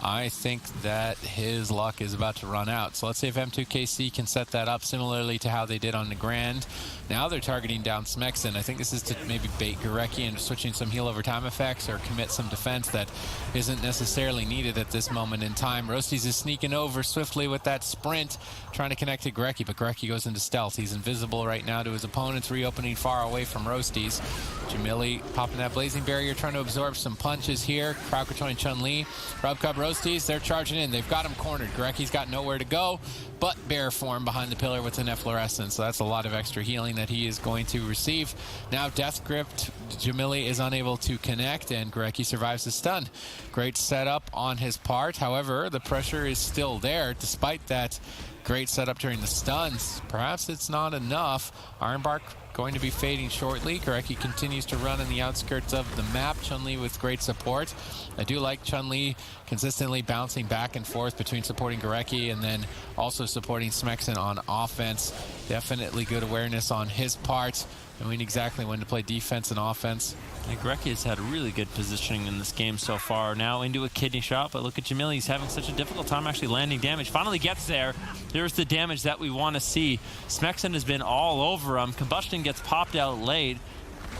I think that his luck is about to run out. So let's see if M2KC can set that up similarly to how they did on the Grand. Now they're targeting down Smexen. I think this is to maybe bait Gurecki into switching some heal over time effects or commit some defense that isn't necessarily needed at this moment in time. Roasties is sneaking over swiftly with that sprint, trying to connect to Gurecki, but Gurecki goes into stealth. He's invisible right now to his opponents, reopening far away from Roasties. Jamili popping that blazing barrier, trying to absorb some punches here. Crowd controlling Chunli. Rubcub Roasties, they're charging in. They've got him cornered. Gurecki's got nowhere to go but bear form behind the pillar with an efflorescence. So that's a lot of extra healing that he is going to receive. Now Death Gripped, Jamili is unable to connect, and Gurecki survives the stun. Great setup on his part. However, the pressure is still there despite that great setup during the stuns. Perhaps it's not enough. Ironbark going to be fading shortly. Gurecki continues to run in the outskirts of the map. Chunli with great support. I do like Chunli consistently bouncing back and forth between supporting Gurecki and then also supporting Smexen on offense. Definitely good awareness on his part, knowing exactly when to play defense and offense. And Gurecki has had really good positioning in this game so far. Now into a kidney shot, but look at Jamili. He's having such a difficult time actually landing damage. Finally gets there. There's the damage that we want to see. Smexen has been all over him. Combustion gets popped out late.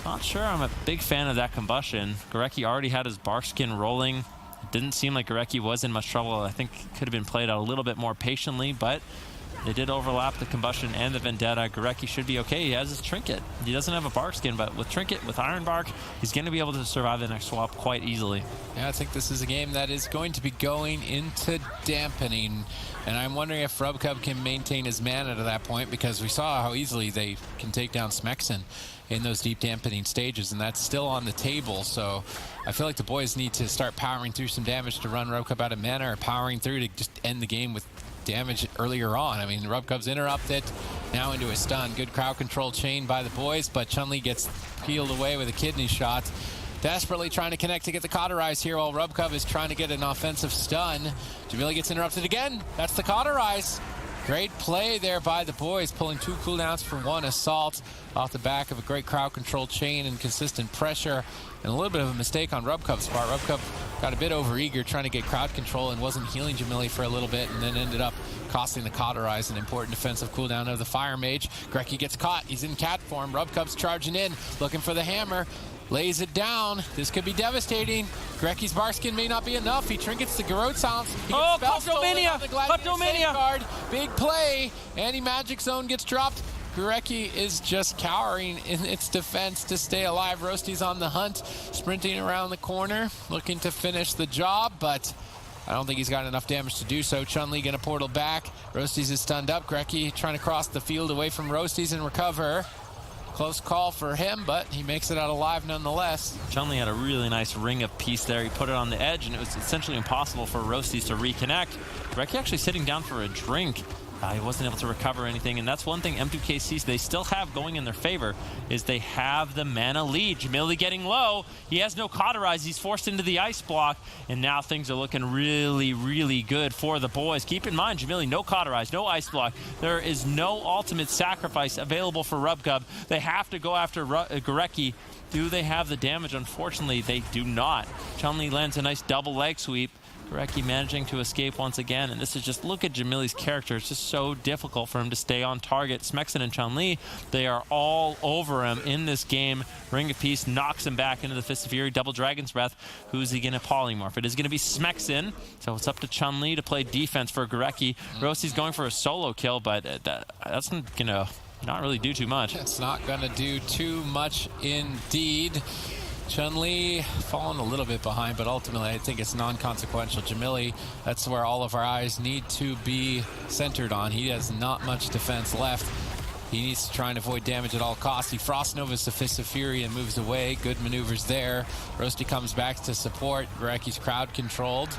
Not sure I'm a big fan of that combustion. Gurecki already had his bark skin rolling. It didn't seem like Gurecki was in much trouble. I think it could have been played out a little bit more patiently, but they did overlap the combustion and the vendetta. Gurecki should be okay. He has his trinket. He doesn't have a bark skin, but with trinket, with iron bark, he's going to be able to survive the next swap quite easily. Yeah, I think this is a game that is going to be going into dampening. And I'm wondering if Rubcub can maintain his mana to that point, because we saw how easily they can take down Smexen in those deep dampening stages, and that's still on the table. So I feel like the boys need to start powering through some damage to run Rubcub out of mana, or powering through to just end the game with damage earlier on. I mean, Rubcub's interrupted, now into a stun. Good crowd control chain by the boys, but Chunli gets peeled away with a kidney shot. Desperately trying to connect to get the cauterize here while Rubcub is trying to get an offensive stun. Jamili gets interrupted again. That's the cauterize. Great play there by the boys, pulling 2 cooldowns for 1 assault off the back of a great crowd control chain and consistent pressure. And a little bit of a mistake on Rubcub's part. Rubcub got a bit overeager trying to get crowd control and wasn't healing Jamili for a little bit, and then ended up costing the cauterize, an important defensive cooldown of the Fire Mage. Gurecki gets caught. He's in cat form. Rubcub's charging in, looking for the hammer. Lays it down. This could be devastating. Gurecki's Barskin may not be enough. He trinkets the Garrote Sounds. Oh, Kleptomania! Kleptomania! Big play. Anti-magic zone gets dropped. Gurecki is just cowering in its defense to stay alive. Roasty's on the hunt, sprinting around the corner, looking to finish the job, but I don't think he's got enough damage to do so. Chunli gonna portal back. Roasties is stunned up. Gurecki trying to cross the field away from Roasties and recover. Close call for him, but he makes it out alive nonetheless. Chunli had a really nice ring of peace there. He put it on the edge, and it was essentially impossible for Roasties to reconnect. Gurecki actually sitting down for a drink. He wasn't able to recover anything, and that's one thing M2KC they still have going in their favor, is they have the mana lead. Jamili getting low. He has no cauterize. He's forced into the ice block, and now things are looking really, really good for the boys. Keep in mind, Jamili, no cauterize, no ice block. There is no ultimate sacrifice available for Rubcub. They have to go after Gurecki. Do they have the damage? Unfortunately, they do not. Chunli lands a nice double leg sweep. Gurecki managing to escape once again, and this is just, look at Jamili's character. It's just so difficult for him to stay on target. Smexen and Chunli, they are all over him in this game. Ring of Peace knocks him back into the Fist of Fury. Double Dragon's Breath. Who's he going to polymorph? It is going to be Smexen, so it's up to Chunli to play defense for Gurecki. Roasty's going for a solo kill, but that's going to not really do too much. It's not going to do too much indeed. Chunli falling a little bit behind, but ultimately I think it's non-consequential. Jamili, that's where all of our eyes need to be centered on. He has not much defense left. He needs to try and avoid damage at all costs. He Frost Novas the Fist of Fury and moves away. Good maneuvers there. Roasty comes back to support. Gurecki's crowd controlled.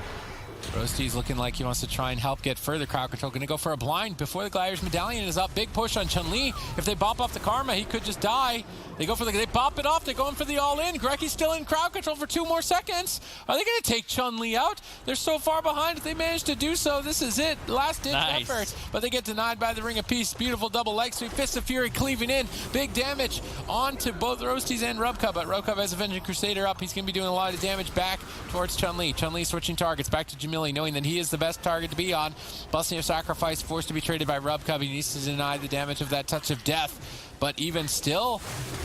Roasty's looking like he wants to try and help get further crowd control. Going to go for a blind before the Gladiator's Medallion is up. Big push on Chunli. If they bop off the Karma, he could just die. They bop it off. They're going for the all-in. Gurecki's still in crowd control for 2 more seconds. Are they going to take Chunli out? They're so far behind. If they manage to do so, this is it. Last-ditch effort. But they get denied by the Ring of Peace. Beautiful double leg sweep. Fist of Fury cleaving in. Big damage onto both Roasties and Rubcub. But Rubcub has Avenging Crusader up. He's going to be doing a lot of damage back towards Chunli. Chunli switching targets. Back to Jamili. Jamili, knowing that he is the best target to be on. Blessing of Sacrifice forced to be traded by RubCub. He needs to deny the damage of that Touch of Death. But even still,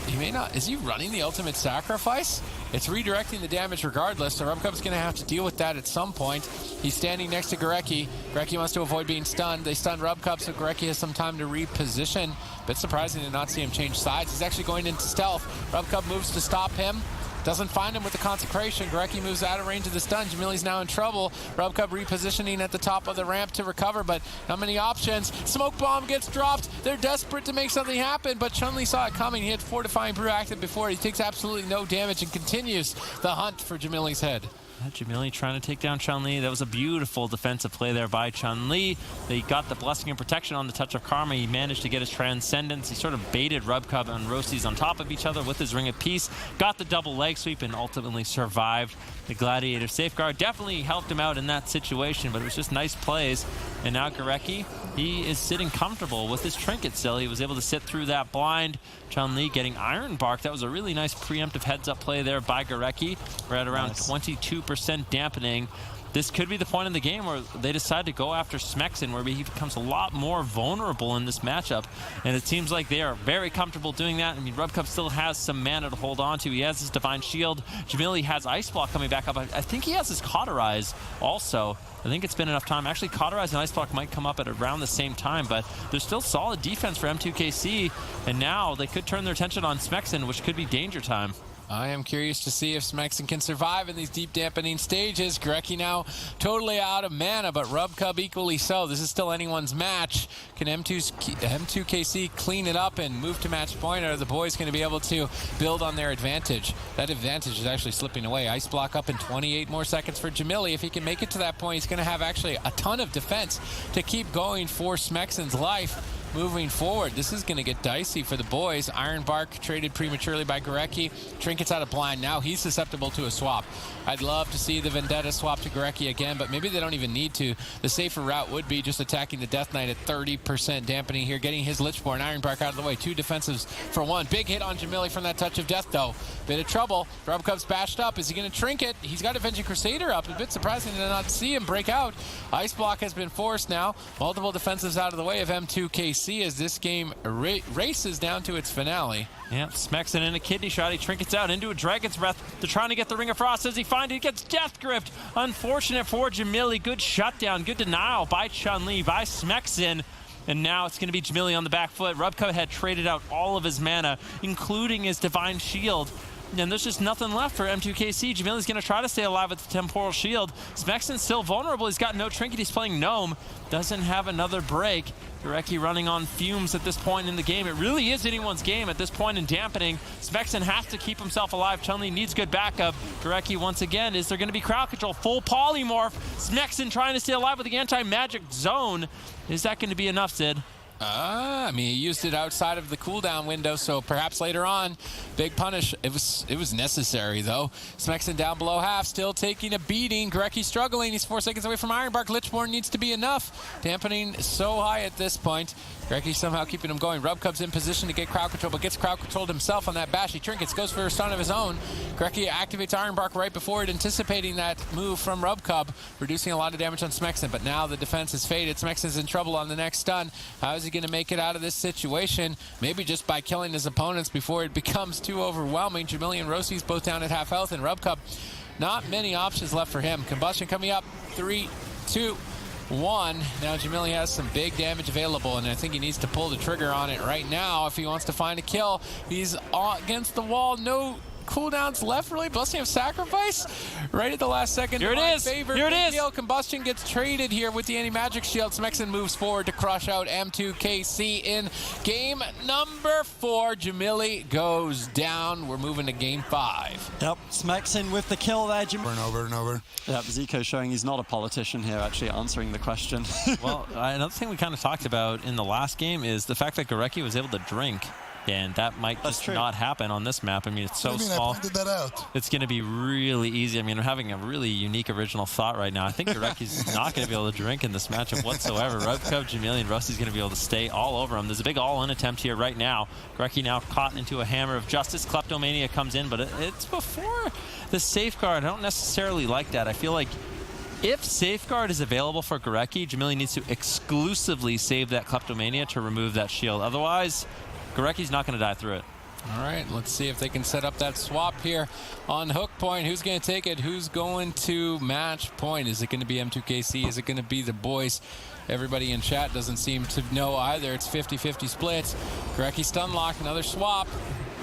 he may not. Is he running the Ultimate Sacrifice? It's redirecting the damage regardless, so RubCub's going to have to deal with that at some point. He's standing next to Gorecki. Gorecki wants to avoid being stunned. They stun RubCub, so Gorecki has some time to reposition. Bit surprising to not see him change sides. He's actually going into stealth. RubCub moves to stop him. Doesn't find him with the consecration. Gorecki moves out of range of the stun. Jamili's now in trouble. RubCub repositioning at the top of the ramp to recover, but not many options. Smoke bomb gets dropped. They're desperate to make something happen, but Chunli saw it coming. He had Fortifying Brew active before. He takes absolutely no damage and continues the hunt for Jamili's head. Jamili trying to take down Chunli. That was a beautiful defensive play there by Chunli. They got the Blessing and Protection on the Touch of Karma. He managed to get his Transcendence. He sort of baited RubCub and Roasties on top of each other with his Ring of Peace. Got the double leg sweep and ultimately survived the Gladiator Safeguard. Definitely helped him out in that situation, but it was just nice plays. And now Gorecki, he is sitting comfortable with his Trinket still. He was able to sit through that blind. Chunli getting Iron Bark. That was a really nice preemptive heads-up play there by Gorecki. We're at around 22% dampening. This could be the point in the game where they decide to go after Smexen, where he becomes a lot more vulnerable in this matchup. And it seems like they are very comfortable doing that. I mean, RubCub still has some mana to hold on to. He has his Divine Shield. Jamili has Ice Block coming back up. I think he has his Cauterize also. I think it's been enough time. Actually, Cauterize and Ice Block might come up at around the same time, but there's still solid defense for M2KC, and now they could turn their attention on Smexen, which could be danger time. I am curious to see if Smexen can survive in these deep dampening stages. Gorecki now totally out of mana, but RubCub equally so. This is still anyone's match. Can M2KC clean it up and move to match point, or are the boys going to be able to build on their advantage? That advantage is actually slipping away. Ice Block up in 28 more seconds for Jamili. If he can make it to that point, he's going to have actually a ton of defense to keep going for Smexen's life. Moving forward, this is going to get dicey for the boys. Iron Bark traded prematurely by Gorecki. Trinket's out of blind. Now he's susceptible to a swap. I'd love to see the Vendetta swap to Gorecki again, but maybe they don't even need to. The safer route would be just attacking the Death Knight at 30% dampening here, getting his Lichborn. Iron Bark out of the way. 2 defensives for 1. Big hit on Jamili from that Touch of Death, though. Bit of trouble. RubCub's bashed up. Is he going to Trinket? He's got Avenging Crusader up. A bit surprising to not see him break out. Ice Block has been forced now. Multiple defensives out of the way of M2KC as this game races down to its finale. Yeah, Smexen in a kidney shot. He trinkets out into a Dragon's Breath. They're trying to get the Ring of Frost. Does he find it? He gets Death Gripped. Unfortunate for Jamili. Good shutdown. Good denial by Chunli, by Smexen. And now it's going to be Jamili on the back foot. RubCub had traded out all of his mana, including his Divine Shield. And there's just nothing left for M2KC. Jamili's going to try to stay alive with the Temporal Shield. Smexen's still vulnerable. He's got no Trinket. He's playing Gnome. Doesn't have another break. Gorecki running on fumes at this point in the game. It really is anyone's game at this point in dampening. Smexen has to keep himself alive. Chunli needs good backup. Gorecki once again. Is there going to be crowd control? Full polymorph. Smexen trying to stay alive with the anti-magic zone. Is that going to be enough, Sid? I mean, he used it outside of the cooldown window, so perhaps later on, big punish. It was necessary, though. Smexen down below half, still taking a beating. Gorecki struggling. He's 4 seconds away from Iron Bark. Lichborn needs to be enough. Dampening so high at this point. Gorecki somehow keeping him going. RubCub's in position to get crowd control, but gets crowd controlled himself on that bash. He trinkets, goes for a stun of his own. Gorecki activates Iron Bark right before it, anticipating that move from RubCub, reducing a lot of damage on Smexen, but now the defense is faded. Smexen's in trouble on the next stun. How is he going to make it out of this situation? Maybe just by killing his opponents before it becomes too overwhelming. Jamili and Rossi's both down at half health, and RubCub, not many options left for him. Combustion coming up. 3, 2, 1. Now Jamili has some big damage available, and I think he needs to pull the trigger on it right now if he wants to find a kill. He's against the wall. No cooldowns left, really. Blessing of Sacrifice right at the last second. Here it is. Here it is. Combustion gets traded here with the anti-magic shield. Smexen moves forward to crush out M2KC in game number 4. Jamili goes down. We're moving to game 5. Yep, Smexen with the kill there. Over and over. Yep, Zico showing he's not a politician here, actually answering the question. Well, another thing we kind of talked about in the last game is the fact that Gorecki was able to drink. And that might just not happen on this map. I mean, it's so small. I pointed that out. It's going to be really easy. I mean, I'm having a really unique original thought right now. I think Gorecki's not going to be able to drink in this matchup whatsoever. RubCub, Jamili, and Rusty's going to be able to stay all over him. There's a big all-in attempt here right now. Gorecki now caught into a hammer of justice. Kleptomania comes in, but it's before the safeguard. I don't necessarily like that. I feel like If Safeguard is available for Gorecki, Jamili needs to exclusively save that Kleptomania to remove that shield. Otherwise, Gorecki's not going to die through it. All right, let's see if they can set up that swap here on hook point. Who's going to take it? Who's going to match point? Is it going to be M2KC? Is it going to be the boys? Everybody in chat doesn't seem to know either. It's 50-50 splits. Gorecki stun lock, another swap.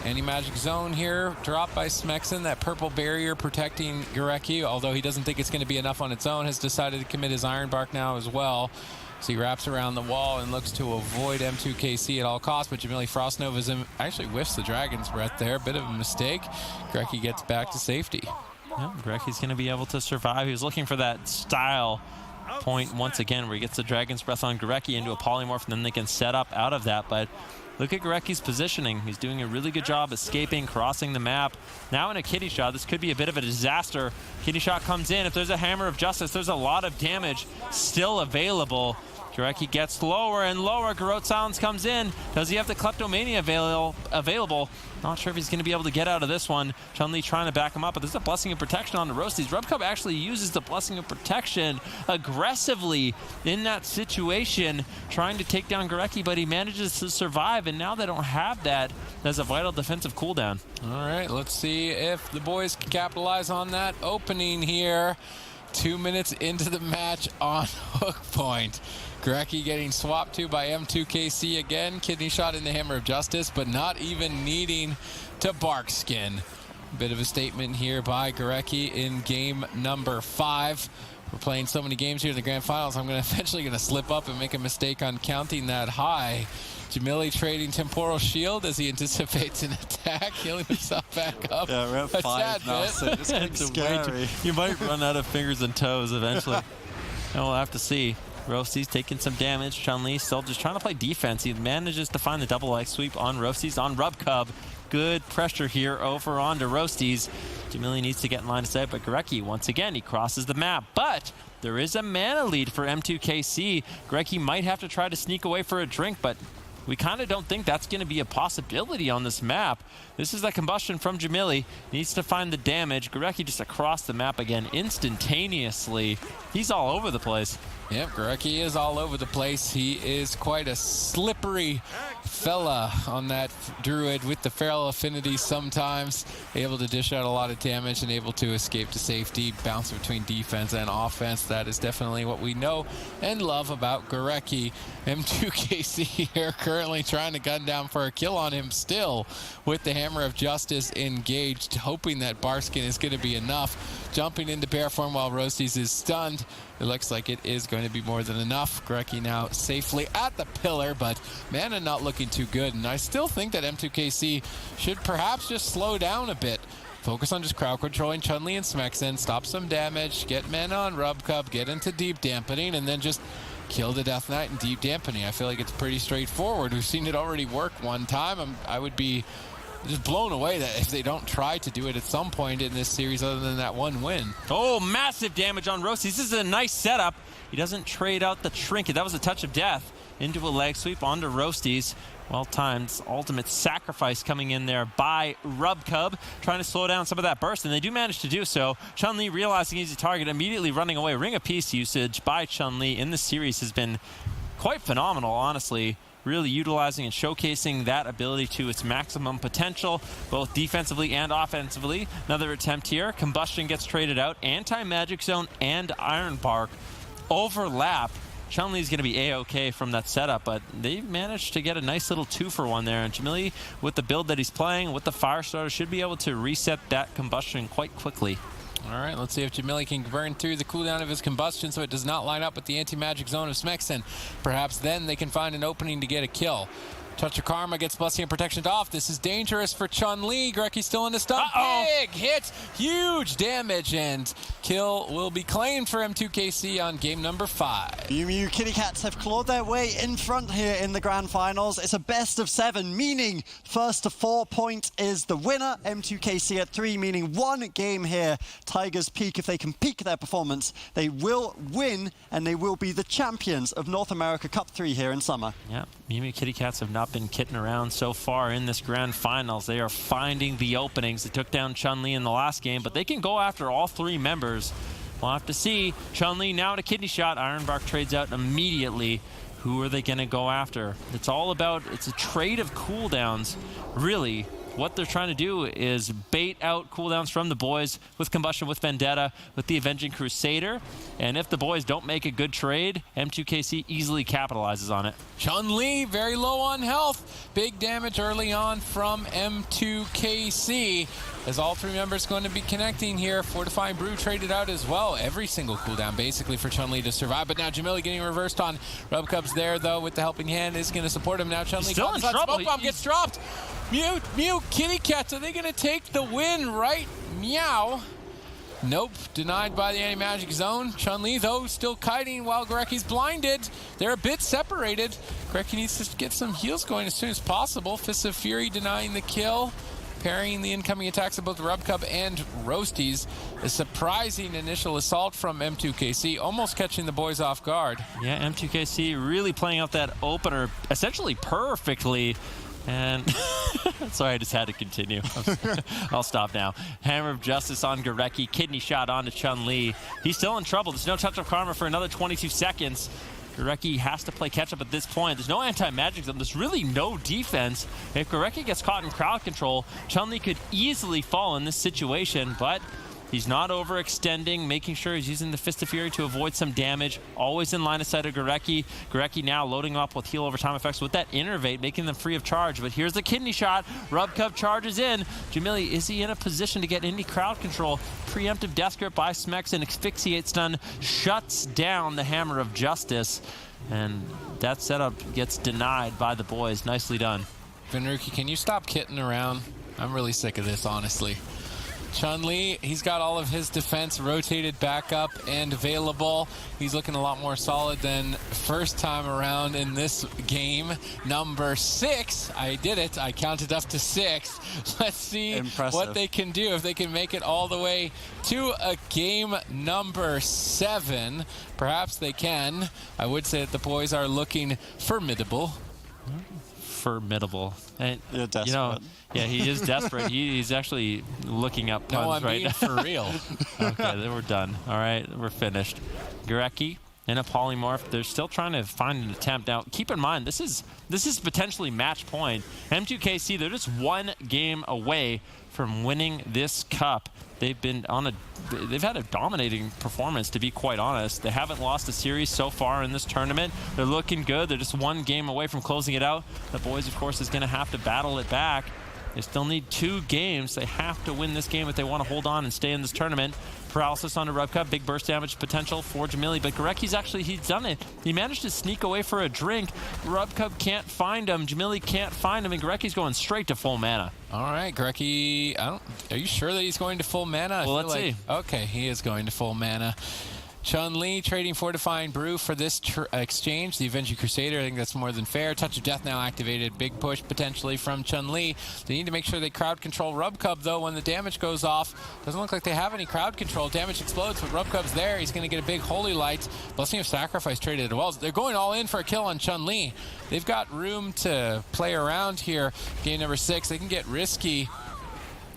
Anti-magic zone here, dropped by Smexen. That purple barrier protecting Gorecki, although he doesn't think it's going to be enough on its own, has decided to commit his Iron Bark now as well. So he wraps around the wall and looks to avoid M2KC at all costs, but Jamili Frostnova's actually whiffs the Dragon's Breath there. Bit of a mistake. Gorecki gets back to safety. Yeah, Gorecki's going to be able to survive. He was looking for that style point once again where he gets the Dragon's Breath on Gorecki into a polymorph, and then they can set up out of that. But look at Gorecki's positioning. He's doing a really good job escaping, crossing the map. Now in a Kitty Shot, this could be a bit of a disaster. Kitty Shot comes in. If there's a Hammer of Justice, there's a lot of damage still available. Gorecki gets lower and lower. Garrote Silence comes in. Does he have the Kleptomania available? Not sure if he's going to be able to get out of this one. Chunli trying to back him up, but there's a Blessing of Protection on the Roasties. RMPal actually uses the Blessing of Protection aggressively in that situation, trying to take down Gorecki, but he manages to survive, and now they don't have that as a vital defensive cooldown. All right, let's see if the boys can capitalize on that opening here. 2 minutes into the match on hook point. Gorecki getting swapped to by M2KC again. Kidney shot in the Hammer of Justice, but not even needing to bark skin. Bit of a statement here by Gorecki in game number 5. We're playing so many games here in the grand finals, I'm eventually going to slip up and make a mistake on counting that high. Jamili trading Temporal Shield as he anticipates an attack, healing himself back up. Yeah, we're at 5 now, so it's getting scary. You might run out of fingers and toes eventually. And we'll have to see. Roasties taking some damage. Chunli still just trying to play defense. He manages to find the double leg sweep on Roasties on Rubcub. Good pressure here over onto Roasties. Jamili needs to get in line of sight, but Gorecki, once again, he crosses the map. But there is a mana lead for M2KC. Gorecki might have to try to sneak away for a drink, but we kind of don't think that's going to be a possibility on this map. This is that combustion from Jamili. Needs to find the damage. Gorecki just across the map again instantaneously. He's all over the place. Yep, Gorecki is all over the place. He is quite a slippery fella on that druid with the feral affinity sometimes. Able to dish out a lot of damage and able to escape to safety, bounce between defense and offense. That is definitely what we know and love about Gorecki. M2KC here currently trying to gun down for a kill on him still with the Hammer of Justice engaged, hoping that Barskin is going to be enough. Jumping into bear form while Roasties is stunned. It looks like it is going to be more than enough. Gorecki now safely at the pillar, but mana not looking too good. And I still think that M2KC should perhaps just slow down a bit. Focus on just crowd controlling Chunli and Smexen, stop some damage, get mana on Rubcub, get into deep dampening, and then just kill the Death Knight and deep dampening. I feel like it's pretty straightforward. We've seen it already work one time. I would be just blown away that if they don't try to do it at some point in this series other than that one win. Oh, massive damage on Roasties. This is a nice setup. He doesn't trade out the trinket. That was a touch of death into a leg sweep onto Roasties. Well timed. Ultimate sacrifice coming in there by Rubcub, trying to slow down some of that burst, and they do manage to do so. Chunli realizing he's a target, immediately running away. Ring of Peace usage by Chunli in this series has been quite phenomenal, honestly. Really utilizing and showcasing that ability to its maximum potential, both defensively and offensively. Another attempt here. Combustion gets traded out. Anti-Magic Zone and Iron Bark overlap. Chunli's going to be A-OK from that setup, but they managed to get a nice little 2-for-1 there. And Jamili, with the build that he's playing, with the Firestarter, should be able to reset that combustion quite quickly. All right, let's see if Jamili can burn through the cooldown of his combustion so it does not line up with the anti-magic zone of Smexen. Perhaps then they can find an opening to get a kill. Touch of Karma gets Blessing and Protection off. This is dangerous for Chunli. Gorecki still in the stun. Big hit, huge damage, and kill will be claimed for M2KC on game number 5. Mew Mew Kitty Cats have clawed their way in front here in the grand finals. It's a best of 7, meaning first to 4 point is the winner. M2KC at 3, meaning 1 game here. Tigers peak. If they can peak their performance, they will win, and they will be the champions of North America Cup 3 here in summer. Yeah, Mew Mew Kitty Cats have not been kitting around so far in this grand finals. They are finding the openings. They took down Chunli in the last game, but they can go after all 3 members We'll have to see. Chunli now to kidney shot. Ironbark trades out immediately. Who are they going to go after? It's all about, it's a trade of cooldowns, really. What they're trying to do is bait out cooldowns from the boys with Combustion, with Vendetta, with the Avenging Crusader. And if the boys don't make a good trade, M2KC easily capitalizes on it. Chunli, very low on health. Big damage early on from M2KC. As all three members going to be connecting here. Fortifying Brew traded out as well. Every single cooldown basically for Chunli to survive. But now Jamili getting reversed on. Rubcub's there though with the helping hand is going to support him. Now Chunli still in trouble. Smoke Bomb gets dropped. Mew, Kitty Cats, are they going to take the win, right? Meow. Nope, denied by the anti-magic zone. Chunli, though, still kiting while Goreki's blinded. They're a bit separated. Goreki needs to get some heals going as soon as possible. Fists of Fury denying the kill. Parrying the incoming attacks of both Rubcub and Roasties. A surprising initial assault from M2KC, almost catching the boys off guard. Yeah, M2KC really playing out that opener essentially perfectly. And sorry, I just had to continue. I'll stop now. Hammer of Justice on Goreki. Kidney shot onto Chunli. He's still in trouble. There's no touch of karma for another 22 seconds. Goreki has to play catch-up at this point. There's no anti-magic zone. There's really no defense. If Goreki gets caught in crowd control, Chunli could easily fall in this situation, but he's not overextending, making sure he's using the Fist of Fury to avoid some damage. Always in line of sight of Goreki. Goreki now loading up with heal over time effects with that Innervate, making them free of charge. But here's the kidney shot. Rubcub charges in. Jamili, is he in a position to get any crowd control? Preemptive Death Grip by Smex and Asphyxiate Stun shuts down the Hammer of Justice. And that setup gets denied by the boys. Nicely done. Venruki, can you stop kidding around? I'm really sick of this, honestly. Chunli, he's got all of his defense rotated back up and available. He's looking a lot more solid than first time around in this game. Number 6, I did it. I counted up to 6. Let's see what they can do if they can make it all the way to a game number 7. Perhaps they can. I would say that the boys are looking formidable. Formidable. And, you're desperate. You know, yeah, he is desperate. He's actually looking up puns right now. For real. Okay, then we're done. All right, we're finished. Goreki in a polymorph. They're still trying to find an attempt. Now, keep in mind, this is potentially match point. M2KC, they're just one game away from winning this cup. They've had a dominating performance, to be quite honest. They haven't lost a series so far in this tournament. They're looking good. They're just one game away from closing it out. The boys, of course, is going to have to battle it back. They still need 2 games. They have to win this game if they want to hold on and stay in this tournament. Paralysis onto Rubcub, big burst damage potential for Jamili, but Goreki's he's done it. He managed to sneak away for a drink. Rubcub can't find him. Jamili can't find him, and Goreki's going straight to full mana. All right, Goreki, are you sure that he's going to full mana? Well, let's see. Okay, he is going to full mana. Chunli trading Fortifying Brew for this exchange. The Avenging Crusader, I think that's more than fair. Touch of Death now activated. Big push potentially from Chunli. They need to make sure they crowd control Rubcub, though, when the damage goes off. Doesn't look like they have any crowd control. Damage explodes, but Rubcub's there. He's going to get a big Holy Light. Blessing of Sacrifice traded as well. They're going all in for a kill on Chunli. They've got room to play around here. Game number 6, they can get risky.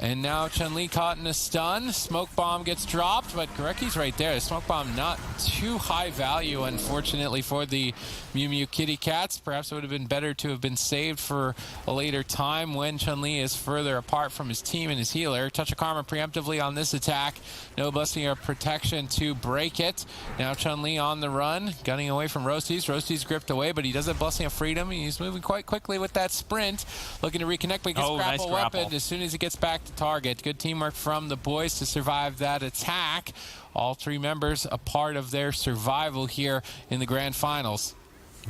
And now Chunli caught in a stun. Smoke Bomb gets dropped, but Goreki's right there. The Smoke Bomb not too high value, unfortunately, for the Mew Mew Kitty Cats. Perhaps it would have been better to have been saved for a later time when Chunli is further apart from his team and his healer. Touch of Karma preemptively on this attack. No Blessing of Protection to break it. Now Chunli on the run, gunning away from Roasties. Roasties gripped away, but he does have Blessing of Freedom. He's moving quite quickly with that sprint. Looking to reconnect, but he gets grapple weapon as soon as he gets back to target. Good teamwork from the boys to survive that attack. All 3 members a part of their survival here in the grand finals.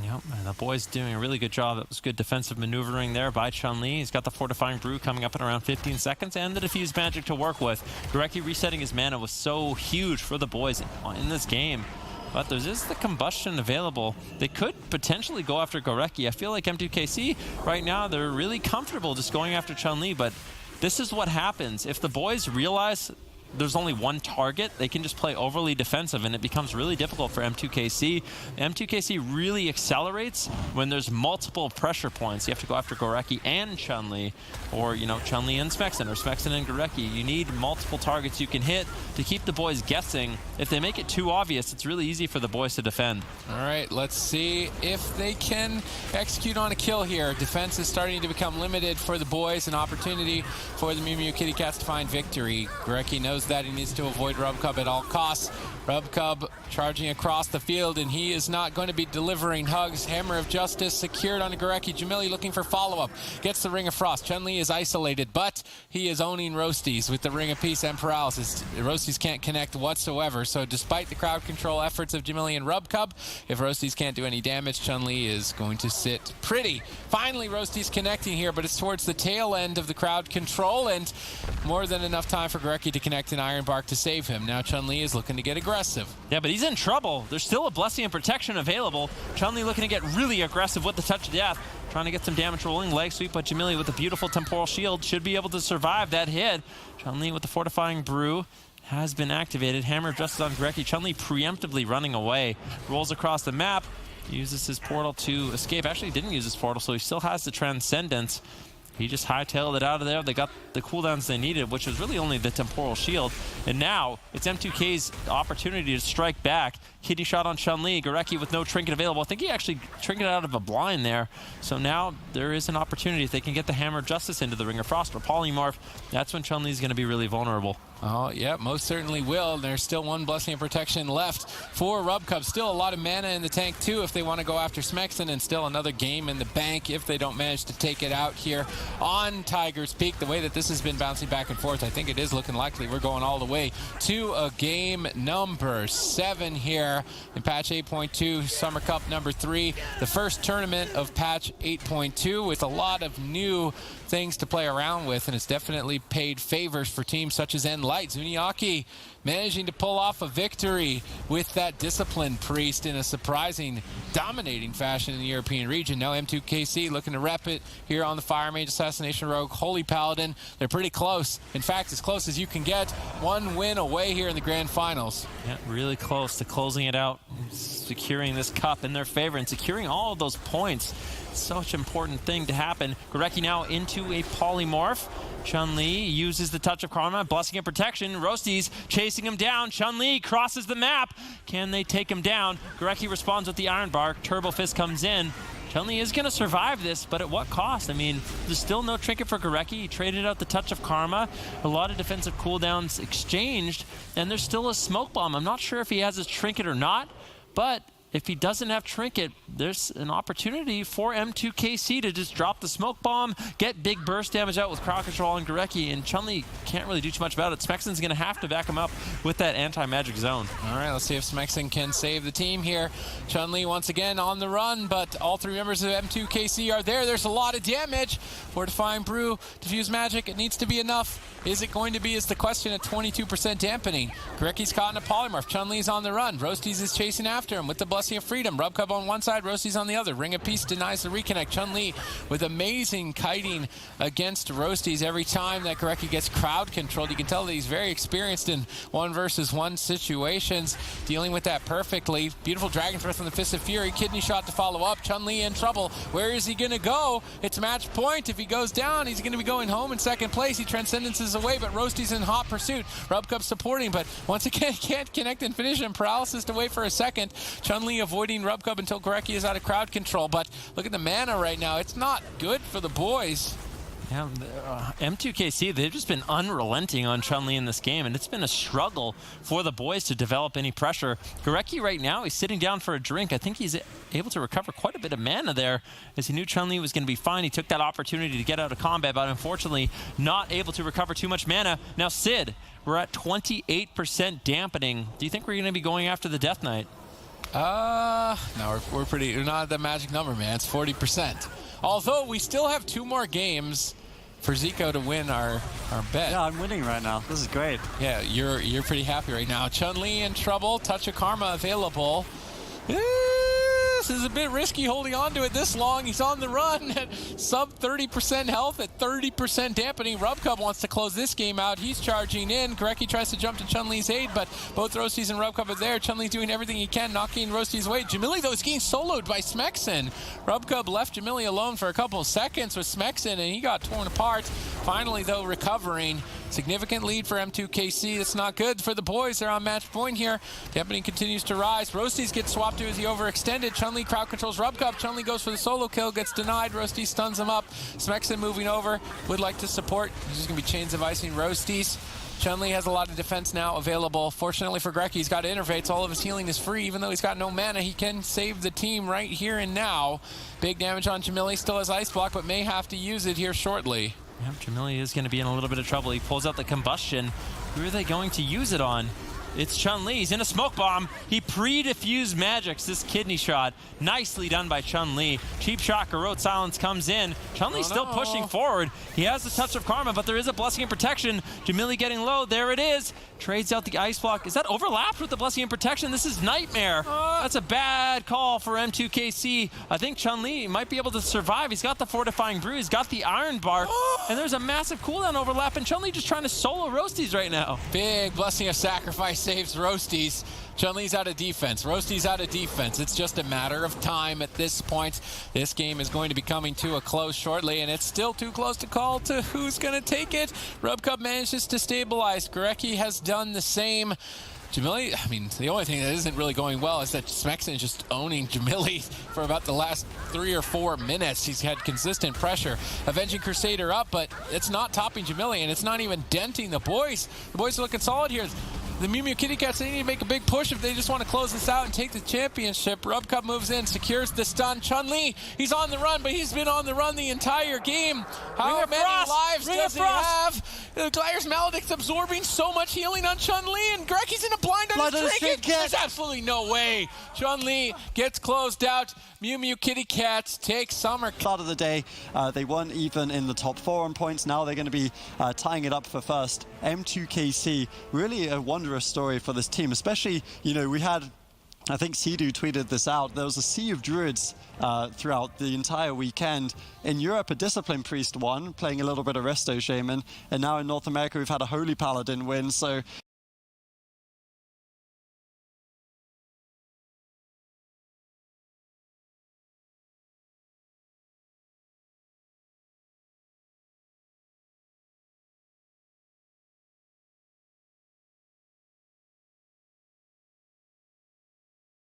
Yep, and the boys doing a really good job. That was good defensive maneuvering there by Chunli. He's got the Fortifying Brew coming up in around 15 seconds and the Diffuse Magic to work with. Goreki resetting his mana was so huge for the boys in this game. But there is the Combustion available. They could potentially go after Goreki. I feel like M2KC right now, they're really comfortable just going after Chunli, but this is what happens. If the boys realize there's only one target, they can just play overly defensive, and it becomes really difficult for M2KC. M2KC really accelerates when there's multiple pressure points. You have to go after Gorecki and Chunli, or, you know, Chunli and Smexen, or Smexen and Gorecki. You need multiple targets you can hit to keep the boys guessing. If they make it too obvious, it's really easy for the boys to defend. All right, let's see if they can execute on a kill here. Defense is starting to become limited for the boys. An opportunity for the Mew Mew Kitty Cats to find victory. Gorecki knows that he needs to avoid Rubcub at all costs. Rubcub charging across the field, and he is not going to be delivering hugs. Hammer of Justice secured on Gorecki. Jamili looking for follow-up. Gets the Ring of Frost. Chunli is isolated, but he is owning Roasties with the Ring of Peace and Paralysis. Roasties can't connect whatsoever, so despite the crowd control efforts of Jamili and Rubcub, if Roasties can't do any damage, Chunli is going to sit pretty. Finally, Roasties connecting here, but it's towards the tail end of the crowd control, and more than enough time for Gorecki to connect an Iron Bark to save him. Now Chunli is looking to get aggressive. Yeah, but he's in trouble. There's still a Blessing and Protection available. Chunli looking to get really aggressive with the Touch of Death, trying to get some damage rolling. Leg sweep, but Jamili with a beautiful Temporal Shield should be able to survive that hit. Chunli with the Fortifying Brew has been activated. Hammer of Justice on Gorecki. Chunli preemptively running away. Rolls across the map. Uses his portal to escape. Actually didn't use his portal, so he still has the Transcendence. He just hightailed it out of there. They got the cooldowns they needed, which was really only the Temporal Shield. And now it's M2K's opportunity to strike back. Kidney shot on Chunli. Gorecki with no trinket available. I think he actually trinketed out of a blind there. So now there is an opportunity. If they can get the Hammer of Justice into the Ring of Frost or Polymorph, that's when Chunli's going to be really vulnerable. Oh, yeah, most certainly will. There's still one Blessing of Protection left for Rubcub. Still a lot of mana in the tank, too, if they want to go after Smexen, and still another game in the bank if they don't manage to take it out here on Tiger's Peak. The way that this has been bouncing back and forth, I think it is looking likely we're going all the way to a game number 7 here in patch 8.2, Summer Cup number 3, the first tournament of patch 8.2 with a lot of new things to play around with, and it's definitely paid favors for teams such as Enlight. Zuniaki managing to pull off a victory with that Discipline Priest in a surprising, dominating fashion in the European region. Now M2KC looking to rep it here on the Fire Mage, Assassination Rogue, Holy Paladin. They're pretty close. In fact, as close as you can get. One win away here in the Grand Finals. Yeah, really close to closing it out, securing this cup in their favor, and securing all of those points. Such an important thing to happen. Gorecki now into a Polymorph. Chunli uses the Touch of Karma, Blessing and Protection. Roasties chasing him down. Chunli crosses the map. Can they take him down? Gorecki responds with the Iron Bark. Turbo Fist comes in. Chunli is going to survive this, but at what cost? I mean, there's still no trinket for Gorecki. He traded out the Touch of Karma. A lot of defensive cooldowns exchanged, and there's still a Smoke Bomb. I'm not sure if he has his trinket or not, but if he doesn't have trinket, there's an opportunity for M2KC to just drop the Smoke Bomb, get big burst damage out with crowd control on Gorecki, and Chunli can't really do too much about it. Smexen's going to have to back him up with that anti-magic zone. All right, let's see if Smexen can save the team here. Chunli once again on the run, but all 3 members of M2KC are there. There's a lot of damage. Fortifying Brew, Diffuse Magic, it needs to be enough. Is it going to be is the question at 22% dampening. Gorecki's caught in a Polymorph. Chunli's on the run. Roasties is chasing after him with the Blessing of Freedom. Rubcub on one side, Roasties on the other. Ring of Peace denies the reconnect. Chunli with amazing kiting against Roasties every time that Gorecki gets crowd controlled. You can tell that he's very experienced in 1 versus 1 situations, dealing with that perfectly. Beautiful Dragon Breath on the Fist of Fury. Kidney shot to follow up. Chunli in trouble. Where is he going to go? It's match point. If he goes down, he's going to be going home in 2nd place. He transcendences away, but Roastie's in hot pursuit. Rubcub supporting, but once again can't connect and finish him. Paralysis to wait for a second. Chunli avoiding Rubcub until Gorecki is out of crowd control, but look at the mana right now. It's not good for the boys. Yeah, M2KC, they've just been unrelenting on Chunli in this game, and it's been a struggle for the boys to develop any pressure. Gorecki right now, he's sitting down for a drink. I think he's able to recover quite a bit of mana there, as he knew Chunli was going to be fine. He took that opportunity to get out of combat, but unfortunately not able to recover too much mana. Now Sid, we're at 28% dampening. Do you think we're going to be going after the Death Knight? No, we're not at the magic number, man. It's 40%. Although we still have 2 more games for Zico to win our bet. Yeah, I'm winning right now. This is great. Yeah, you're pretty happy right now. Chunli in trouble. Touch of Karma available. this is a bit risky holding on to it this long. He's on the run at sub 30% health at 30% dampening. Rubcub wants to close this game out. He's charging in. Gorecki tries to jump to Chunli's aid, but both Roasties and Rubcub are there. Chunli's doing everything he can, knocking Roasties away. Jamili, though, is getting soloed by Smexen. Rubcub left Jamili alone for a couple of seconds with Smexen, and he got torn apart. Finally, though, recovering. Significant lead for M2KC. It's not good for the boys. They're on match point here. Dampening continues to rise. Roasties gets swapped to as he overextended. Chunli crowd controls Rubcub. Chunli goes for the solo kill, gets denied. Roasties stuns him up. Smexen moving over. Would like to support. He's just going to be chains of icing Roasties. Chunli has a lot of defense now available. Fortunately for Gorecki, he's got innervates. All of his healing is free. Even though he's got no mana, he can save the team right here and now. Big damage on Jamili. Still has Ice Block, but may have to use it here shortly. Yep, Chunli is going to be in a little bit of trouble. He pulls out the combustion. Who are they going to use it on? It's Chunli. He's in a smoke bomb. He pre-diffused magics this kidney shot. Nicely done by Chunli. Cheap shot, Garrote Silence comes in. Chunli's still pushing forward. He has the touch of karma, but there is a blessing and protection. Jamili getting low. There it is. Trades out the ice block. Is that overlapped with the blessing and protection? This is nightmare. That's a bad call for M2KC. I think Chunli might be able to survive. He's got the fortifying brew. He's got the iron bar. And there's a massive cooldown overlap. And Chunli just trying to solo Roasties right now. Big blessing of sacrifice saves Roasties. Chunli's out of defense. Roasties out of defense. It's just a matter of time at this point. This game is going to be coming to a close shortly, and it's still too close to call to who's going to take it. Rubcub manages to stabilize. Gorecki has done the same. Jamili, I mean, the only thing that isn't really going well is that Smexen is just owning Jamili for about the last 3 or 4 minutes. He's had consistent pressure. Avenging Crusader up, but it's not topping Jamili, and it's not even denting the boys. The boys are looking solid here. The Mew Mew Kitty Cats, they need to make a big push if they just want to close this out and take the championship. Rubcub moves in, secures the stun. Chunli, he's on the run, but he's been on the run the entire game. How many lives does he have? The Gliders Maledict's absorbing so much healing on Chunli, and Gorecki's in a blind on his trinket. There's absolutely no way. Chunli gets closed out. Mew Mew Kitty Cats take summer. Start of the day, they weren't even in the top 4 on points. Now they're going to be tying it up for first. M2KC, really a wonderful story for this team, especially, you know, we had, I think Sidu tweeted this out, there was a sea of druids throughout the entire weekend. In Europe, a Discipline Priest won, playing a little bit of Resto Shaman, and now in North America, we've had a Holy Paladin win, so